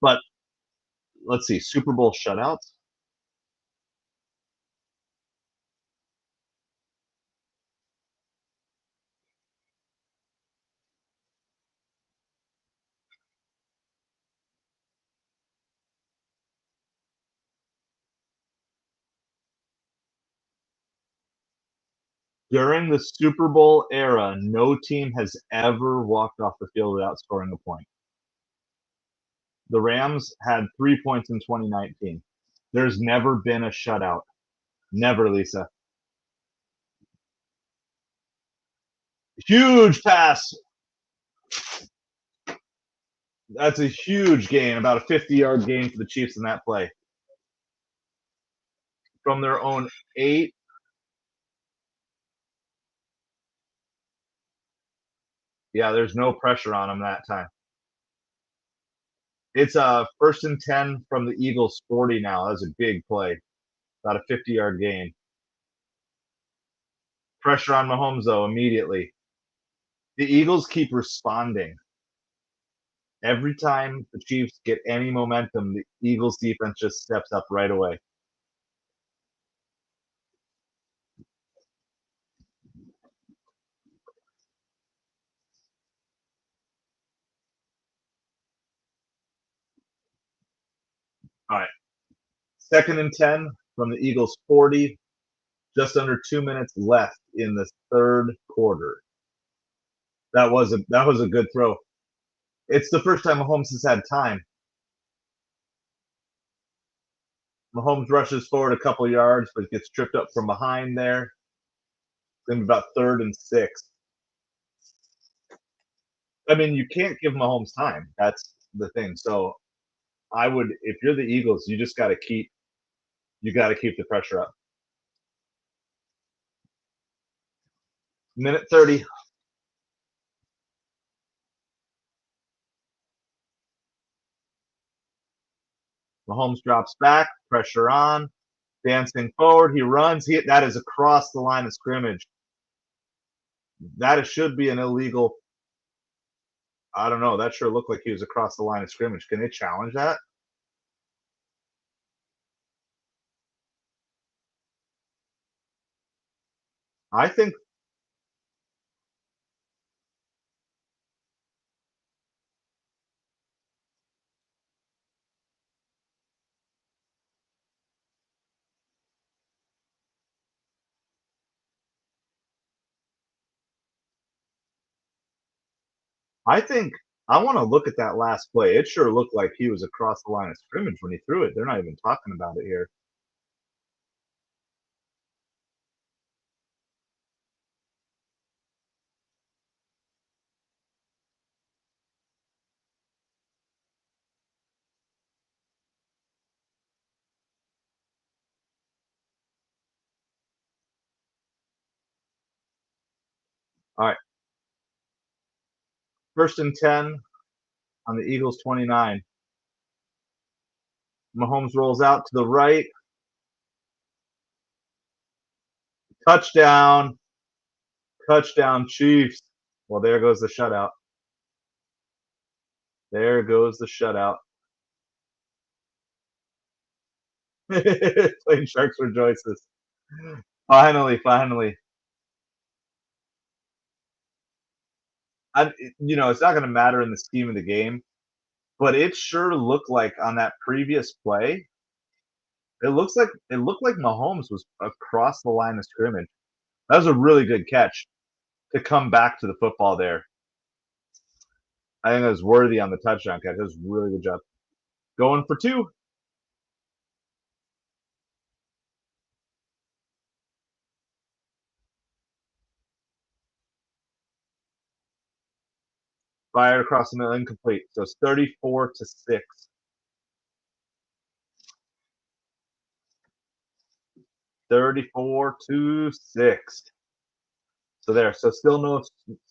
But let's see, Super Bowl shutouts. During the Super Bowl era, no team has ever walked off the field without scoring a point. The Rams had 3 points in 2019. There's never been a shutout. Never, Lisa. Huge pass. That's a huge gain, about a 50-yard gain for the Chiefs in that play. From their own 8. Yeah, there's no pressure on them that time. It's a 1st and 10 from the Eagles 40 now. That's a big play. About a 50-yard gain. Pressure on Mahomes, though, immediately. The Eagles keep responding. Every time the Chiefs get any momentum, the Eagles defense just steps up right away. All right. 2nd and 10 from the Eagles 40. Just under 2 minutes left in the third quarter. That was a good throw. It's the first time Mahomes has had time. Mahomes rushes forward a couple yards, but gets tripped up from behind there. Then about 3rd and 6. I mean, you can't give Mahomes time. That's the thing. So I would, if you're the Eagles, you just got to keep the pressure up. Minute 30. Mahomes drops back, pressure on, dancing forward. He runs. That is across the line of scrimmage. That should be an illegal. I don't know. That sure looked like he was across the line of scrimmage. Can they challenge that? I think I want to look at that last play. It sure looked like he was across the line of scrimmage when he threw it. They're not even talking about it here. All right. 1st and 10 on the Eagles 29. Mahomes rolls out to the right. Touchdown. Touchdown, Chiefs. Well, there goes the shutout. There goes the shutout. Plain Sharks rejoices. Finally, finally. It's not going to matter in the scheme of the game, but it sure looked like on that previous play, it looked like Mahomes was across the line of scrimmage. That was a really good catch to come back to the football there. I think that was worthy on the touchdown catch. That was a really good job. Going for 2. Fired across the middle, incomplete. So it's 34-6. 34-6. So there. So still no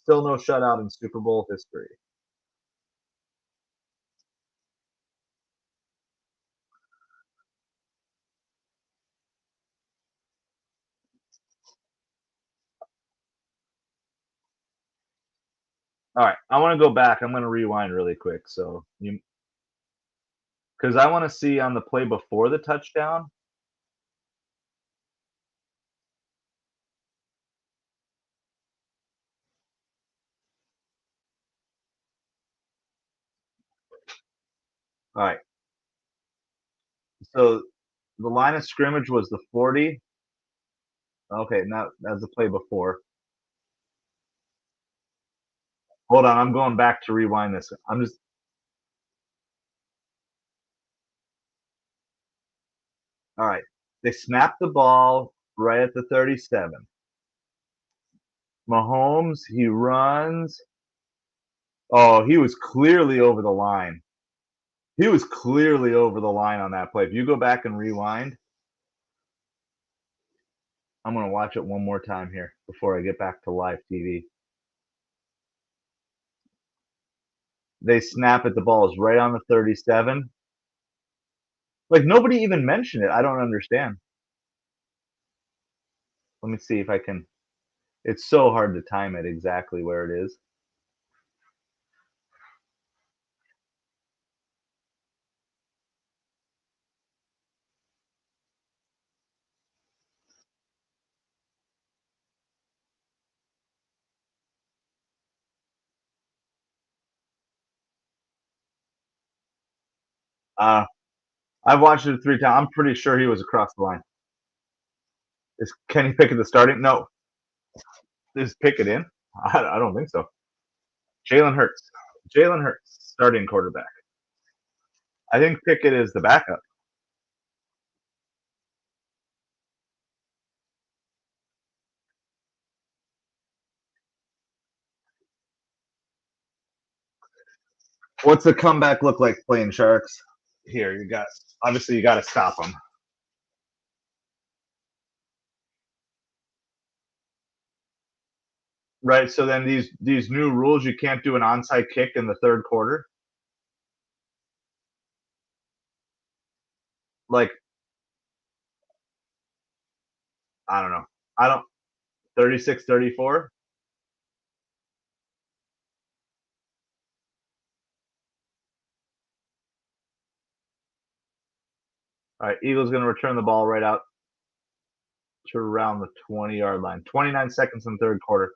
shutout in Super Bowl history. All right, I want to go back. I'm going to rewind really quick. So because I want to see on the play before the touchdown. All right. So the line of scrimmage was the 40. Okay, now that's the play before. Hold on, I'm going back to rewind this. All right. They snapped the ball right at the 37. Mahomes, he runs. Oh, he was clearly over the line. He was clearly over the line on that play. If you go back and rewind, I'm going to watch it one more time here before I get back to live TV. They snap it. The ball is right on the 37. Like, nobody even mentioned it. I don't understand. Let me see if I can. It's so hard to time it exactly where it is. Uh, I've watched it 3 times. I'm pretty sure he was across the line. Is Kenny Pickett the starting? No. Is Pickett in? I don't think so. Jalen Hurts. Jalen Hurts, starting quarterback. I think Pickett is the backup. What's the comeback look like playing Sharks? Here, you got obviously you got to stop them. Right. So then these new rules, you can't do an onside kick in the third quarter. Like, I don't know. I don't 36-34. All right, Eagles going to return the ball right out to around the 20-yard line. 29 seconds in the third quarter.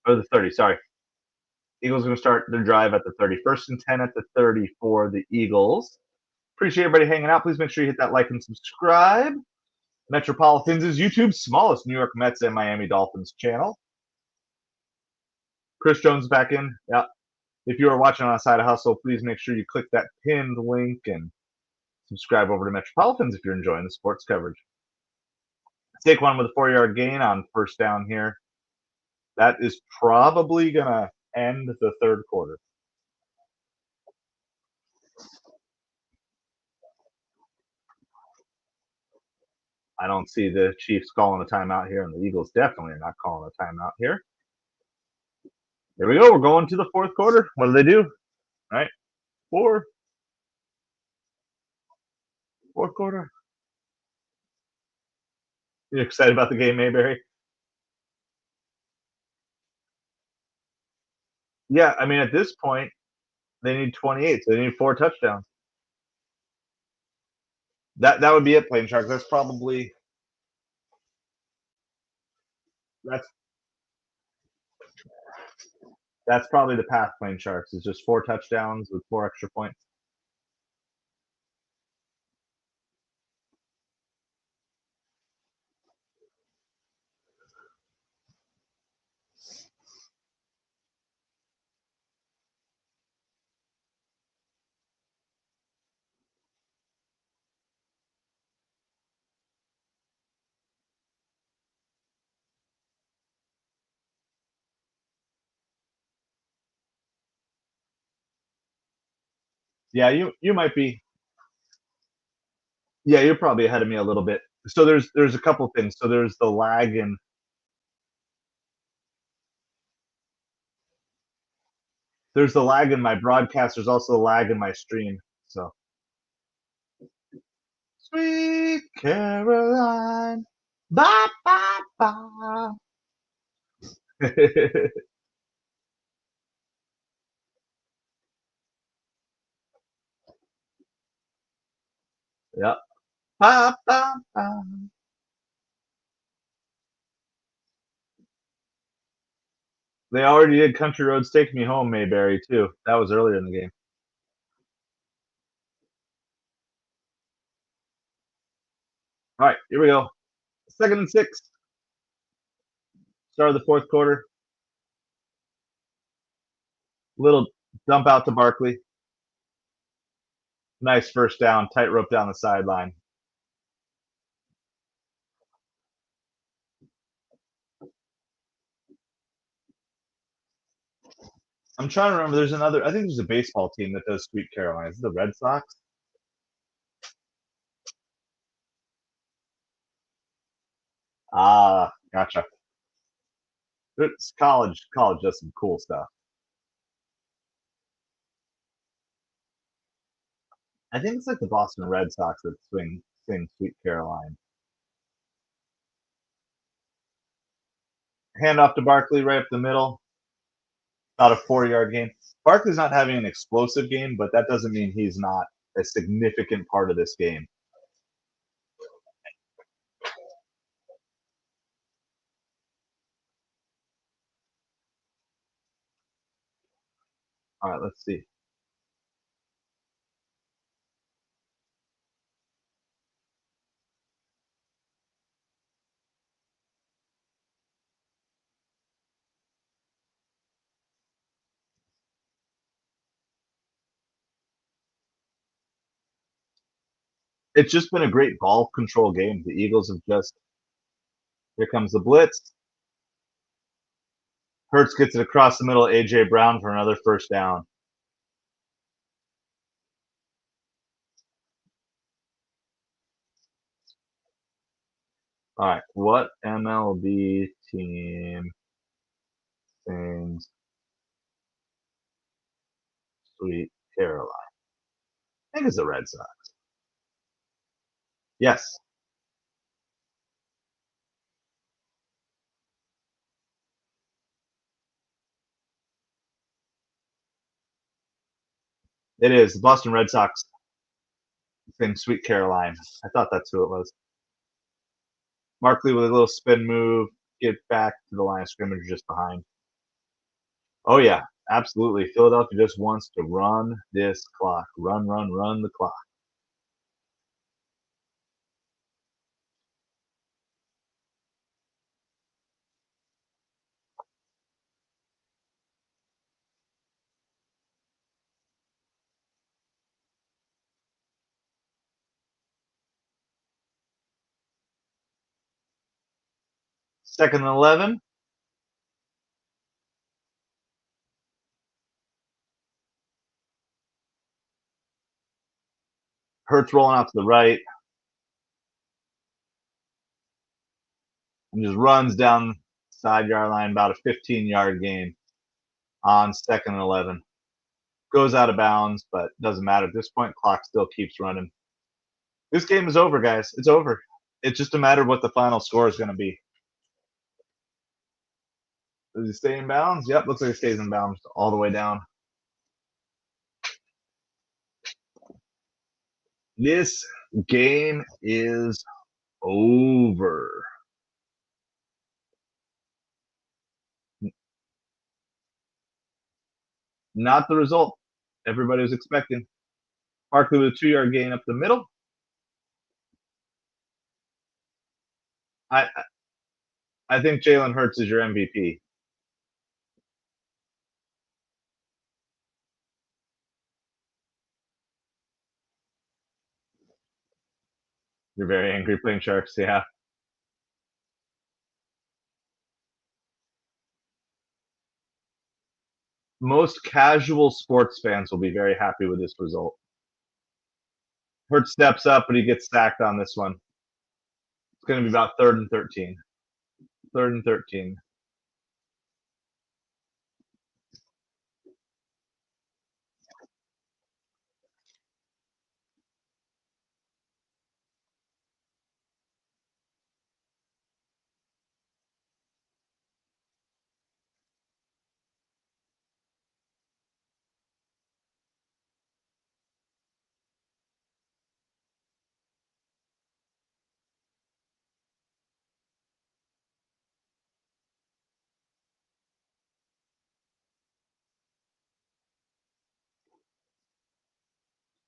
Or the 30, sorry. Eagles are going to start their drive at the 30. First and 10 at the 30 for the Eagles. Appreciate everybody hanging out. Please make sure you hit that like and subscribe. MetropoliFins is YouTube's smallest New York Mets and Miami Dolphins channel. Chris Jones back in. Yeah. If you are watching on Side of Hustle, please make sure you click that pinned link and subscribe over to MetropoliFins if you're enjoying the sports coverage. Take one with a 4-yard gain on first down here. That is probably going to end the third quarter. I don't see the Chiefs calling a timeout here, and the Eagles definitely are not calling a timeout here. Here we go. We're going to the fourth quarter. What do? All right. Fourth quarter. You excited about the game, Mayberry? Yeah, I mean, at this point, they need 28, so they need 4 touchdowns. That would be it, Plain Sharks. That's probably that's probably the path, Plain Sharks. Is just 4 touchdowns with 4 extra points. Yeah, you might be. Yeah, you're probably ahead of me a little bit. So there's a couple things. So there's the lag in my broadcast. There's also the lag in my stream. So Sweet Caroline, ba ba ba. Yep. Ba ba ba. They already did Country Roads Take Me Home, Mayberry, too. That was earlier in the game. All right, here we go. 2nd and 6. Start of the fourth quarter. Little dump out to Barkley. Nice first down. Tightrope down the sideline. I'm trying to remember. There's another. I think there's a baseball team that does Sweet Caroline. Is it the Red Sox? Ah, gotcha. It's college. College does some cool stuff. I think it's like the Boston Red Sox that sing Sweet Caroline. Hand off to Barkley right up the middle. About a 4-yard gain. Barkley's not having an explosive game, but that doesn't mean he's not a significant part of this game. All right, let's see. It's just been a great ball control game. The Eagles have just, here comes the blitz. Hurts gets it across the middle. A.J. Brown for another first down. All right, what MLB team sings Sweet Caroline? I think it's the Red Sox. Yes, it is. The Boston Red Sox sing Sweet Caroline. I thought that's who it was. Markley with a little spin move, get back to the line of scrimmage just behind. Oh, yeah, absolutely. Philadelphia just wants to run this clock. Run the clock. Second and 11. Hurts rolling out to the right and just runs down side yard line, about a 15-yard gain on second and 11. Goes out of bounds, but doesn't matter. At this point, clock still keeps running. This game is over, guys. It's over. It's just a matter of what the final score is going to be. Does he stay in bounds? Yep, looks like he stays in bounds all the way down. This game is over. Not the result everybody was expecting. Barkley with a 2-yard gain up the middle. I I think Jalen Hurts is your MVP. You're very angry playing Sharks, yeah. Most casual sports fans will be very happy with this result. Hurts steps up, but he gets sacked on this one. It's going to be about 3rd and 13. 3rd and 13.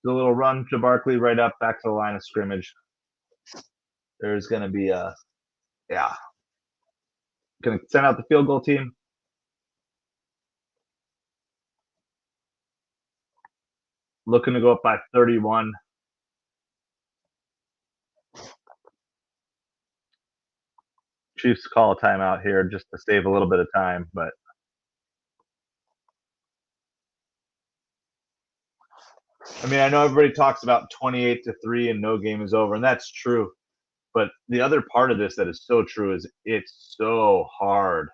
The little run to Barkley right up back to the line of scrimmage. There's going to be going to send out the field goal team. Looking to go up by 31. Chiefs call a timeout here just to save a little bit of time, but I mean, I know everybody talks about 28-3 and no game is over, and that's true. But the other part of this that is so true is it's so hard.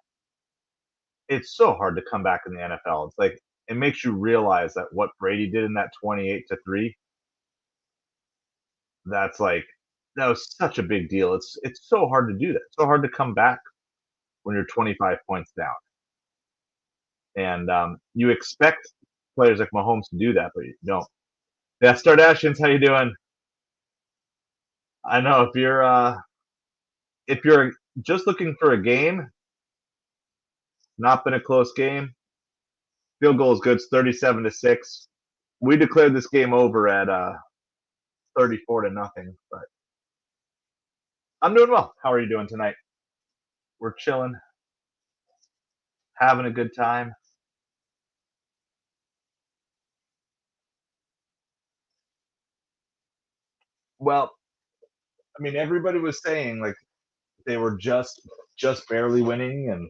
It's so hard to come back in the NFL. It's like it makes you realize that what Brady did in that 28-3, that's like that was such a big deal. It's so hard to do that. It's so hard to come back when you're 25 points down. And you expect players like Mahomes to do that, but you don't. Yeah, Stardashins, how you doing? I know if you're just looking for a game, not been a close game. Field goal is good. It's 37-6. We declared this game over at 34-0. But I'm doing well. How are you doing tonight? We're chilling, having a good time. Well, I mean, everybody was saying like they were just barely winning, and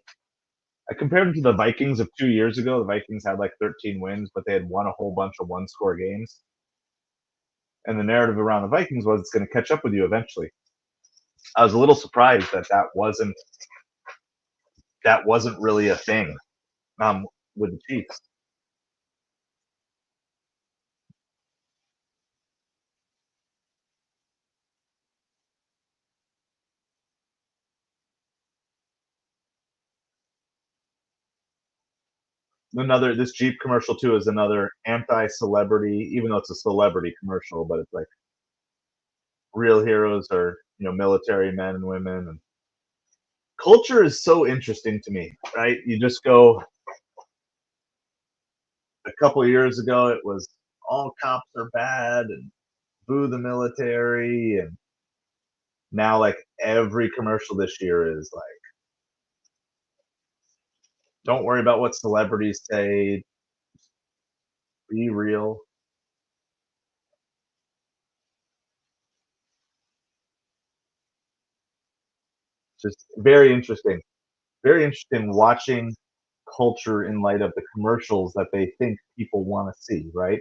I compared them to the Vikings of 2 years ago. The Vikings had like 13 wins, but they had won a whole bunch of one-score games. And the narrative around the Vikings was it's going to catch up with you eventually. I was a little surprised that that wasn't really a thing with the Chiefs. This Jeep commercial too is another anti-celebrity, even though it's a celebrity commercial, but it's like real heroes are military men and women, and culture is so interesting to me, right? You just go a couple of years ago, it was all cops are bad and boo the military, and now like every commercial this year is like, don't worry about what celebrities say, be real. Just very interesting watching culture in light of the commercials that they think people want to see, right?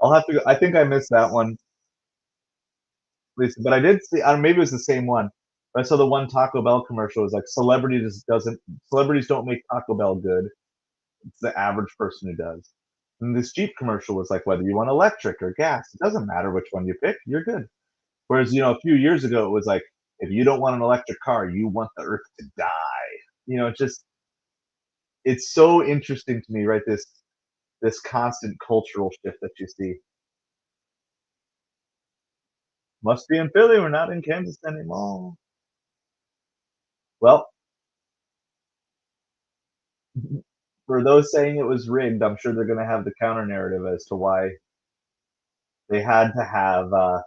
I'll have to go. I think I missed that one, Lisa, but I did see. I don't, maybe it was the same one. But I saw the one Taco Bell commercial. It was like celebrities don't make Taco Bell good. It's the average person who does. And this Jeep commercial was like, whether you want electric or gas, it doesn't matter which one you pick, you're good. Whereas a few years ago it was like, if you don't want an electric car, you want the earth to die. Just it's so interesting to me, right? This constant cultural shift that you see. Must be in Philly. We're not in Kansas anymore. Well, for those saying it was rigged, I'm sure they're going to have the counter narrative as to why they had to have the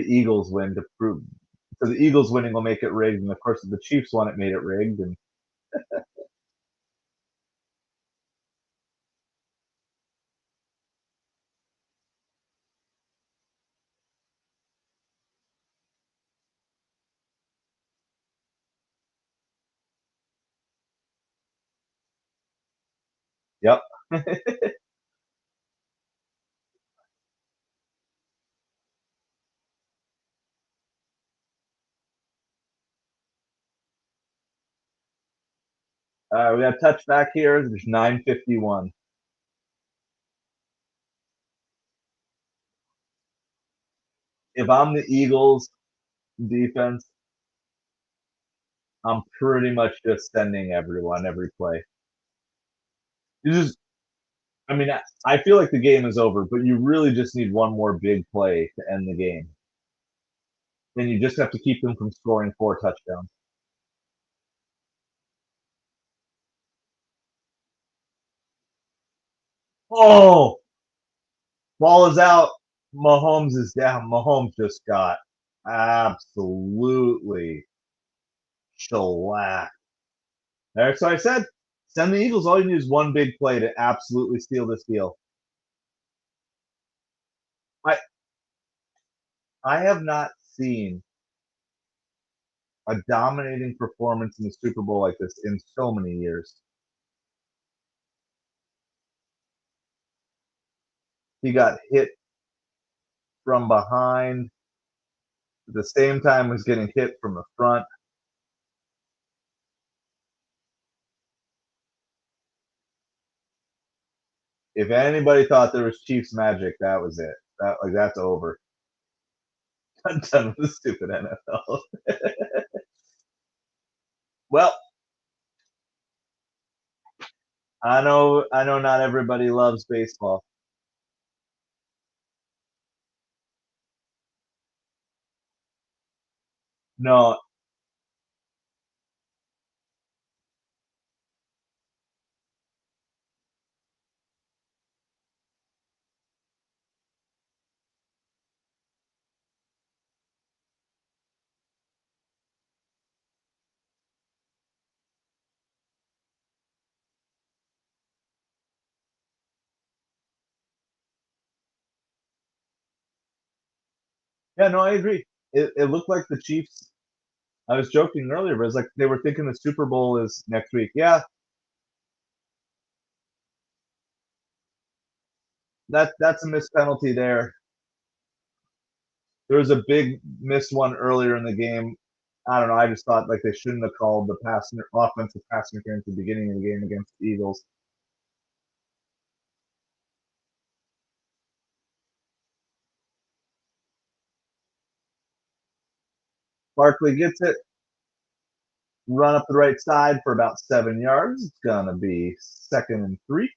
Eagles win to prove. So the Eagles winning will make it rigged, and of course, if the Chiefs won, it made it rigged. And yep. We got touchback here. There's 9:51. If I'm the Eagles defense, I'm pretty much just sending everyone every play. You just, I mean, I feel like the game is over, but you really just need one more big play to end the game. Then you just have to keep them from scoring 4 touchdowns. Oh, ball is out. Mahomes is down. Mahomes just got absolutely shellacked. All right, so I said, send the Eagles. All you need is one big play to absolutely steal this deal. I I have not seen a dominating performance in the Super Bowl like this in so many years. He got hit from behind at the same time was getting hit from the front. If anybody thought there was Chiefs magic, that was it. That's over. I'm done with the stupid NFL. Well, I know not everybody loves baseball. No, yeah, no, I agree. It looked like the Chiefs. I was joking earlier, but it's like they were thinking the Super Bowl is next week. Yeah, that's a missed penalty there. There was a big missed one earlier in the game. I don't know. I just thought like they shouldn't have called the offensive pass interference at the beginning of the game against the Eagles. Barkley gets it, run up the right side for about 7 yards. It's gonna be 2nd and 3.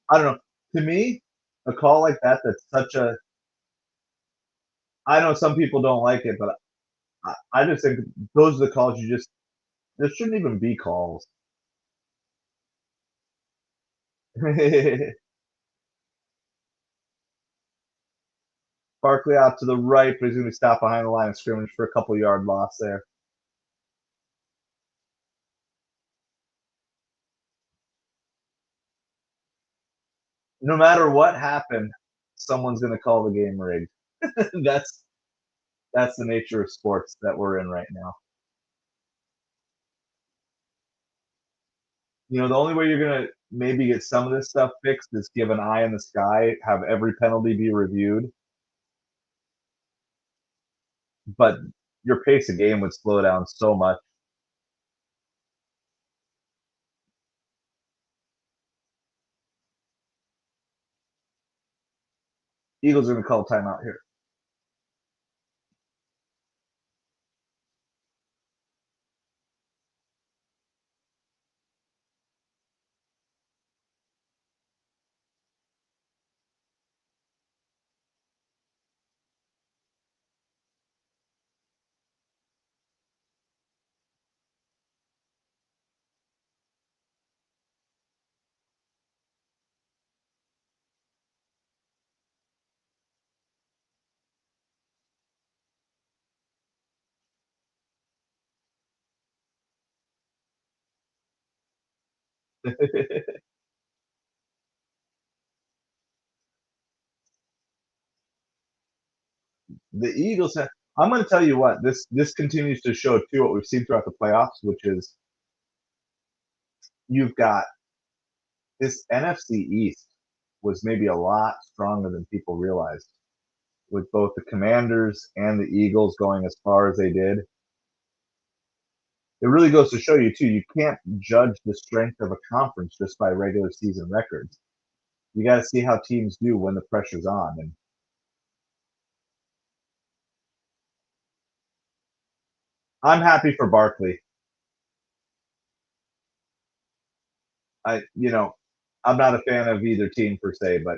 I don't know. To me, a call like that's such a. I know some people don't like it, but I just think those are the calls you just. There shouldn't even be calls. Barkley out to the right, but he's going to be stopped behind the line of scrimmage for a couple-yard loss there. No matter what happened, someone's going to call the game rigged. that's that's the nature of sports that we're in right now. The only way you're going to maybe get some of this stuff fixed is give an eye in the sky, have every penalty be reviewed, but your pace of game would slow down so much. Eagles are going to call timeout here. The Eagles have. I'm going to tell you what this continues to show too what we've seen throughout the playoffs, which is you've got this NFC East was maybe a lot stronger than people realized, with both the Commanders and the Eagles going as far as they did. It really goes to show you too. You can't judge the strength of a conference just by regular season records. You got to see how teams do when the pressure's on. And I'm happy for Barkley. I'm not a fan of either team per se, but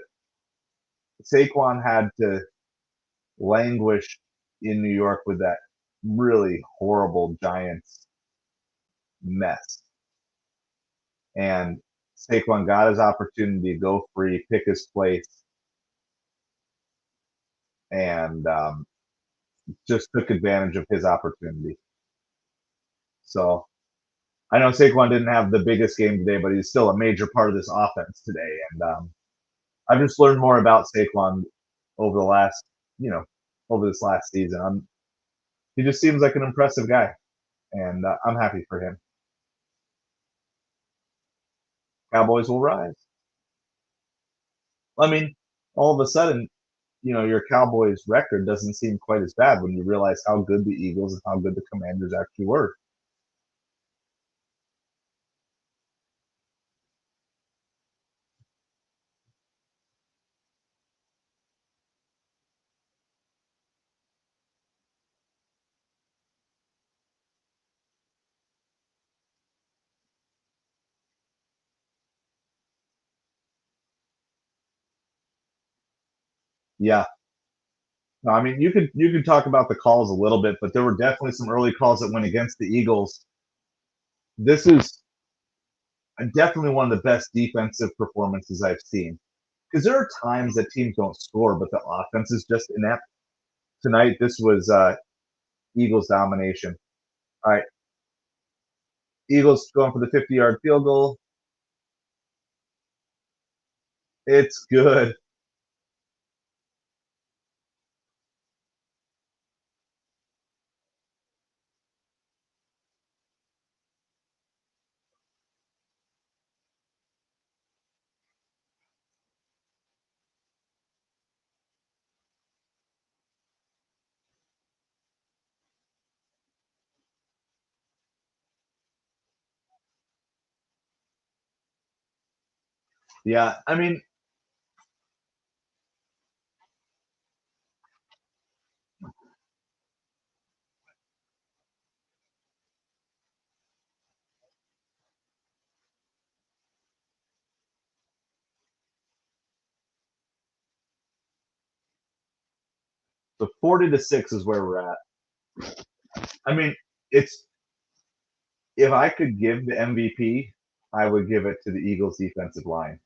Saquon had to languish in New York with that really horrible Giants mess. And Saquon got his opportunity to go free, pick his place, and just took advantage of his opportunity. So I know Saquon didn't have the biggest game today, but he's still a major part of this offense today. And I've just learned more about Saquon over the last, you know, over this last season. He just seems like an impressive guy, and I'm happy for him. Cowboys will rise. I mean, all of a sudden, your Cowboys record doesn't seem quite as bad when you realize how good the Eagles and how good the Commanders actually were. Yeah. No, I mean you could talk about the calls a little bit, but there were definitely some early calls that went against the Eagles. This is definitely one of the best defensive performances I've seen. Because there are times that teams don't score, but the offense is just inept. Tonight, this was Eagles domination. All right, Eagles going for the 50-yard field goal. It's good. Yeah, I mean, the 40-6 is where we're at. I mean, it's if I could give the MVP, I would give it to the Eagles defensive line.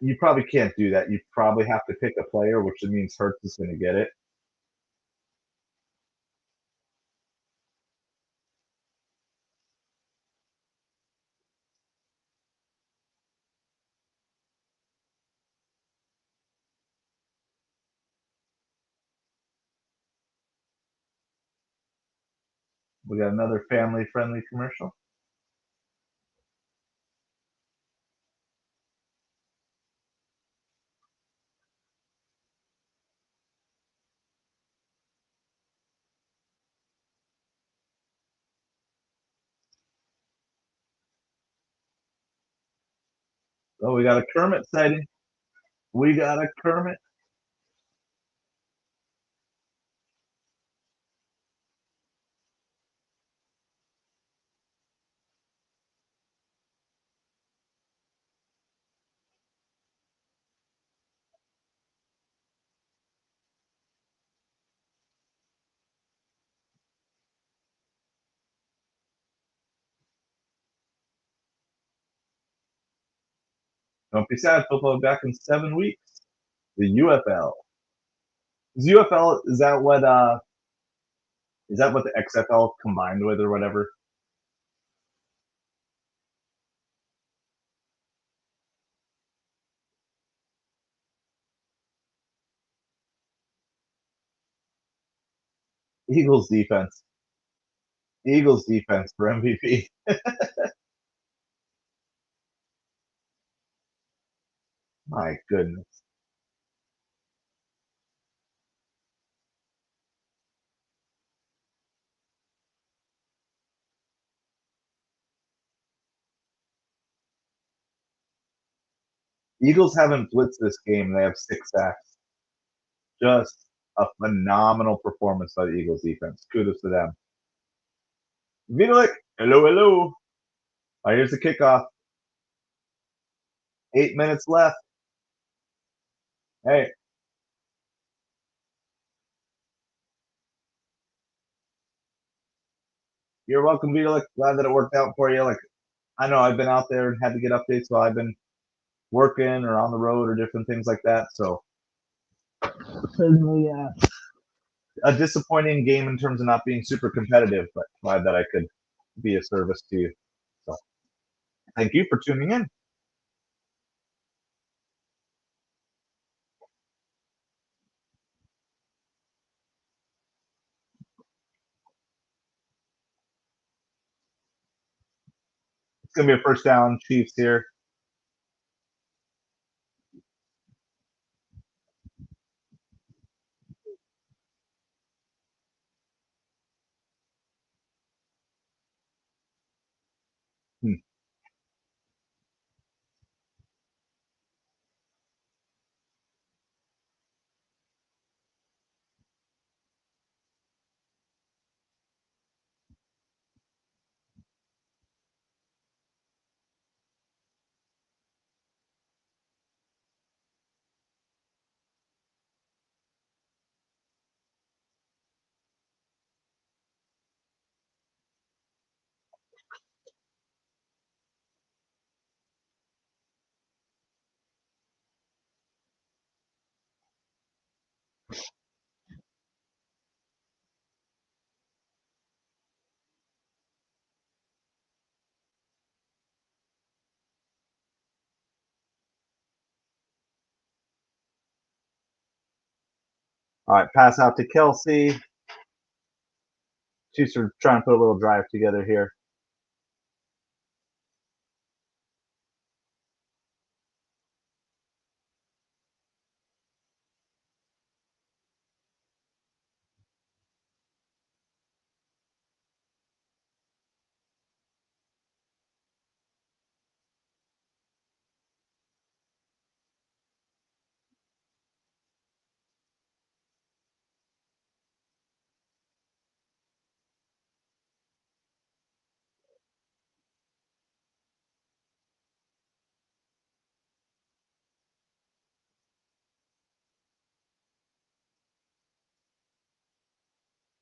You probably can't do that. You probably have to pick a player, which means Hurts is going to get it. We got another family-friendly commercial. Oh, we got a Kermit sighting. We got a Kermit. Don't be sad. Football will be back in 7 weeks. The UFL. Is UFL is that what the XFL combined with or whatever? Eagles defense. Eagles defense for MVP. My goodness. Eagles haven't blitzed this game. They have 6 sacks. Just a phenomenal performance by the Eagles defense. Kudos to them. Vitalik, hello, hello. All right, here's the kickoff. 8 minutes left. Hey, you're welcome, Vitalik. Glad that it worked out for you. Like, I know I've been out there and had to get updates while I've been working or on the road or different things like that. So certainly a disappointing game in terms of not being super competitive, but glad that I could be a service to you. So thank you for tuning in. It's gonna be a first down, Chiefs here. Hmm. All right, pass out to Kelsey. Chiefs are trying to put a little drive together here.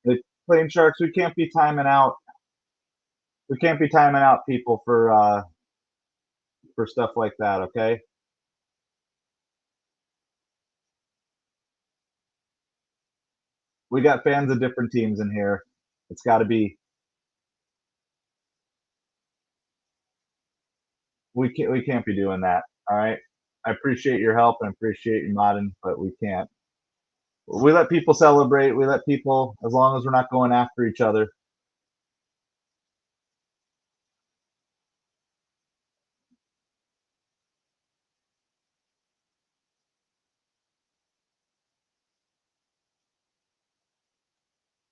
The Plain Sharks, we can't be timing out. We can't be timing out people for stuff like that, okay? We got fans of different teams in here. It's got to be. We can't be doing that. All right. I appreciate your help and appreciate you modding, but we can't. We let people celebrate. We let people, as long as we're not going after each other.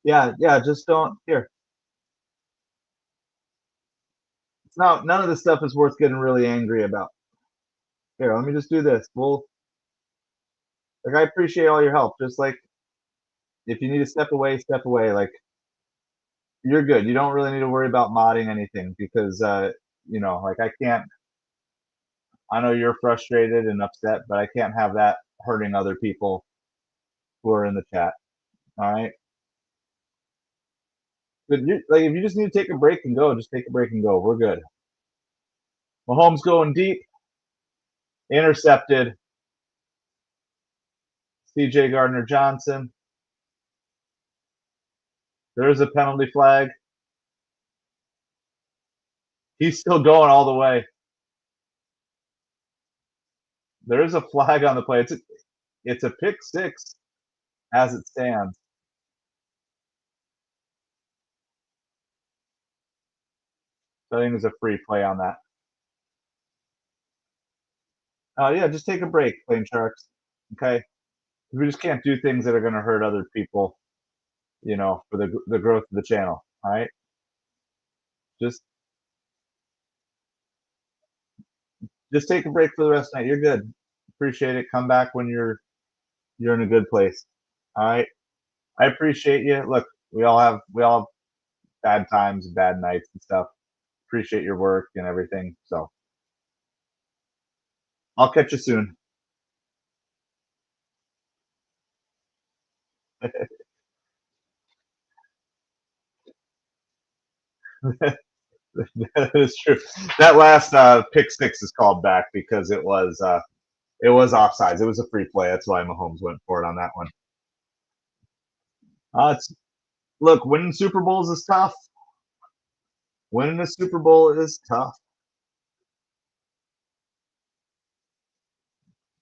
Yeah, yeah. Just don't here. It's not. None of this stuff is worth getting really angry about. Here, let me just do this. Like I appreciate all your help. Just like if you need to step away, step away. Like you're good. You don't really need to worry about modding anything because like I can't. I know you're frustrated and upset, but I can't have that hurting other people who are in the chat. All right. But like, if you just need to take a break and go, just take a break and go. We're good. Mahomes going deep, intercepted. C.J. Gardner-Johnson. There's a penalty flag. He's still going all the way. There is a flag on the play. It's a pick six as it stands. So I think it's a free play on that. Yeah, just take a break, Plain Sharks. Okay, we just can't do things that are going to hurt other people. For the growth of the channel. All right, just just take a break for the rest of the night. You're good. Appreciate it. Come back when you're in a good place. All right. I appreciate you. Look, we all have bad times, bad nights and stuff. Appreciate your work and everything. So I'll catch you soon. That is true. That last pick six is called back because it was offsides. It was a free play. That's why Mahomes went for it on that one. Look, winning Super Bowls is tough. Winning a Super Bowl is tough.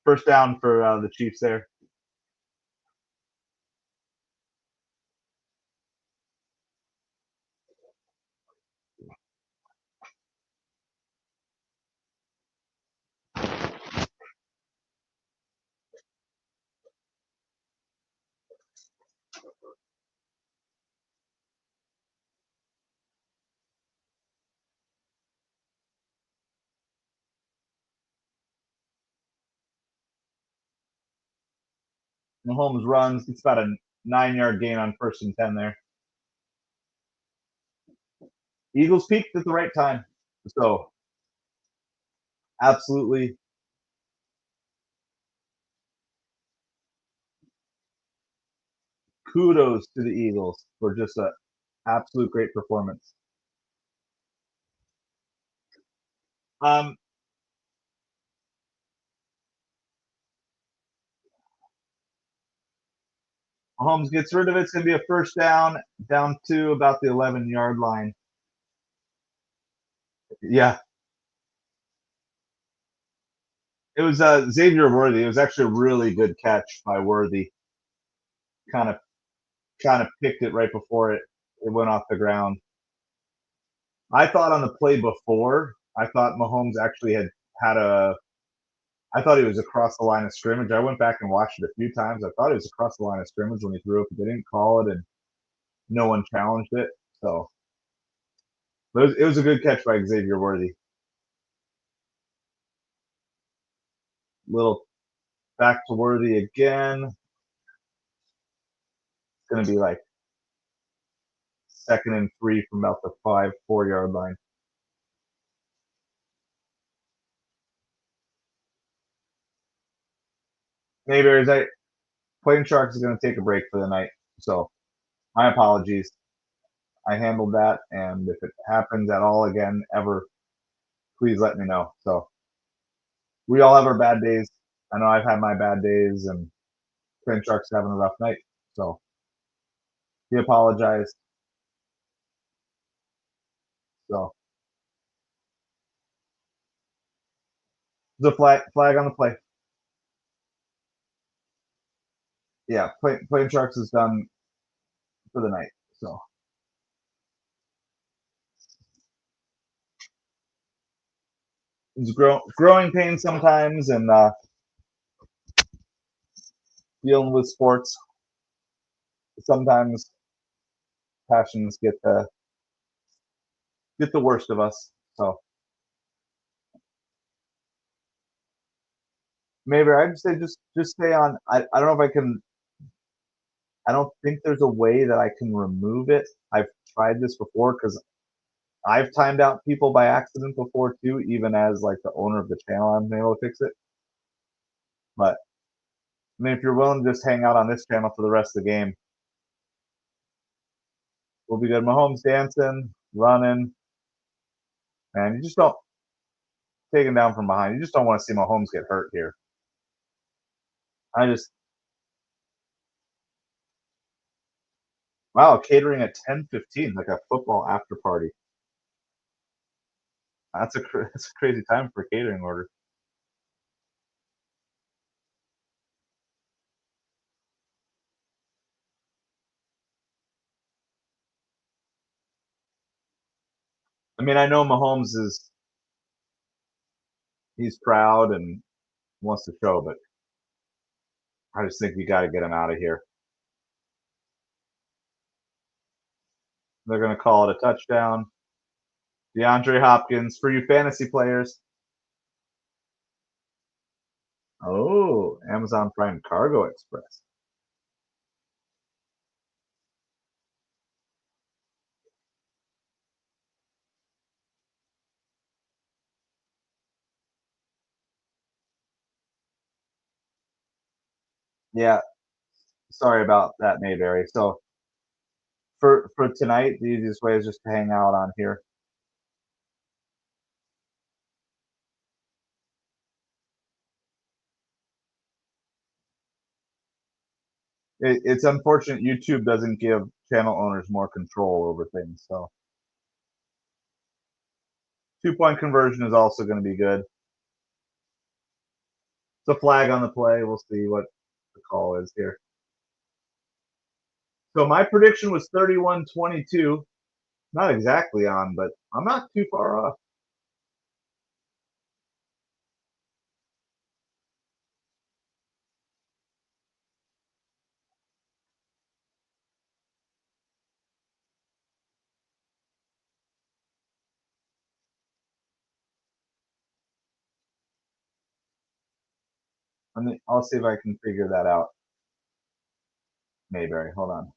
First down for the Chiefs there. Mahomes runs. It's about a 9-yard gain on 1st and 10 there. Eagles peaked at the right time. So absolutely kudos to the Eagles for just an absolute great performance. Um, Mahomes gets rid of it. It's going to be a first down to about the 11-yard line. Yeah. It was Xavier Worthy. It was actually a really good catch by Worthy. kind of picked it right before it went off the ground. I thought on the play before, I thought Mahomes actually had a. I thought he was across the line of scrimmage. I went back and watched it a few times. I thought he was across the line of scrimmage when he threw it, but they didn't call it, and no one challenged it. So it was a good catch by Xavier Worthy. Little back to Worthy again. It's going to be like 2nd and 3 from about the 4 yard line. Neighbors, Plain Sharks is going to take a break for the night. So my apologies. I handled that, and if it happens at all again ever, please let me know. So we all have our bad days. I know I've had my bad days, and Plain Sharks having a rough night. So he apologized. So the flag on the play. Yeah, Plain Sharks is done for the night. So it's growing pains sometimes, and dealing with sports. Sometimes passions get the worst of us. So maybe I'd say just stay on. I don't know if I can. I don't think there's a way that I can remove it. I've tried this before because I've timed out people by accident before too, even as like the owner of the channel. I'm able to fix it. But I mean, if you're willing to just hang out on this channel for the rest of the game, we'll be good. Mahomes dancing, running, and you just don't take him down from behind. You just don't want to see Mahomes get hurt here. I just wow, catering at 10:15, like a football after party. That's a crazy time for a catering order. I mean, I know Mahomes he's proud and wants to show, but I just think you got to get him out of here. They're going to call it a touchdown. DeAndre Hopkins for you fantasy players. Oh, Amazon Prime Cargo Express. Yeah, sorry about that, Mayberry. So for tonight, the easiest way is just to hang out on here. It's unfortunate YouTube doesn't give channel owners more control over things. So 2-point conversion is also going to be good. It's a flag on the play. We'll see what the call is here. So my prediction was 31-22. Not exactly on, but I'm not too far off. I'll see if I can figure that out. Mayberry, hold on.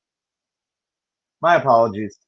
My apologies.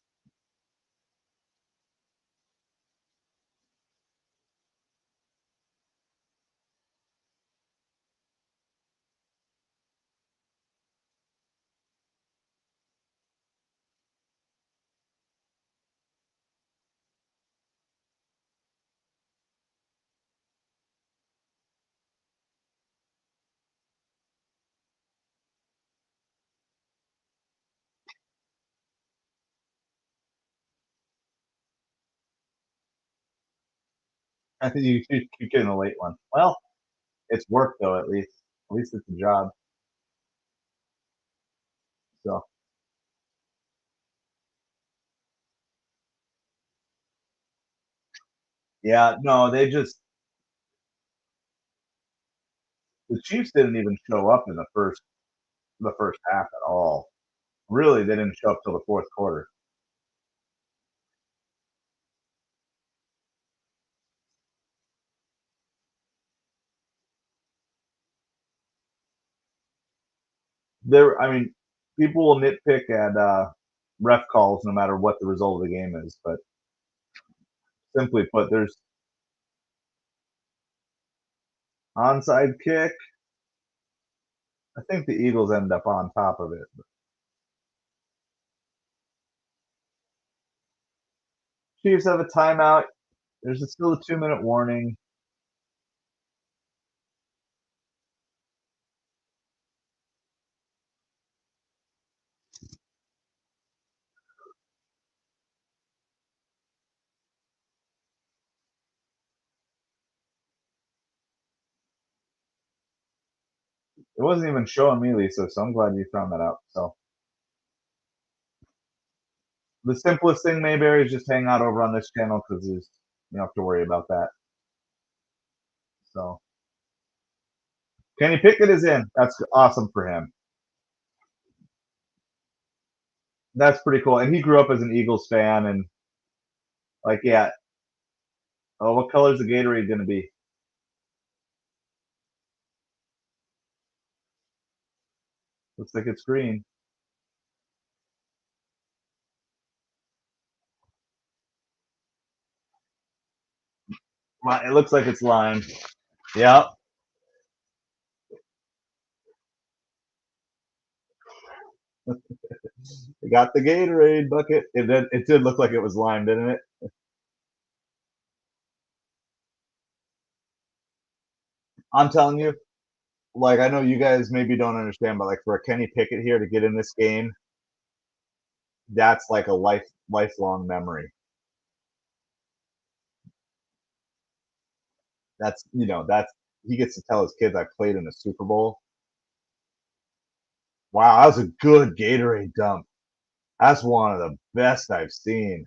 I think you keep getting a late one. Well, it's work though. At least it's a job. So yeah, no, the Chiefs didn't even show up in the first half at all. Really, they didn't show up till the fourth quarter. I mean, people will nitpick at ref calls no matter what the result of the game is, but simply put, there's onside kick. I think the Eagles end up on top of it. Chiefs have a timeout. There's still a 2-minute warning. It wasn't even showing me, Lisa, so I'm glad you found that out. So the simplest thing, Mayberry, is just hang out over on this channel because you don't have to worry about that. So Kenny Pickett is in. That's awesome for him. That's pretty cool. And he grew up as an Eagles fan, and yeah. Oh, what color is the Gatorade going to be? Looks like it's green. It looks like it's lime. Yep. They got the Gatorade bucket. It did look like it was lime, didn't it? I'm telling you, I know you guys maybe don't understand, but for a Kenny Pickett here to get in this game, that's like a lifelong memory. That's he gets to tell his kids I played in the Super Bowl. Wow, that was a good Gatorade dump. That's one of the best I've seen.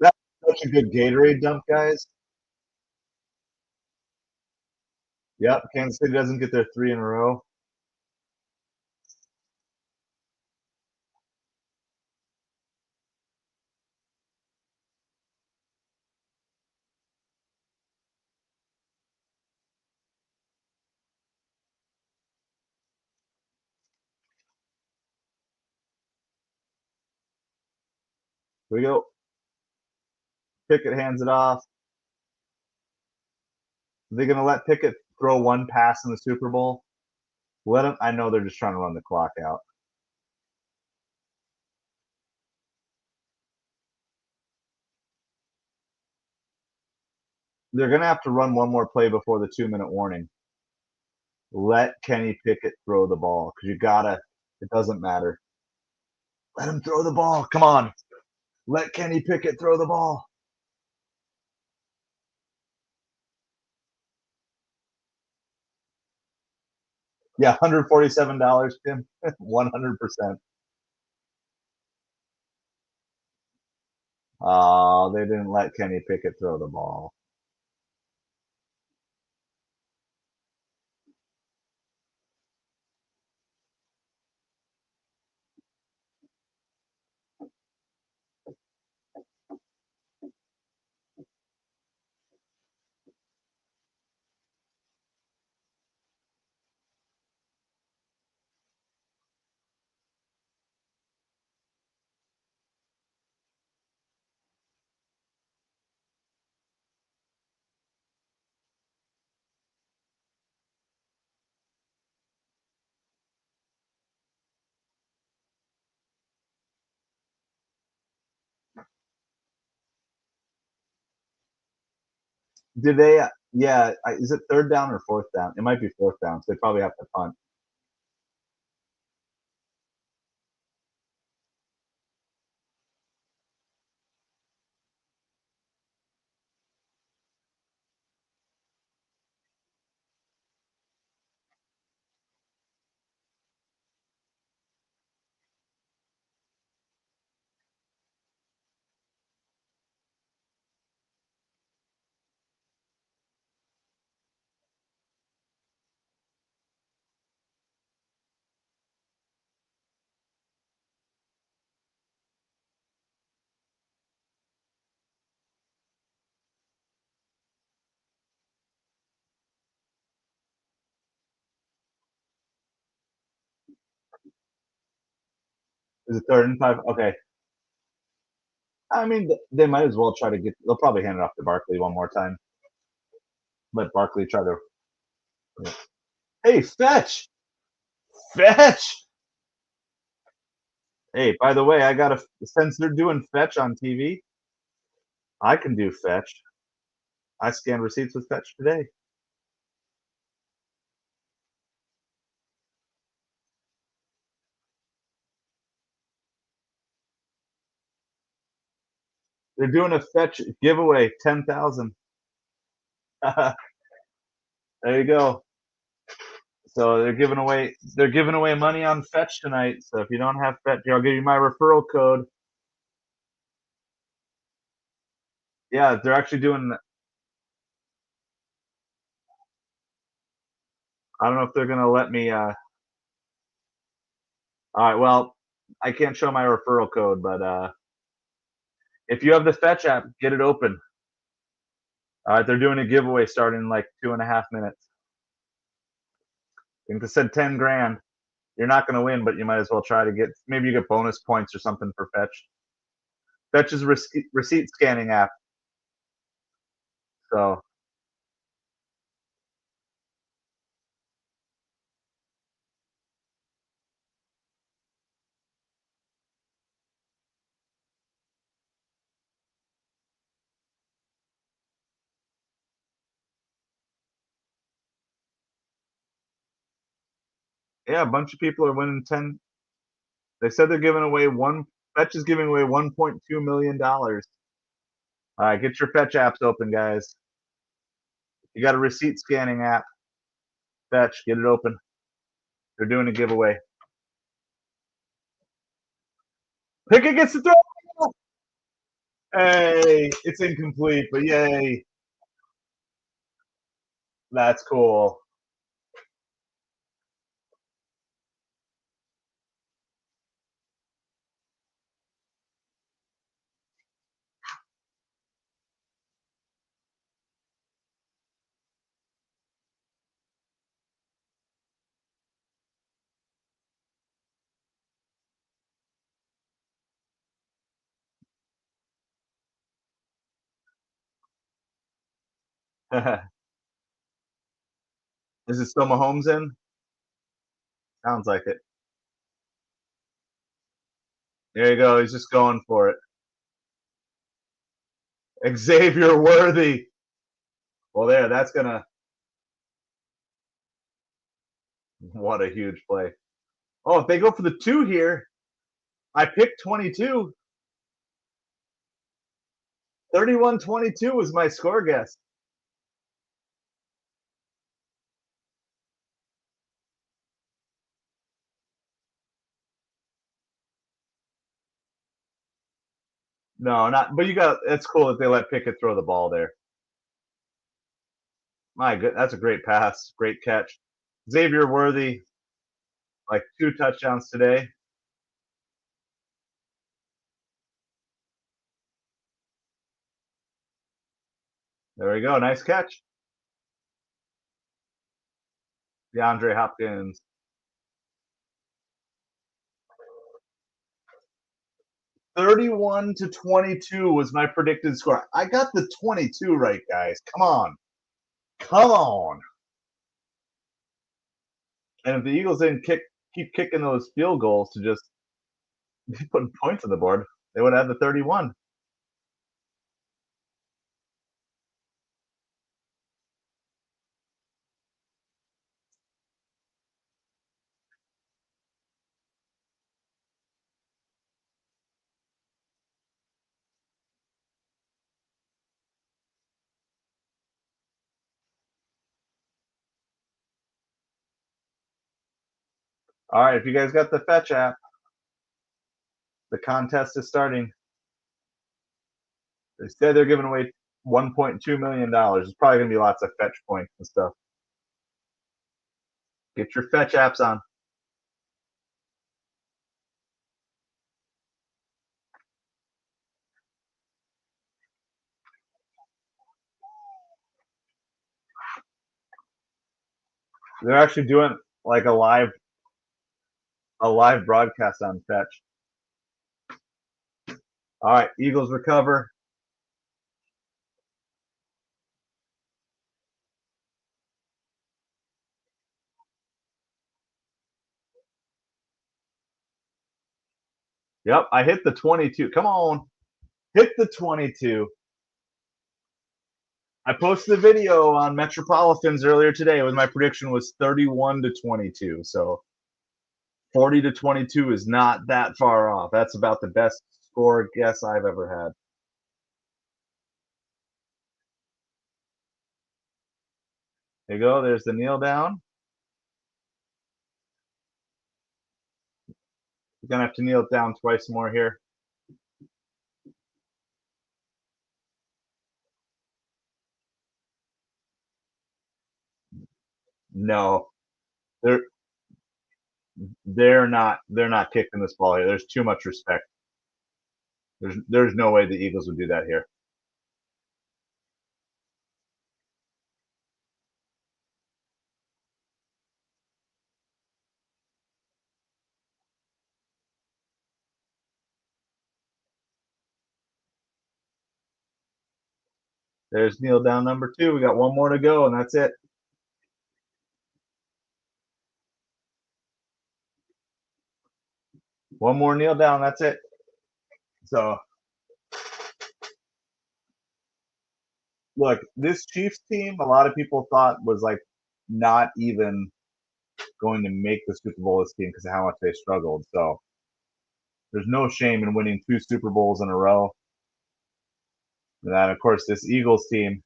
That's such a good Gatorade dump, guys. Yep, Kansas City doesn't get their 3 in a row. Here we go. Pickett hands it off. Are they going to let Pickett throw one pass in the Super Bowl? Let him. I know they're just trying to run the clock out. They're going to have to run one more play before the 2-minute warning. Let Kenny Pickett throw the ball because you gotta. It doesn't matter. Let him throw the ball. Come on. Let Kenny Pickett throw the ball. Yeah, $147, Tim. 100%. Oh, they didn't let Kenny Pickett throw the ball. Did they? Yeah. Is it third down or fourth down? It might be fourth down. So they probably have to punt. Is it 3rd and 5? Okay. I mean, they might as well try to get. They'll probably hand it off to Barkley one more time. Let Barkley try to. Yeah. Hey, fetch! Fetch! Hey, by the way, I got a. Since they're doing fetch on TV, I can do fetch. I scan receipts with fetch today. They're doing a fetch giveaway, 10,000. There you go. So they're giving away money on fetch tonight. So if you don't have fetch, I'll give you my referral code. Yeah, they're actually doing. I don't know if they're gonna let me. All right, well, I can't show my referral code, but if you have the fetch app, get it open. All right, they're doing a giveaway starting in like 2.5 minutes. I think they said 10 grand. You're not going to win, but you might as well try to get. Maybe you get bonus points or something for fetch. Fetch is a receipt scanning app. So yeah, a bunch of people are winning 10. They said they're giving away one. Fetch is giving away $1.2 million. All right, get your fetch apps open, guys. You got a receipt scanning app. Fetch, get it open. They're doing a giveaway. Pickett gets the throw. Hey, it's incomplete, but yay. That's cool. Is it still Mahomes in? Sounds like it. There you go. He's just going for it. Xavier Worthy. Well, there. That's gonna. What a huge play. Oh, if they go for the 2 here, I picked 22. 31-22 was my score guess. No, not. But you got. It's cool that they let Pickett throw the ball there. My good. That's a great pass. Great catch. Xavier Worthy, like 2 touchdowns today. There we go. Nice catch. DeAndre Hopkins. 31-22 was my predicted score. I got the 22 right, guys. Come on. Come on. And if the Eagles didn't keep kicking those field goals to just put points on the board, they would have the 31. All right, if you guys got the Fetch app, the contest is starting. They said they're giving away $1.2 million. There's probably going to be lots of Fetch points and stuff. Get your Fetch apps on. They're actually doing like a live broadcast on Fetch. All right, Eagles recover. Yep, I hit the 22. Come on, hit the 22. I posted a video on MetropoliFins earlier today with my prediction was 31 to 22. So 40 to 22 is not that far off. That's about the best score guess I've ever had. There you go. There's the kneel down. You're going to have to kneel down twice more here. No, they're they're not kicking this ball here. There's too much respect. There's no way the Eagles would do that here. There's kneel down number 2. We got one more to go, and that's it. One more kneel down, that's it. So, look, this Chiefs team, a lot of people thought was like not even going to make the Super Bowl, this team, because of how much they struggled. So, there's no shame in winning 2 Super Bowls in a row. And then, of course, this Eagles team,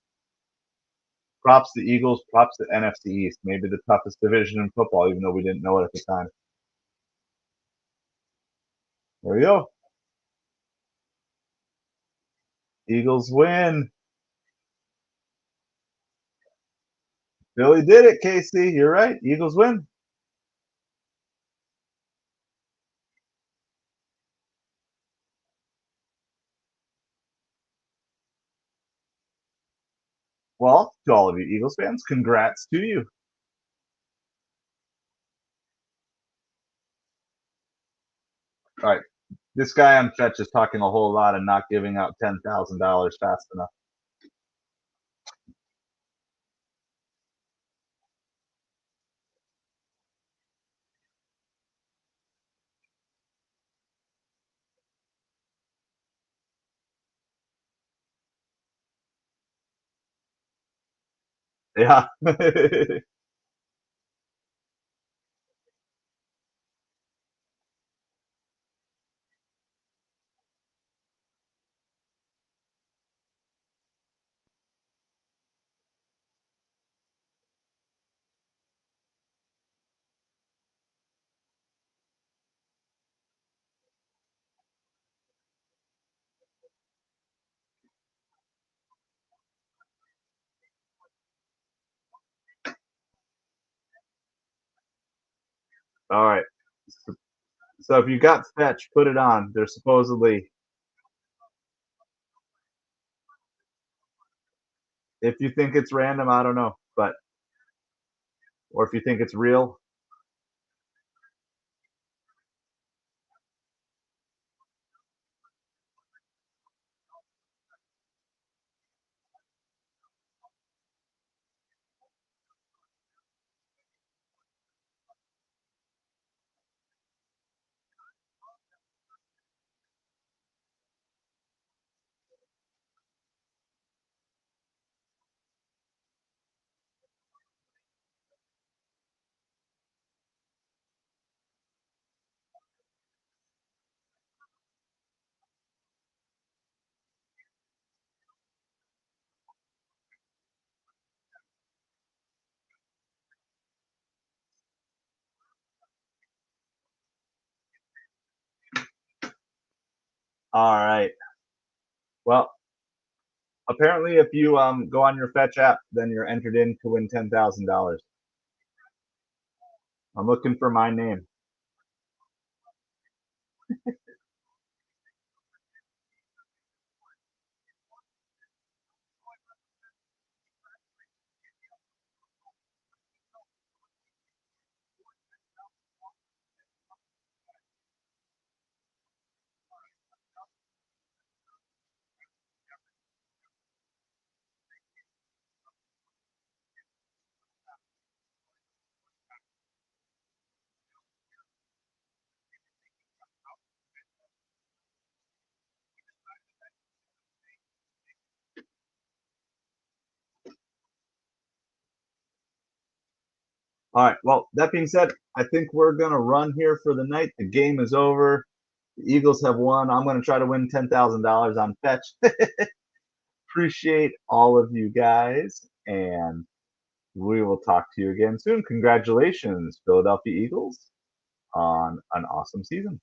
props the Eagles, props the NFC East, maybe the toughest division in football, even though we didn't know it at the time. There we go. Eagles win. Billy did it, Casey. You're right. Eagles win. Well, to all of you Eagles fans, congrats to you. All right. This guy on Fetch is talking a whole lot and not giving out $10,000 fast enough. Yeah. All right. So if you got Fetch, put it on. There's supposedly, if you think it's random, I don't know, but or if you think it's real. All right. Well, apparently, if you go on your Fetch app, then you're entered in to win $10,000. I'm looking for my name. All right. Well, that being said, I think we're gonna run here for the night. The game is over. The Eagles have won. I'm gonna try to win $10,000 on fetch. Appreciate all of you guys, and we will talk to you again soon. Congratulations, Philadelphia Eagles, on an awesome season.